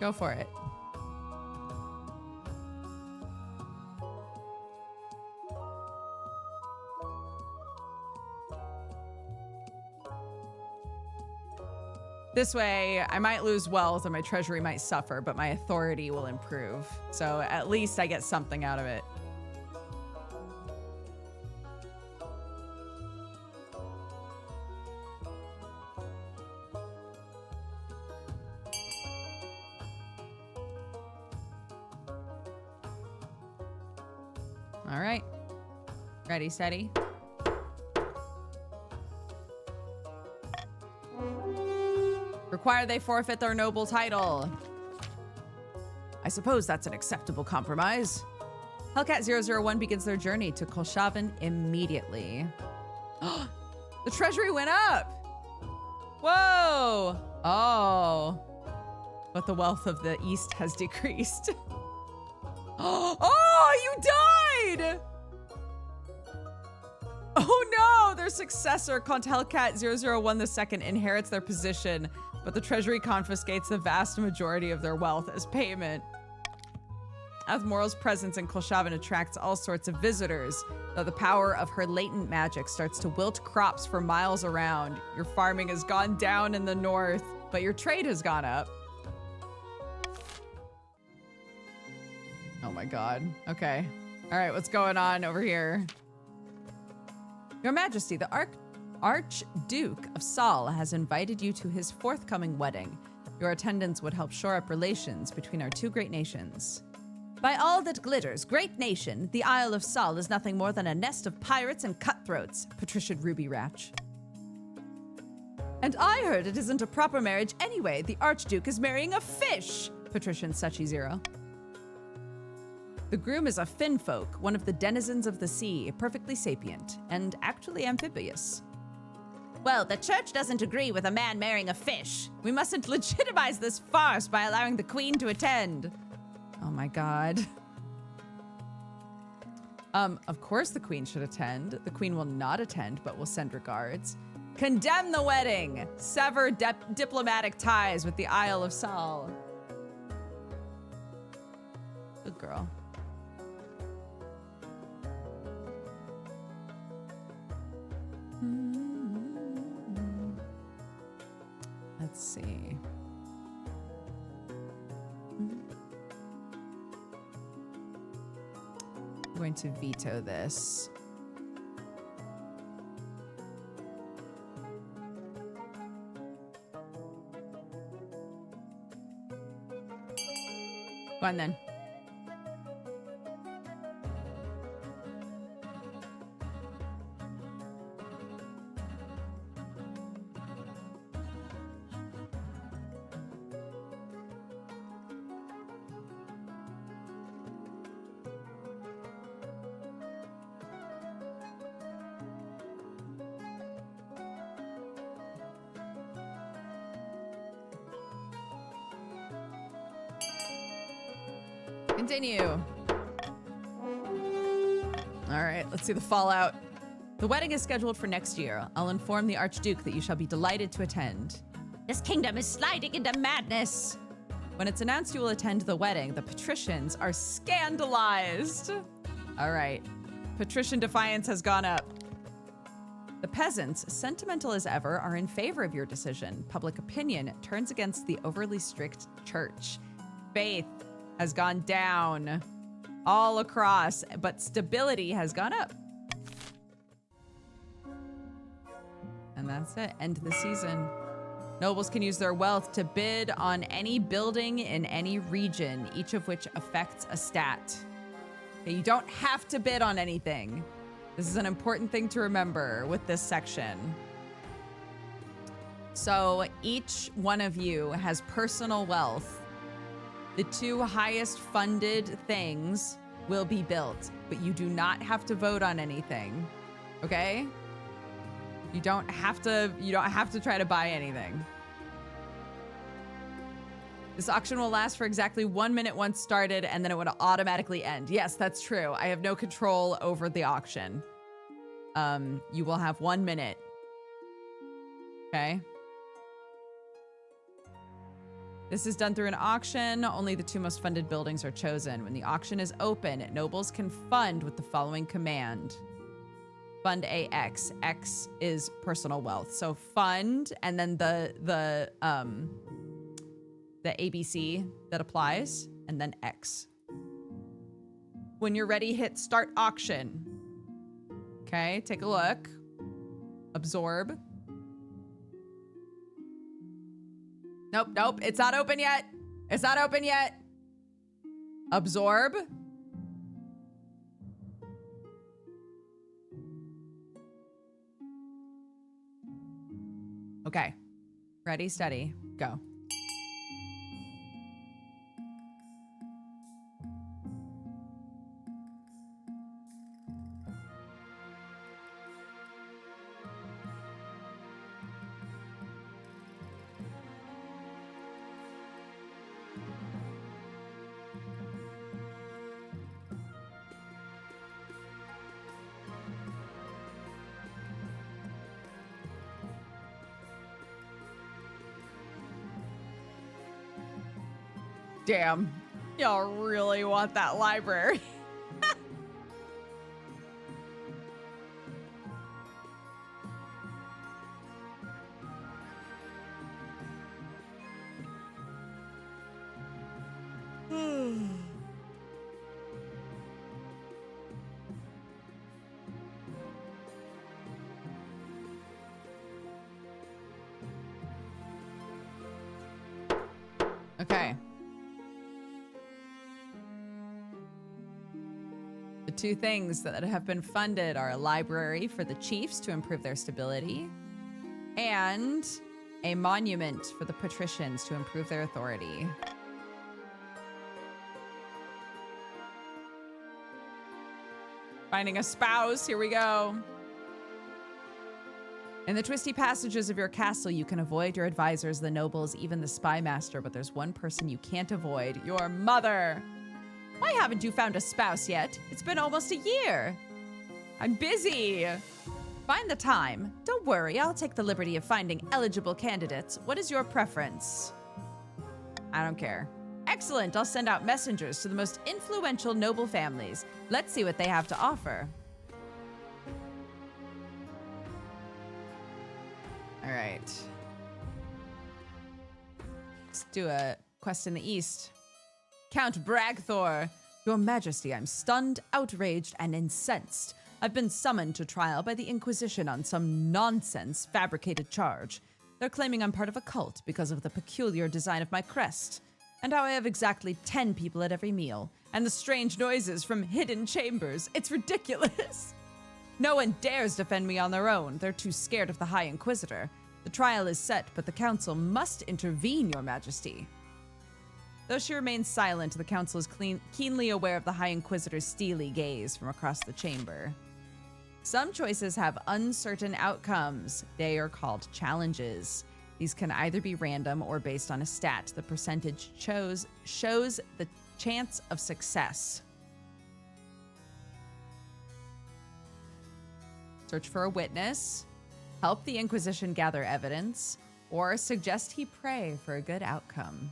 Go for it. This way, I might lose wealth and my treasury might suffer, but my authority will improve. So at least I get something out of it. All right. Ready, steady. Require they forfeit their noble title. I suppose that's an acceptable compromise. Hellcat 001 begins their journey to Kolshaven immediately. The treasury went up. Whoa. Oh. But the wealth of the East has decreased. Oh, you died! Oh no, their successor, Count Hellcat 001 II, inherits their position, but the treasury confiscates the vast majority of their wealth as payment. Athmoral's presence in Kolshaven attracts all sorts of visitors, though the power of her latent magic starts to wilt crops for miles around. Your farming has gone down in the north, but your trade has gone up. Oh my god. Okay. All right, what's going on over here? Your Majesty, the Archduke of Sal has invited you to his forthcoming wedding. Your attendance would help shore up relations between our two great nations. By all that glitters, great nation, the Isle of Sal is nothing more than a nest of pirates and cutthroats, patrician Ruby Ratch. And I heard it isn't a proper marriage anyway. The Archduke is marrying a fish, patrician Suchi Zero. The groom is a finfolk, one of the denizens of the sea, perfectly sapient, and actually amphibious. Well, the church doesn't agree with a man marrying a fish. We mustn't legitimize this farce by allowing the queen to attend. Oh my god. Of course the queen should attend. The queen will not attend, but will send regards. Condemn the wedding. Sever diplomatic ties with the Isle of Sal. Good girl. Let's see. I'm going to veto this. Go on then. Continue. All right, let's see the fallout. The wedding is scheduled for next year. I'll inform the Archduke that you shall be delighted to attend. This kingdom is sliding into madness. When it's announced you will attend the wedding, the patricians are scandalized. All right, patrician defiance has gone up. The peasants, sentimental as ever, are in favor of your decision. Public opinion turns against the overly strict church. Faith has gone down all across, but stability has gone up. And that's it. End the season. Nobles can use their wealth to bid on any building in any region, each of which affects a stat. Okay, you don't have to bid on anything. This is an important thing to remember with this section. So each one of you has personal wealth. The 2 highest funded things will be built, but you do not have to vote on anything. Okay? You don't have to try to buy anything. This auction will last for exactly 1 minute once started, and then it would automatically end. Yes, that's true. I have no control over the auction. You will have 1 minute. Okay. This is done through an auction. Only the 2 most funded buildings are chosen. When the auction is open, nobles can fund with the following command. Fund AX. X is personal wealth. So fund, and then the ABC that applies, and then X. When you're ready, hit start auction. Okay, take a look. Absorb. Nope, it's not open yet. It's not open yet. Absorb. Okay. Ready, steady, go. Damn, y'all really want that library. Okay. The 2 things that have been funded are a library for the chiefs to improve their stability and a monument for the patricians to improve their authority. Finding a spouse, here we go. In the twisty passages of your castle, you can avoid your advisors, the nobles, even the spy master, but there's one person you can't avoid, your mother. Why haven't you found a spouse yet? It's been almost a year. I'm busy. Find the time. Don't worry, I'll take the liberty of finding eligible candidates. What is your preference? I don't care. Excellent, I'll send out messengers to the most influential noble families. Let's see what they have to offer. All right. Let's do a quest in the east. Count Bragthor. Your Majesty, I'm stunned, outraged, and incensed. I've been summoned to trial by the Inquisition on some nonsense fabricated charge. They're claiming I'm part of a cult because of the peculiar design of my crest, and how I have exactly 10 people at every meal, and the strange noises from hidden chambers. It's ridiculous. No one dares defend me on their own. They're too scared of the High Inquisitor. The trial is set, but the council must intervene, Your Majesty. Though she remains silent, the council is keenly aware of the High Inquisitor's steely gaze from across the chamber. Some choices have uncertain outcomes. They are called challenges. These can either be random or based on a stat. The percentage shows the chance of success. Search for a witness, help the Inquisition gather evidence, or suggest he pray for a good outcome.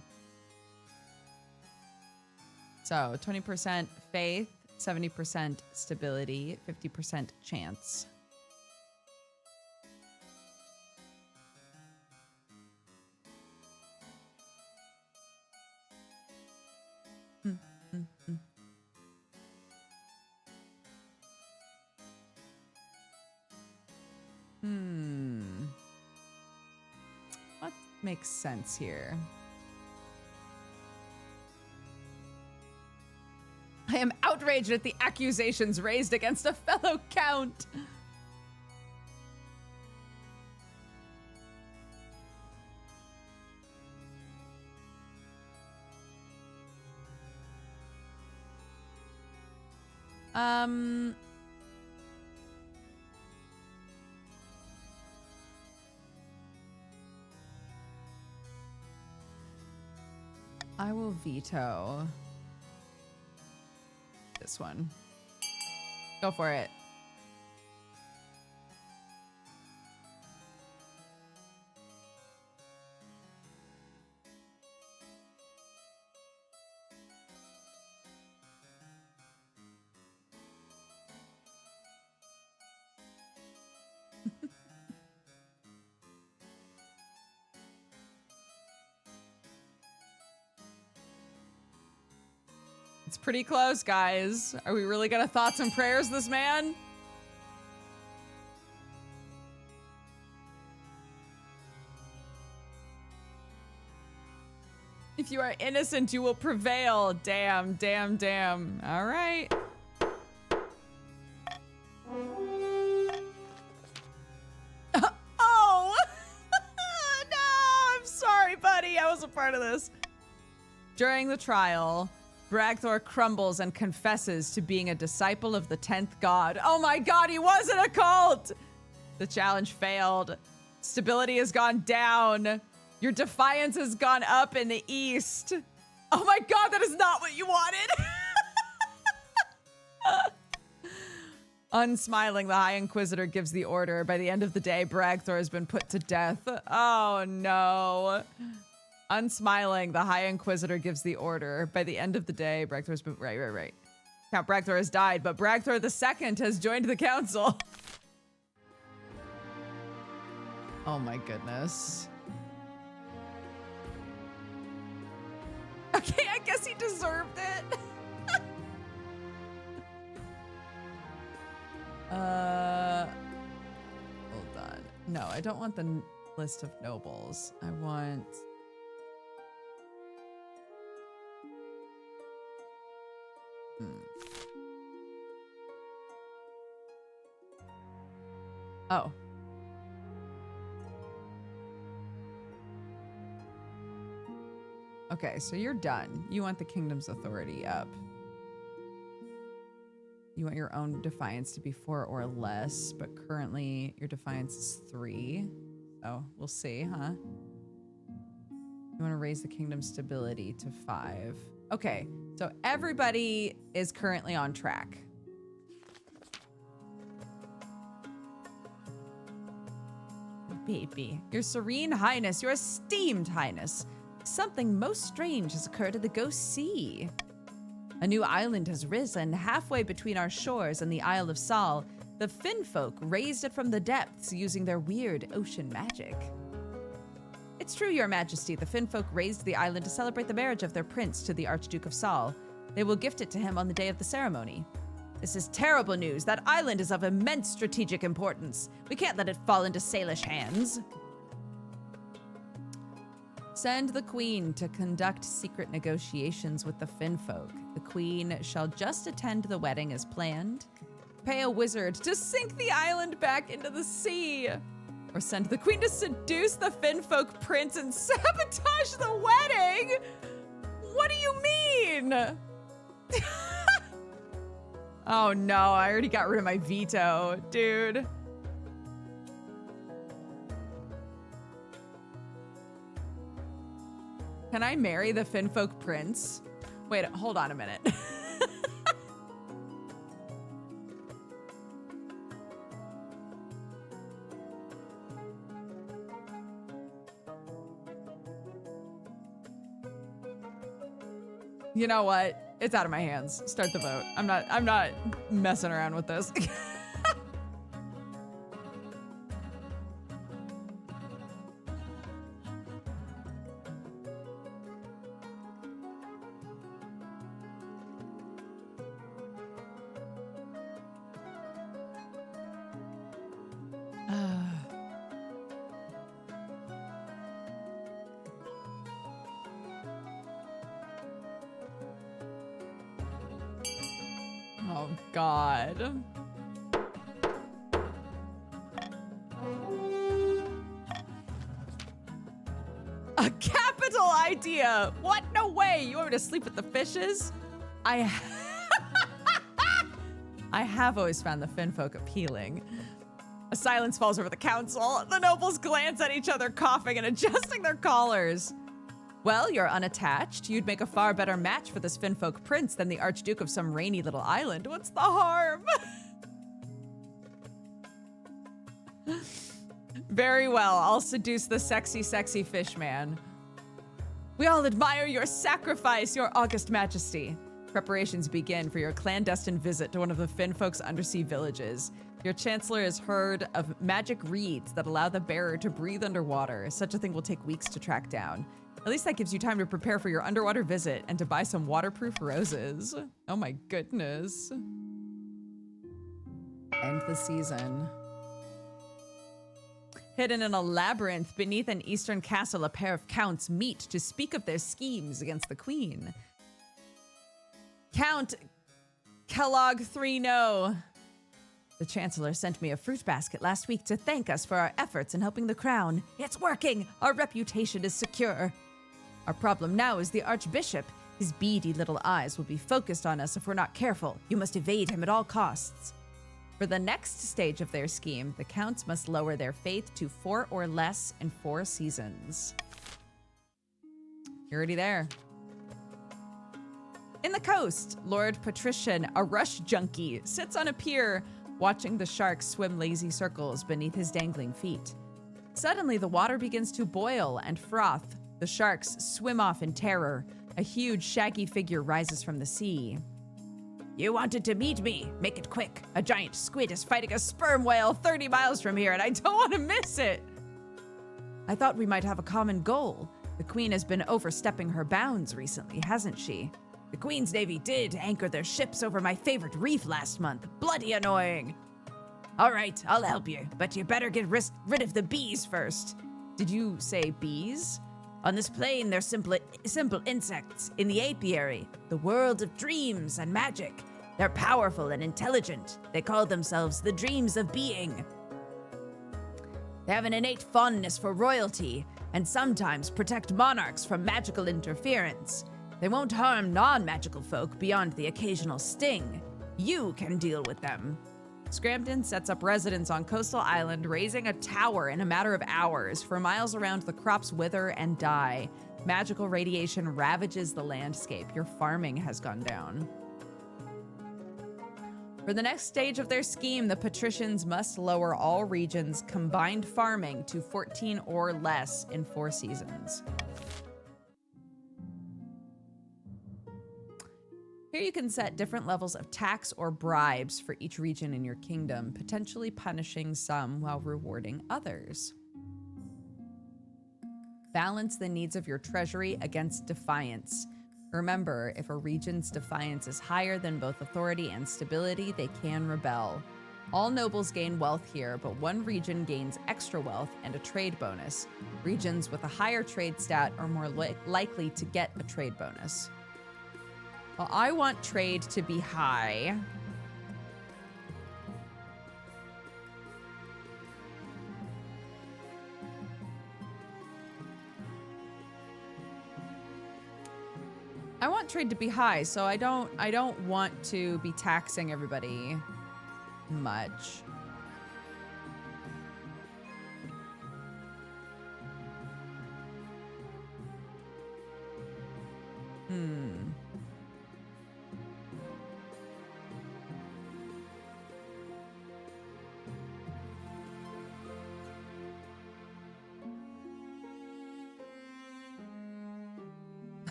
So 20% faith, 70% stability, 50% chance. makes sense here? I am outraged at the accusations raised against a fellow count. I will veto this one. Go for it. It's pretty close, guys. Are we really gonna thoughts and prayers this man? If you are innocent, you will prevail. Damn, damn, damn. All right. Oh! No, I'm sorry, buddy. I was a part of this. During the trial, Bragthor crumbles and confesses to being a disciple of the 10th god. Oh my god, he was in a cult! The challenge failed. Stability has gone down. Your defiance has gone up in the east. Oh my god, that is not what you wanted! Unsmiling, the High Inquisitor gives the order. By the end of the day, Bragthor has been put to death. Oh no. Unsmiling, the High Inquisitor gives the order. By the end of the day, Bragthor's been... Right. Count Bragthor has died, but Bragthor II has joined the council. Oh my goodness. Okay, I guess he deserved it. Hold on. No, I don't want the list of nobles. I want... Oh. Okay, so you're done. You want the kingdom's authority up. You want your own defiance to be 4 or less, but currently your defiance is 3. So we'll see, huh? You want to raise the kingdom's stability to 5. Okay, so everybody is currently on track. Baby, your serene highness, your esteemed highness. Something most strange has occurred at the Ghost Sea. A new island has risen halfway between our shores and the Isle of Sol. The Finfolk raised it from the depths using their weird ocean magic. It's true, your majesty, the Finfolk raised the island to celebrate the marriage of their prince to the Archduke of Sol. They will gift it to him on the day of the ceremony. This is terrible news. That island is of immense strategic importance. We can't let it fall into Salish hands. Send the queen to conduct secret negotiations with the Finfolk. The queen shall just attend the wedding as planned. Pay a wizard to sink the island back into the sea. Or send the queen to seduce the Finfolk prince and sabotage the wedding. What do you mean? Oh no, I already got rid of my veto, dude. Can I marry the Finfolk prince? Wait, hold on a minute. You know what? It's out of my hands. Start the vote. I'm not messing around with this. Oh, God. A capital idea! What? No way! You want me to sleep with the fishes? I have always found the Finfolk appealing. A silence falls over the council. The nobles glance at each other, coughing and adjusting their collars. Well, you're unattached. You'd make a far better match for this Finfolk prince than the Archduke of some rainy little island. What's the harm? Very well. I'll seduce the sexy, sexy fish man. We all admire your sacrifice, your august majesty. Preparations begin for your clandestine visit to one of the Finfolk's undersea villages. Your chancellor has heard of magic reeds that allow the bearer to breathe underwater. Such a thing will take weeks to track down. At least that gives you time to prepare for your underwater visit and to buy some waterproof roses. Oh my goodness. End the season. Hidden in a labyrinth beneath an eastern castle, a pair of counts meet to speak of their schemes against the queen. Count Kellogg 3-0. The Chancellor sent me a fruit basket last week to thank us for our efforts in helping the crown. It's working! Our reputation is secure. Our problem now is the Archbishop. His beady little eyes will be focused on us if we're not careful. You must evade him at all costs. For the next stage of their scheme, the counts must lower their faith to 4 or less in 4 seasons. You're already there. In the coast, Lord Patrician, a rush junkie, sits on a pier, watching the sharks swim lazy circles beneath his dangling feet. Suddenly, the water begins to boil and froth. The sharks swim off in terror. A huge, shaggy figure rises from the sea. You wanted to meet me. Make it quick. A giant squid is fighting a sperm whale 30 miles from here, and I don't want to miss it. I thought we might have a common goal. The Queen has been overstepping her bounds recently, hasn't she? The Queen's Navy did anchor their ships over my favorite reef last month. Bloody annoying. All right, I'll help you, but you better get rid of the bees first. Did you say bees? On this plane, they're simple insects. In the apiary, the world of dreams and magic. They're powerful and intelligent. They call themselves the dreams of being. They have an innate fondness for royalty and sometimes protect monarchs from magical interference. They won't harm non-magical folk beyond the occasional sting. You can deal with them. Scramton sets up residence on Coastal Island, raising a tower in a matter of hours. For miles around, the crops wither and die. Magical radiation ravages the landscape. Your farming has gone down. For the next stage of their scheme, the patricians must lower all regions' combined farming to 14 or less in 4 seasons. Here you can set different levels of tax or bribes for each region in your kingdom, potentially punishing some while rewarding others. Balance the needs of your treasury against defiance. Remember, if a region's defiance is higher than both authority and stability, they can rebel. All nobles gain wealth here, but one region gains extra wealth and a trade bonus. Regions with a higher trade stat are more likely to get a trade bonus. Well, I want trade to be high. I want trade to be high, so I don't want to be taxing everybody much.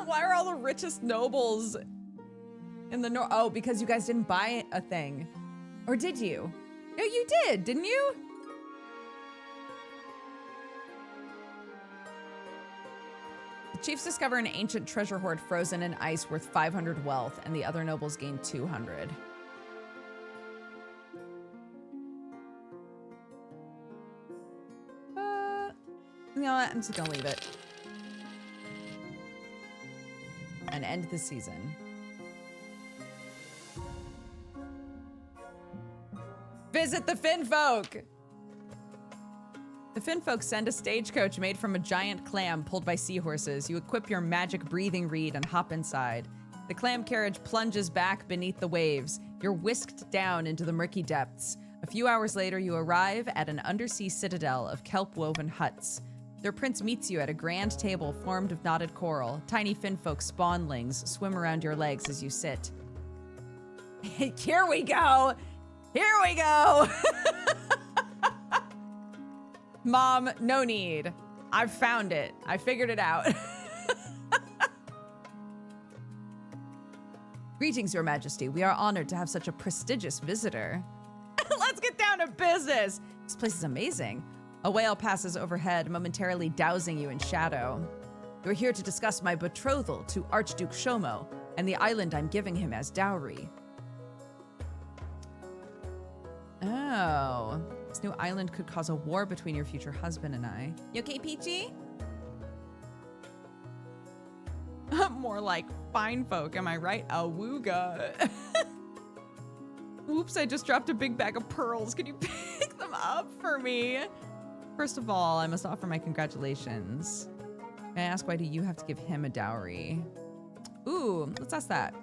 Why are all the richest nobles in the north? Oh, because you guys didn't buy a thing. Or did you? No, you did, didn't you? The chiefs discover an ancient treasure hoard frozen in ice worth 500 wealth, and the other nobles gain 200. You know what? I'm just gonna leave it. And end the season. Visit the Finfolk! The Finfolk send a stagecoach made from a giant clam pulled by seahorses. You equip your magic breathing reed and hop inside. The clam carriage plunges back beneath the waves. You're whisked down into the murky depths. A few hours later, you arrive at an undersea citadel of kelp-woven huts. Their prince meets you at a grand table formed of knotted coral. Tiny Finfolk spawnlings swim around your legs as you sit. Here we go! Here we go! Mom, no need. I've found it. I figured it out. Greetings, Your Majesty. We are honored to have such a prestigious visitor. Let's get down to business. This place is amazing. A whale passes overhead, momentarily dousing you in shadow. You're here to discuss my betrothal to Archduke Shomo and the island I'm giving him as dowry. Oh. This new island could cause a war between your future husband and I. You okay, Peachy? More like fine folk, am I right? Awooga. Oops, I just dropped a big bag of pearls. Can you pick them up for me? First of all, I must offer my congratulations. May I ask, why do you have to give him a dowry? Ooh, let's ask that.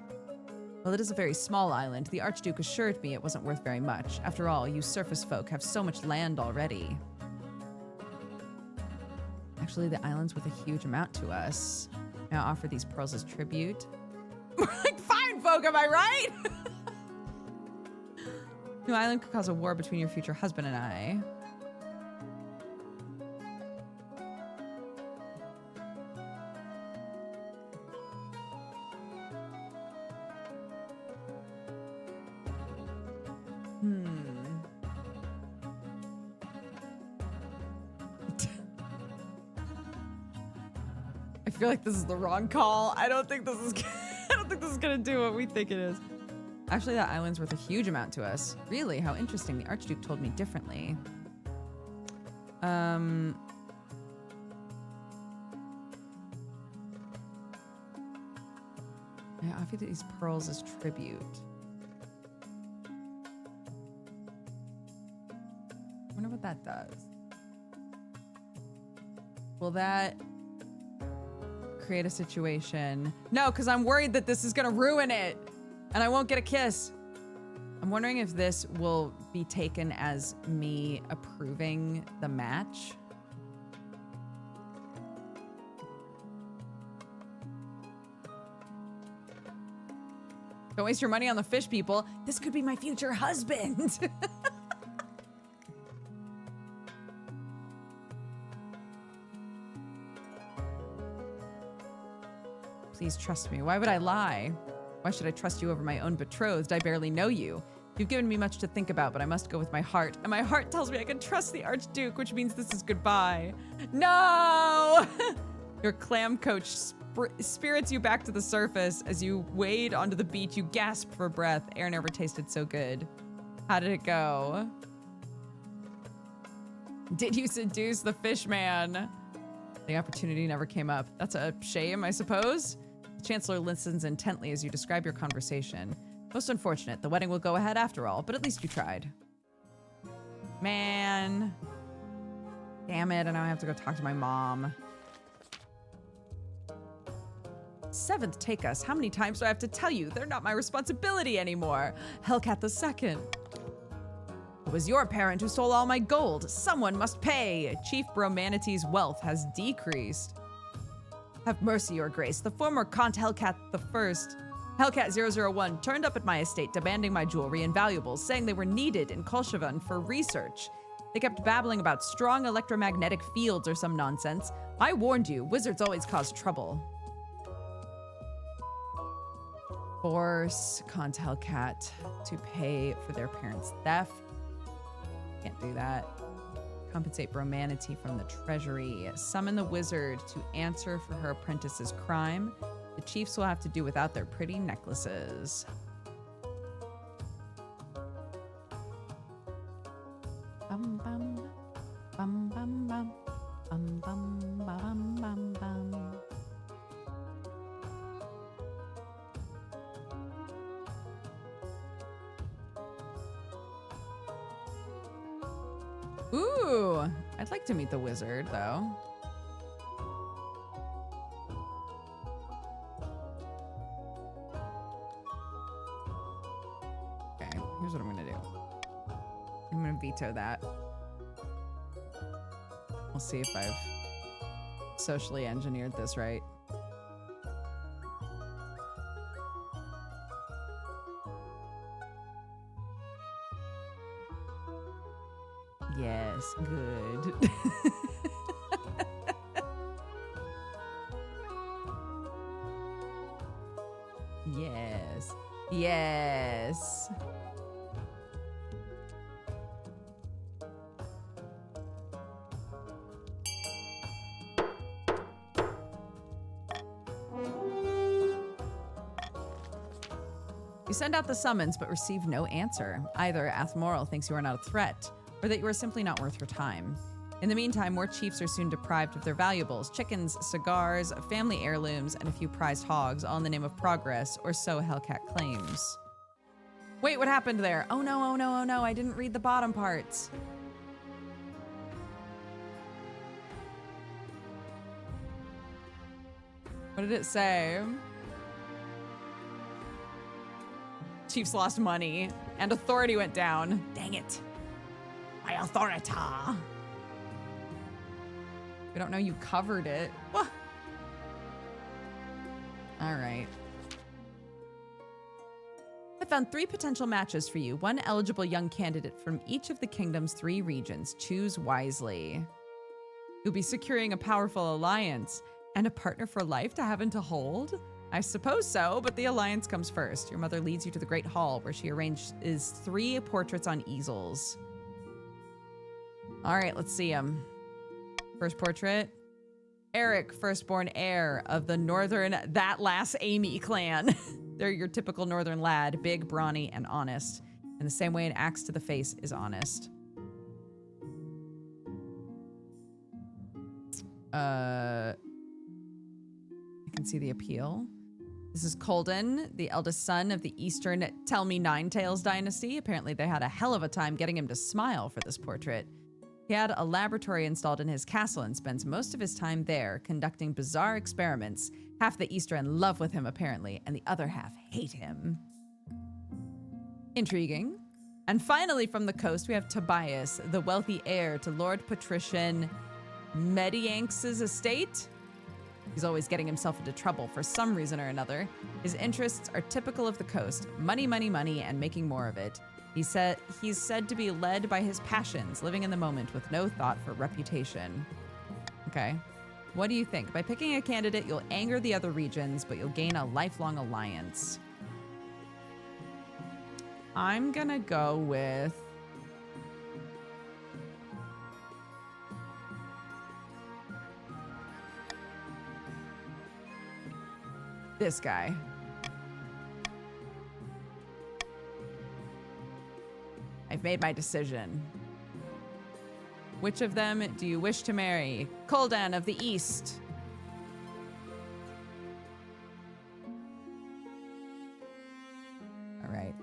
Well, it is a very small island. The Archduke assured me it wasn't worth very much. After all, you surface folk have so much land already. Actually, the island's worth a huge amount to us. May I offer these pearls as tribute? We're like fine folk, am I right? New island could cause a war between your future husband and I. I feel like this is the wrong call. I don't think this is gonna do what we think it is. Actually, that island's worth a huge amount to us. Really? How interesting. The Archduke told me differently. I offer these pearls as tribute. I wonder what that does. Will that create a situation? No, because I'm worried that this is gonna ruin it and I won't get a kiss. I'm wondering if this will be taken as me approving the match. Don't waste your money on the fish people. This could be my future husband. Please trust me. Why would I lie? Why should I trust you over my own betrothed? I barely know you. You've given me much to think about, but I must go with my heart. And my heart tells me I can trust the Archduke, which means this is goodbye. No! Your clam coach spirits you back to the surface. As you wade onto the beach, you gasp for breath. Air never tasted so good. How did it go? Did you seduce the fish man? The opportunity never came up. That's a shame, I suppose. The Chancellor listens intently as you describe your conversation. Most unfortunate. The wedding will go ahead after all, but at least you tried. Man. Damn it, and now I have to go talk to my mom. Seventh take us. How many times do I have to tell you? They're not my responsibility anymore. Hellcat the Second. It was your parent who stole all my gold. Someone must pay. Chief Bromanity's wealth has decreased. Have mercy, Your Grace. The former Count Hellcat the First, Hellcat 001, turned up at my estate demanding my jewelry and valuables, saying they were needed in Kolshavan for research. They kept babbling about strong electromagnetic fields or some nonsense. I warned you, wizards always cause trouble. Force Count Hellcat to pay for their parents' theft. Can't do that. Compensate Bromanity from the treasury. Summon the wizard to answer for her apprentice's crime. The chiefs will have to do without their pretty necklaces. Bum bum bum bum bum bum bum bum bum bum. Ooh, I'd like to meet the wizard, though. Okay, here's what I'm gonna do. I'm gonna veto that. We'll see if I've socially engineered this right. Yes, good. Yes. Yes. You send out the summons but receive no answer. Either Athmoral thinks you are not a threat, or that you are simply not worth her time. In the meantime, more chiefs are soon deprived of their valuables: chickens, cigars, family heirlooms, and a few prized hogs, all in the name of progress, or so Hellcat claims. Wait, what happened there? Oh no, oh no, oh no, I didn't read the bottom parts. What did it say? Chiefs lost money, and authority went down. Dang it. My authority. We don't know you covered it. What? All right. I found 3 potential matches for you. 1 eligible young candidate from each of the kingdom's 3 regions. Choose wisely. You'll be securing a powerful alliance and a partner for life to have and to hold. I suppose so, but the alliance comes first. Your mother leads you to the Great Hall, where she arranges 3 portraits on easels. All right, let's see them. First portrait. Eric, firstborn heir of the Northern That Lass Amy clan. They're your typical Northern lad, big, brawny, and honest. In the same way an axe to the face is honest. I can see the appeal. This is Colden, the eldest son of the Eastern Tell Me Nine Tales dynasty. Apparently they had a hell of a time getting him to smile for this portrait. He had a laboratory installed in his castle and spends most of his time there conducting bizarre experiments. Half the Easter in love with him, apparently, and the other half hate him. Intriguing. And finally, from the coast, we have Tobias, the wealthy heir to Lord Patrician Medianx's estate. He's always getting himself into trouble for some reason or another. His interests are typical of the coast: money, money, money, and making more of it. He's said to be led by his passions, living in the moment with no thought for reputation. Okay. What do you think? By picking a candidate, you'll anger the other regions, but you'll gain a lifelong alliance. I'm gonna go with... this guy. I've made my decision. Which of them do you wish to marry? Koldan of the East. All right.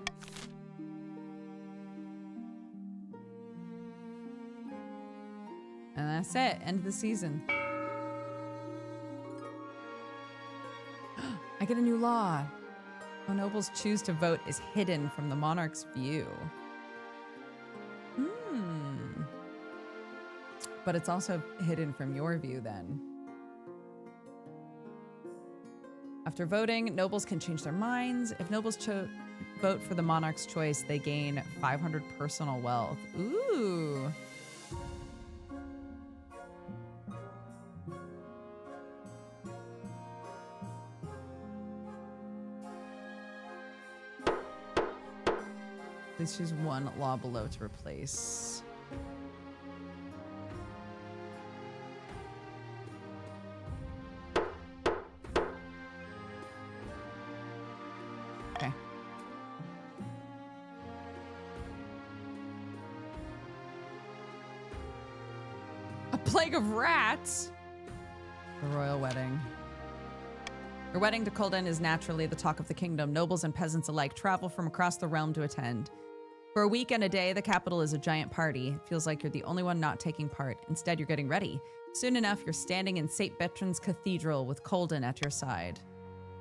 And that's it. End of the season. I get a new law. How nobles choose to vote is hidden from the monarch's view. But it's also hidden from your view then. After voting, nobles can change their minds. If nobles vote for the monarch's choice, they gain 500 personal wealth. Ooh. Please choose 1 law below to replace. Okay. A plague of rats? The royal wedding. Your wedding to Kolden is naturally the talk of the kingdom. Nobles and peasants alike travel from across the realm to attend. For a week and a day, the capital is a giant party. It feels like you're the only one not taking part. Instead, you're getting ready. Soon enough, you're standing in St. Bertrand's Cathedral with Colden at your side.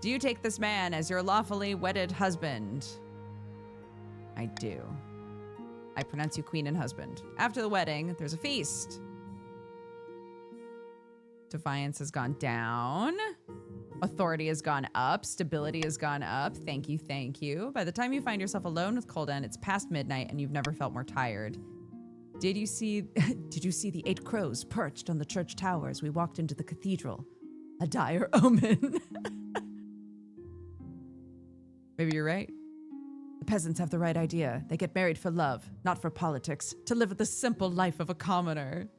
Do you take this man as your lawfully wedded husband? I do. I pronounce you queen and husband. After the wedding, there's a feast. Defiance has gone down. Authority has gone up. Stability has gone up. Thank you, thank you. By the time you find yourself alone with Colden, it's past midnight and you've never felt more tired. Did you see the 8 crows perched on the church tower as we walked into the cathedral? A dire omen. Maybe you're right. The peasants have the right idea. They get married for love, not for politics, to live the simple life of a commoner.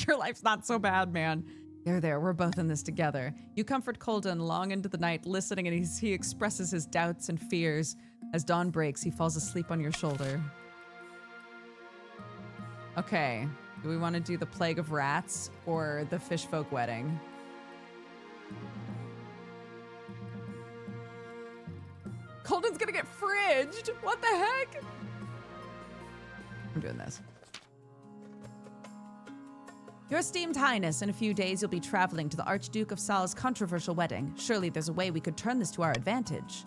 Your life's not so bad, man. There, we're both in this together. You comfort Colden long into the night, listening, and he expresses his doubts and fears. As dawn breaks, he falls asleep on your shoulder. Okay, do we want to do the Plague of Rats or the Fishfolk Wedding? Colden's gonna get fridged! What the heck? I'm doing this. Your esteemed highness, in a few days you'll be traveling to the Archduke of Sal's controversial wedding. Surely there's a way we could turn this to our advantage.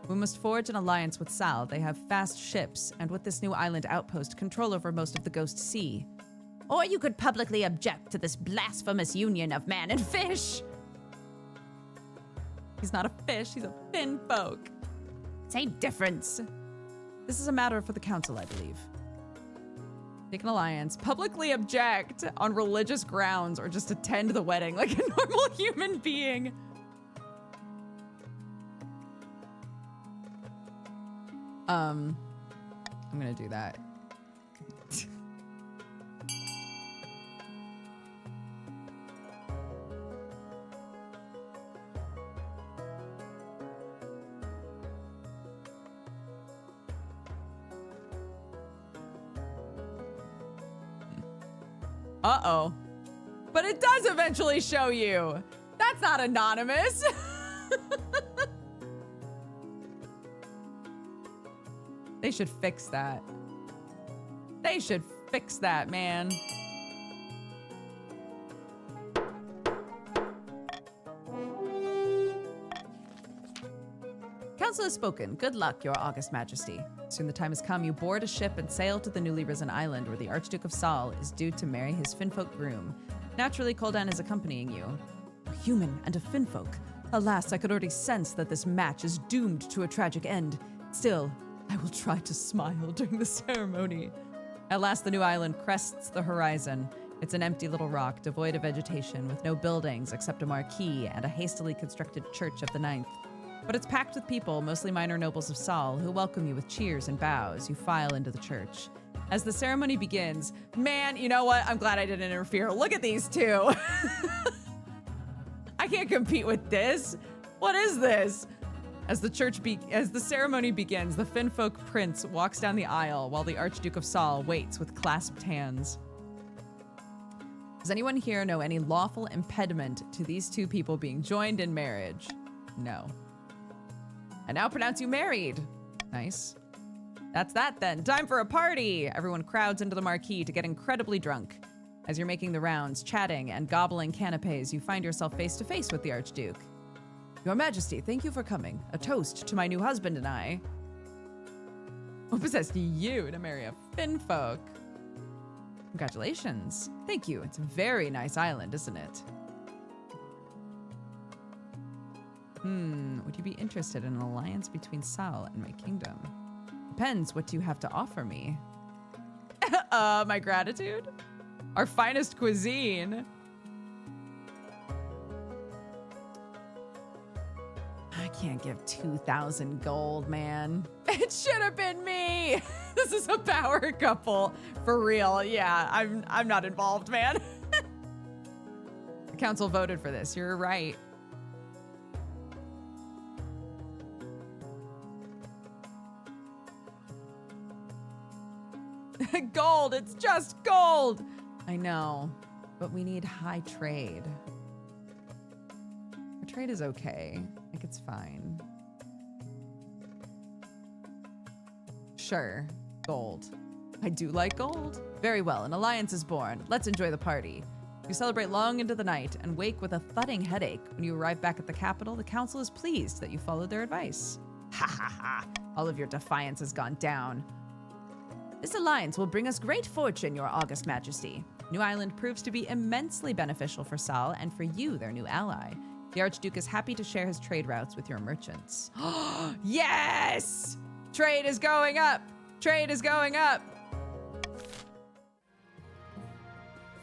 We must forge an alliance with Sal. They have fast ships, and with this new island outpost, control over most of the Ghost Sea. Or you could publicly object to this blasphemous union of man and fish. He's not a fish, he's a fin folk. Same difference. This is a matter for the council, I believe. Take an alliance, publicly object on religious grounds, or just attend the wedding like a normal human being. I'm gonna do that. Uh-oh. But it does eventually show you. That's not anonymous. They should fix that. They should fix that, man. Council has spoken. Good luck, your august majesty. Soon the time has come. You board a ship and sail to the newly risen island where the Archduke of Sal is due to marry his Finfolk groom. Naturally, Colden is accompanying you. A human and a Finfolk. Alas, I could already sense that this match is doomed to a tragic end. Still, I will try to smile during the ceremony. At last, the new island crests the horizon. It's an empty little rock, devoid of vegetation, with no buildings except a marquee and a hastily constructed church of the Ninth. But it's packed with people, mostly minor nobles of Sal, who welcome you with cheers and bows. You file into the church. As the ceremony begins, man, you know what? I'm glad I didn't interfere. Look at these two. I can't compete with this. What is this? As the ceremony begins, the Finfolk prince walks down the aisle while the Archduke of Sal waits with clasped hands. Does anyone here know any lawful impediment to these two people being joined in marriage? No. I now pronounce you married. Nice. That's that then. Time for a party. Everyone crowds into the marquee to get incredibly drunk. As you're making the rounds, chatting and gobbling canapes, you find yourself face to face with the Archduke. Your Majesty, thank you for coming. A toast to my new husband and I. What possessed you to marry a Finfolk? Congratulations. Thank you. It's a very nice island, isn't it? Would you be interested in an alliance between Sal and my kingdom? Depends, what do you have to offer me? My gratitude? Our finest cuisine. I can't give 2,000 gold, man. It should have been me. This is a power couple. For real, yeah, I'm not involved, man. The council voted for this, you're right. Gold, it's just gold. I know, but we need high trade. Our trade is okay, like it's fine. Sure. Gold. I do like gold. Very well, an alliance is born. Let's enjoy the party. You celebrate long into the night and wake with a thudding headache. When you arrive back at the capital, the council is pleased that you followed their advice. Ha ha ha. All of your defiance has gone down. This alliance will bring us great fortune, your august majesty. New Island proves to be immensely beneficial for Sal and for you, their new ally. The Archduke is happy to share his trade routes with your merchants. Yes! Trade is going up! Trade is going up!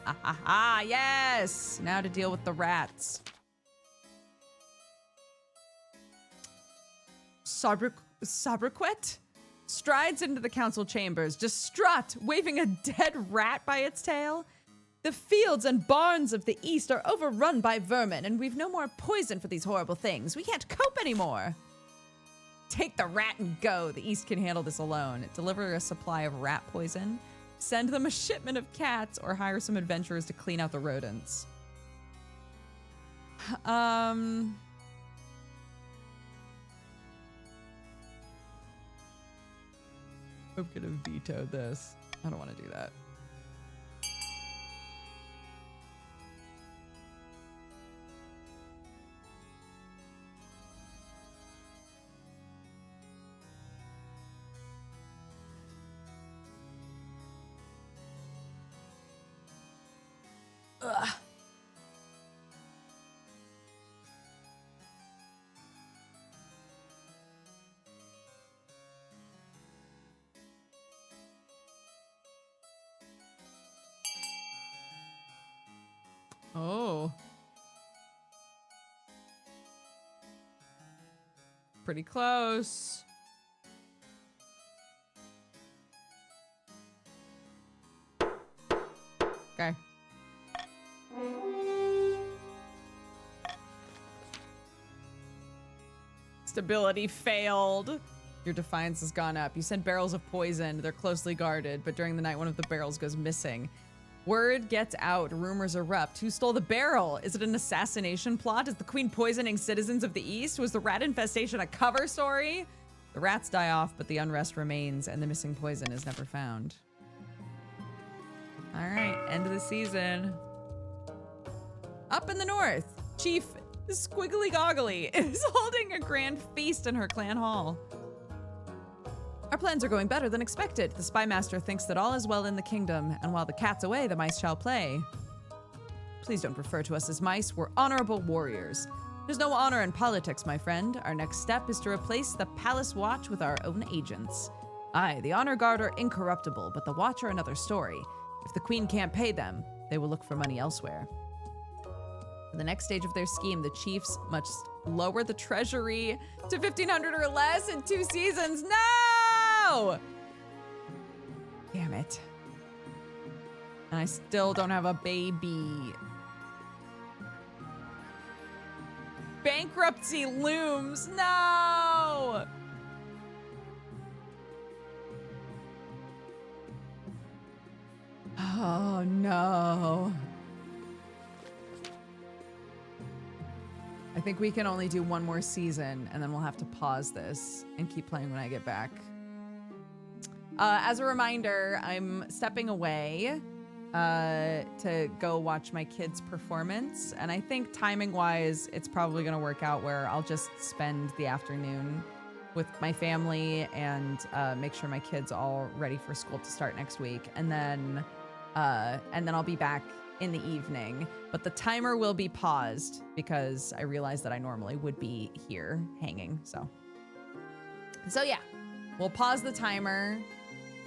Ah, ha, ha, yes! Now to deal with the rats. Sabriquet strides into the council chambers, distraught, waving a dead rat by its tail. The fields and barns of the east are overrun by vermin, and we've no more poison for these horrible things. We can't cope anymore. Take the rat and go. The east can handle this alone. Deliver a supply of rat poison. Send them a shipment of cats, or hire some adventurers to clean out the rodents. I'm gonna veto this. I don't want to do that. Ugh. Oh. Pretty close. Okay. Stability failed. Your defiance has gone up. You send barrels of poison. They're closely guarded, but during the night, one of the barrels goes missing. Word gets out. Rumors erupt. Who stole the barrel? Is it an assassination plot? Is the queen poisoning citizens of the East? Was the rat infestation a cover story? The rats die off, but the unrest remains, and the missing poison is never found. All right, end of the season. Up in the north, Chief Squiggly Goggly is holding a grand feast in her clan hall. Our plans are going better than expected. The spy master thinks that all is well in the kingdom, and while the cat's away, the mice shall play. Please don't refer to us as mice. We're honorable warriors. There's no honor in politics, my friend. Our next step is to replace the palace watch with our own agents. Aye, the honor guard are incorruptible, but the watch are another story. If the queen can't pay them, they will look for money elsewhere. For the next stage of their scheme, the chiefs must lower the treasury to 1,500 or less in 2 seasons. No! Damn it. And I still don't have a baby. Bankruptcy looms. No! Oh, no. I think we can only do 1 more season, and then we'll have to pause this and keep playing when I get back. As a reminder, I'm stepping away to go watch my kids' performance, and I think timing-wise, it's probably going to work out where I'll just spend the afternoon with my family and make sure my kids all ready for school to start next week, and then I'll be back in the evening. But the timer will be paused because I realized that I normally would be here hanging. So yeah, we'll pause the timer,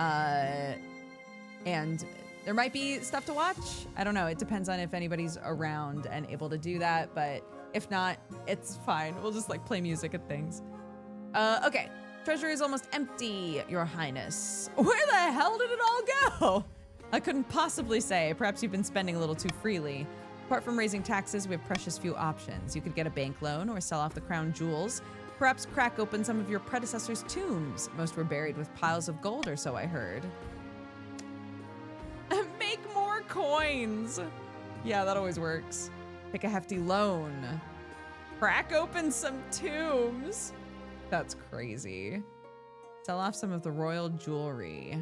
and there might be stuff to watch. I don't know. It depends on if anybody's around and able to do that. But if not, it's fine. We'll just like play music and things. Okay. Treasury is almost empty, Your Highness. Where the hell did it all go? I couldn't possibly say. Perhaps you've been spending a little too freely. Apart from raising taxes, we have precious few options. You could get a bank loan or sell off the crown jewels. Perhaps crack open some of your predecessors' tombs. Most were buried with piles of gold, or so I heard. Make more coins. Yeah, that always works. Take a hefty loan. Crack open some tombs. That's crazy. Sell off some of the royal jewelry.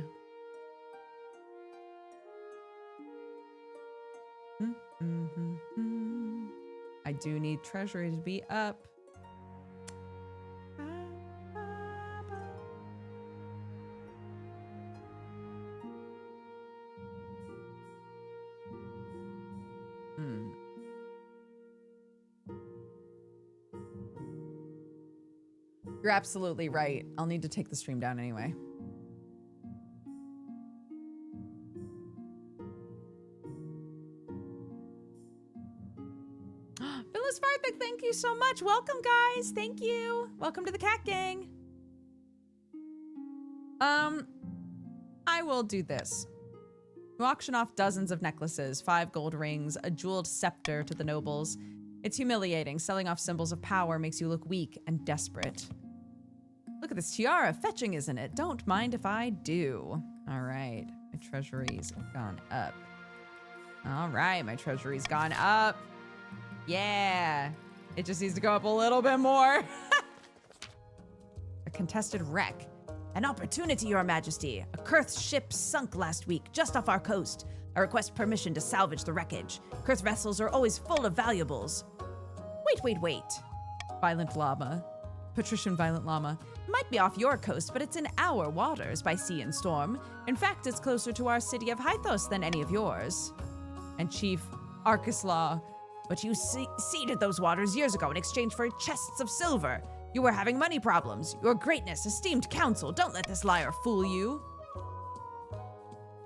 I do need treasury to be up. You're absolutely right. I'll need to take the stream down anyway. Phyllis Farthik, thank you so much. Welcome, guys. Thank you. Welcome to the Cat Gang. I will do this. You auction off dozens of necklaces, 5 gold rings, a jeweled scepter to the nobles. It's humiliating. Selling off symbols of power makes you look weak and desperate. Look at this tiara. Fetching, isn't it? Don't mind if I do. All right. My treasury's gone up. All right. My treasury's gone up. Yeah. It just needs to go up a little bit more. A contested wreck. An opportunity, Your Majesty. A Kurth ship sunk last week, just off our coast. I request permission to salvage the wreckage. Kurth vessels are always full of valuables. Wait. Violent llama. Patrician violent llama. Might be off your coast, but it's in our waters by sea and storm. In fact, it's closer to our city of Hythos than any of yours. And Chief Arkislaw. But you ceded those waters years ago in exchange for chests of silver. You were having money problems. Your greatness, esteemed council, don't let this liar fool you.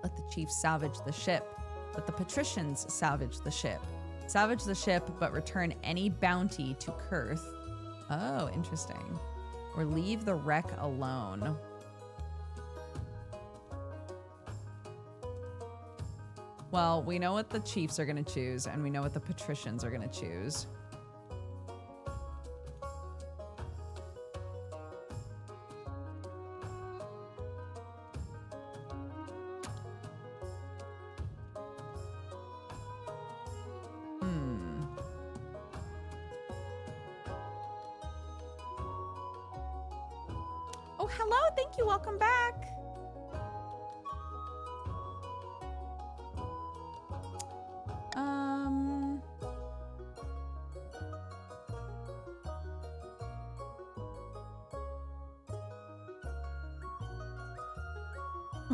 Let the chief salvage the ship. Let the patricians salvage the ship. Salvage the ship, but return any bounty to Kurth. Oh, interesting. Or leave the wreck alone. Well, we know what the chiefs are going to choose, and we know what the patricians are going to choose. Oh, hello. Thank you. Welcome back.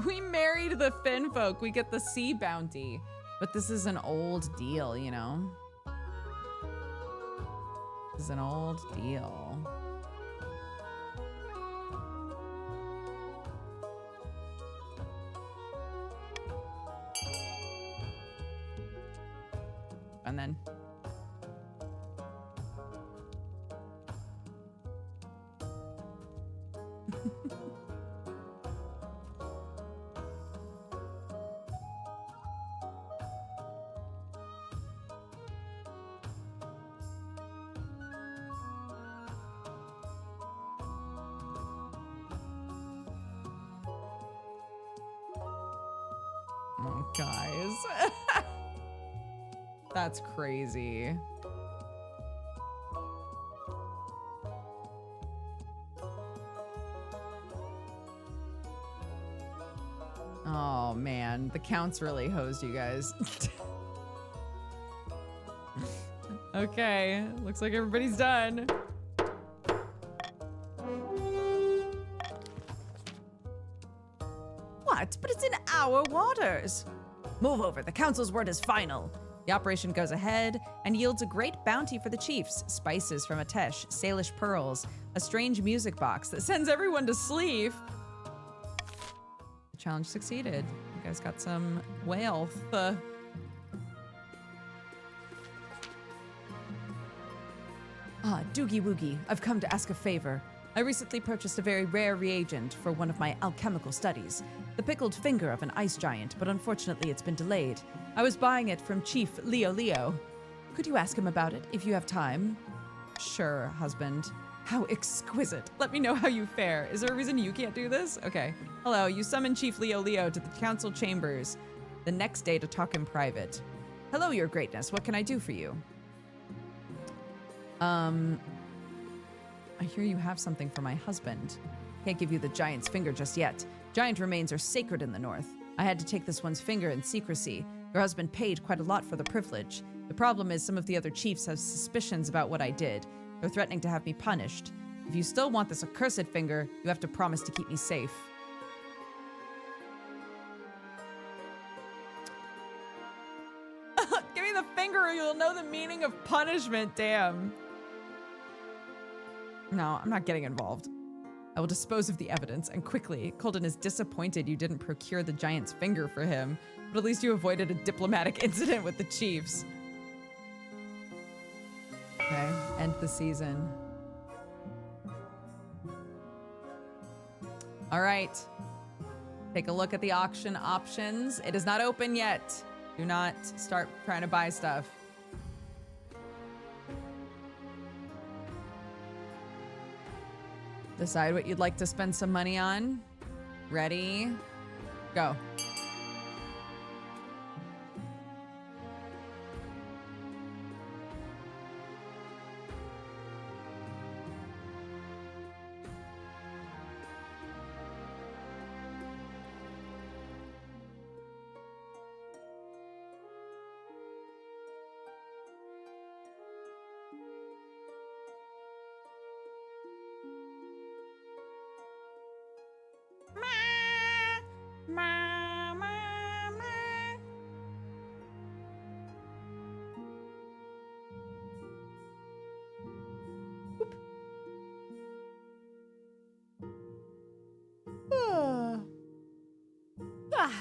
We married the Finn folk. We get the sea bounty. But this is an old deal, you know? This is an old deal. And then... Oh, guys. That's crazy. Oh, man. The counts really hosed you guys. Okay. Looks like everybody's done. What? But it's in our waters. Move over. The council's word is final. The operation goes ahead and yields a great bounty for the chiefs. Spices from Atesh, Salish pearls, a strange music box that sends everyone to sleep. The challenge succeeded. You guys got some wealth. Doogie Woogie, I've come to ask a favor. I recently purchased a very rare reagent for one of my alchemical studies. The pickled finger of an ice giant, but unfortunately it's been delayed. I was buying it from Chief Leo. Could you ask him about it if you have time? Sure, husband. How exquisite. Let me know how you fare. Is there a reason you can't do this? Okay. Hello, you summon Chief Leo to the council chambers the next day to talk in private. Hello, your greatness. What can I do for you? I hear you have something for my husband. Can't give you the giant's finger just yet. Giant remains are sacred in the north. I had to take this one's finger in secrecy. Your husband paid quite a lot for the privilege. The problem is some of the other chiefs have suspicions about what I did. They're threatening to have me punished. If you still want this accursed finger, you have to promise to keep me safe. Give me the finger or you'll know the meaning of punishment, damn. No, I'm not getting involved. I will dispose of the evidence, and quickly. Colden is disappointed you didn't procure the giant's finger for him, but at least you avoided a diplomatic incident with the chiefs. Okay, end the season. All right. Take a look at the auction options. It is not open yet. Do not start trying to buy stuff. Decide what you'd like to spend some money on. Ready? Go. Ah.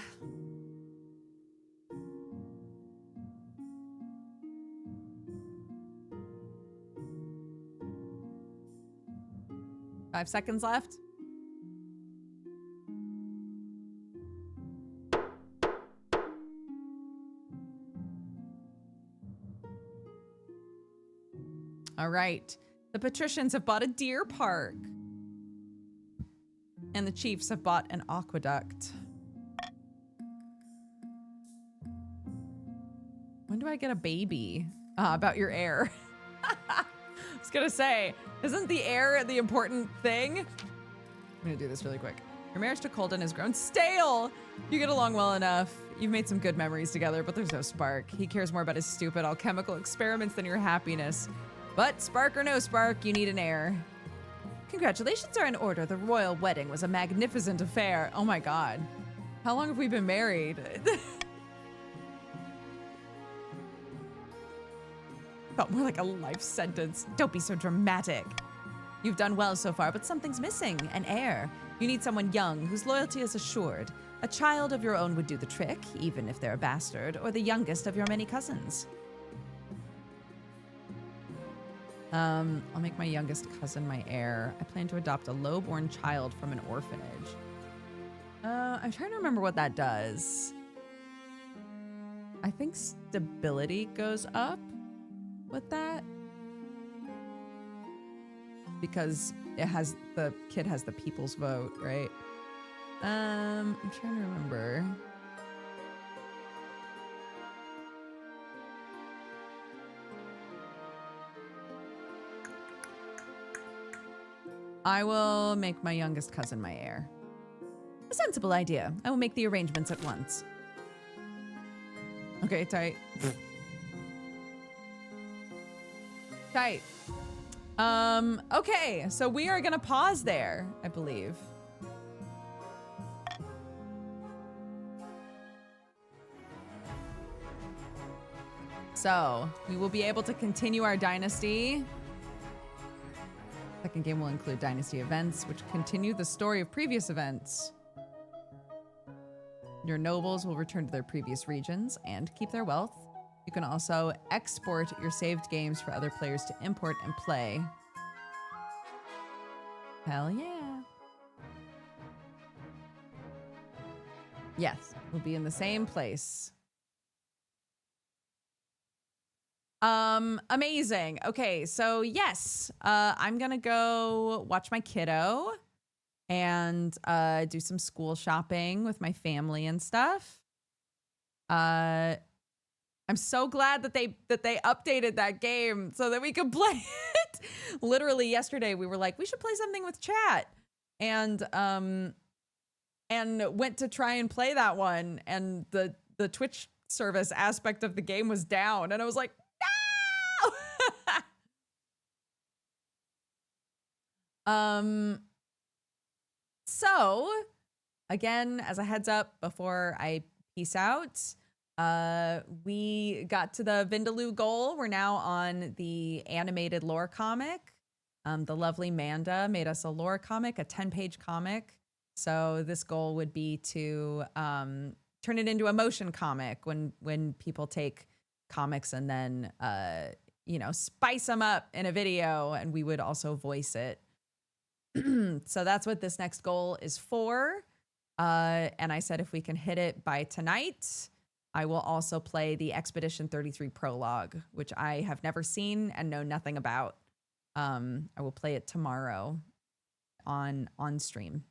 5 seconds left. All right. The patricians have bought a deer park. And the chiefs have bought an aqueduct. When do I get a baby? About your heir. I was gonna say, isn't the heir the important thing? I'm gonna do this really quick. Your marriage to Colden has grown stale. You get along well enough. You've made some good memories together, but there's no spark. He cares more about his stupid alchemical experiments than your happiness. But spark or no spark, you need an heir. Congratulations are in order. The royal wedding was a magnificent affair. Oh my god. How long have we been married? Felt more like a life sentence. Don't be so dramatic. You've done well so far, but something's missing. An heir. You need someone young whose loyalty is assured. A child of your own would do the trick, even if they're a bastard, or the youngest of your many cousins. I'll make my youngest cousin my heir. I plan to adopt a lowborn child from an orphanage. I'm trying to remember what that does. I think stability goes up with that. Because the kid has the people's vote, right? I'm trying to remember. I will make my youngest cousin my heir. A sensible idea. I will make the arrangements at once. Okay, tight. Tight. Okay, so we are gonna pause there, I believe. So, we will be able to continue our dynasty. Second game will include dynasty events, which continue the story of previous events. Your nobles will return to their previous regions and keep their wealth. You can also export your saved games for other players to import and play. Hell yeah. Yes, we'll be in the same place. Amazing. Okay, so yes, I'm gonna go watch my kiddo and do some school shopping with my family and stuff. I'm so glad that they updated that game so that we could play it. Literally yesterday we were like, we should play something with chat. and went to try and play that one, and the Twitch service aspect of the game was down, and I was like, no. So again, as a heads up before I peace out, we got to the Vindaloo goal. We're now on the animated lore comic. The lovely Manda made us a lore comic, a 10-page comic. So this goal would be to turn it into a motion comic when people take comics and then spice them up in a video, and we would also voice it. So that's what this next goal is for. And I said if we can hit it by tonight, I will also play the Expedition 33 prologue, which I have never seen and know nothing about. I will play it tomorrow on stream.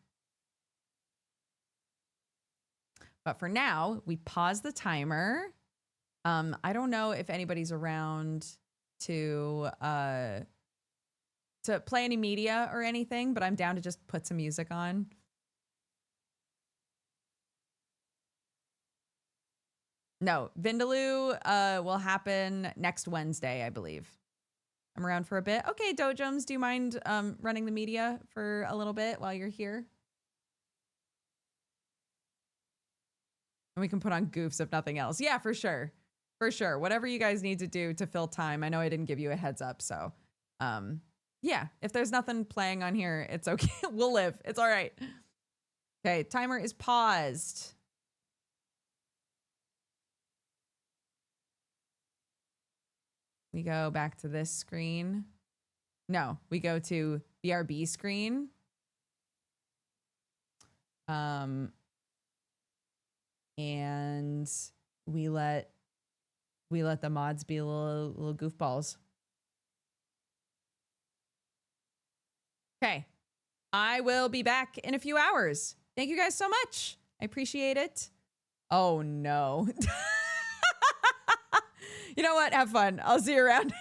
But for now, we pause the timer. I don't know if anybody's around to play any media or anything, but I'm down to just put some music on. No, Vindaloo will happen next Wednesday, I believe. I'm around for a bit. Okay, Dojums, do you mind running the media for a little bit while you're here? And we can put on goofs if nothing else. Yeah, for sure. For sure. Whatever you guys need to do to fill time. I know I didn't give you a heads up, so yeah, if there's nothing playing on here, it's okay. We'll live. It's all right. Okay, timer is paused. We go back to this screen. No, we go to BRB screen. And we let the mods be little goofballs. Okay. I will be back in a few hours. Thank you guys so much. I appreciate it. Oh no. You know what? Have fun. I'll see you around.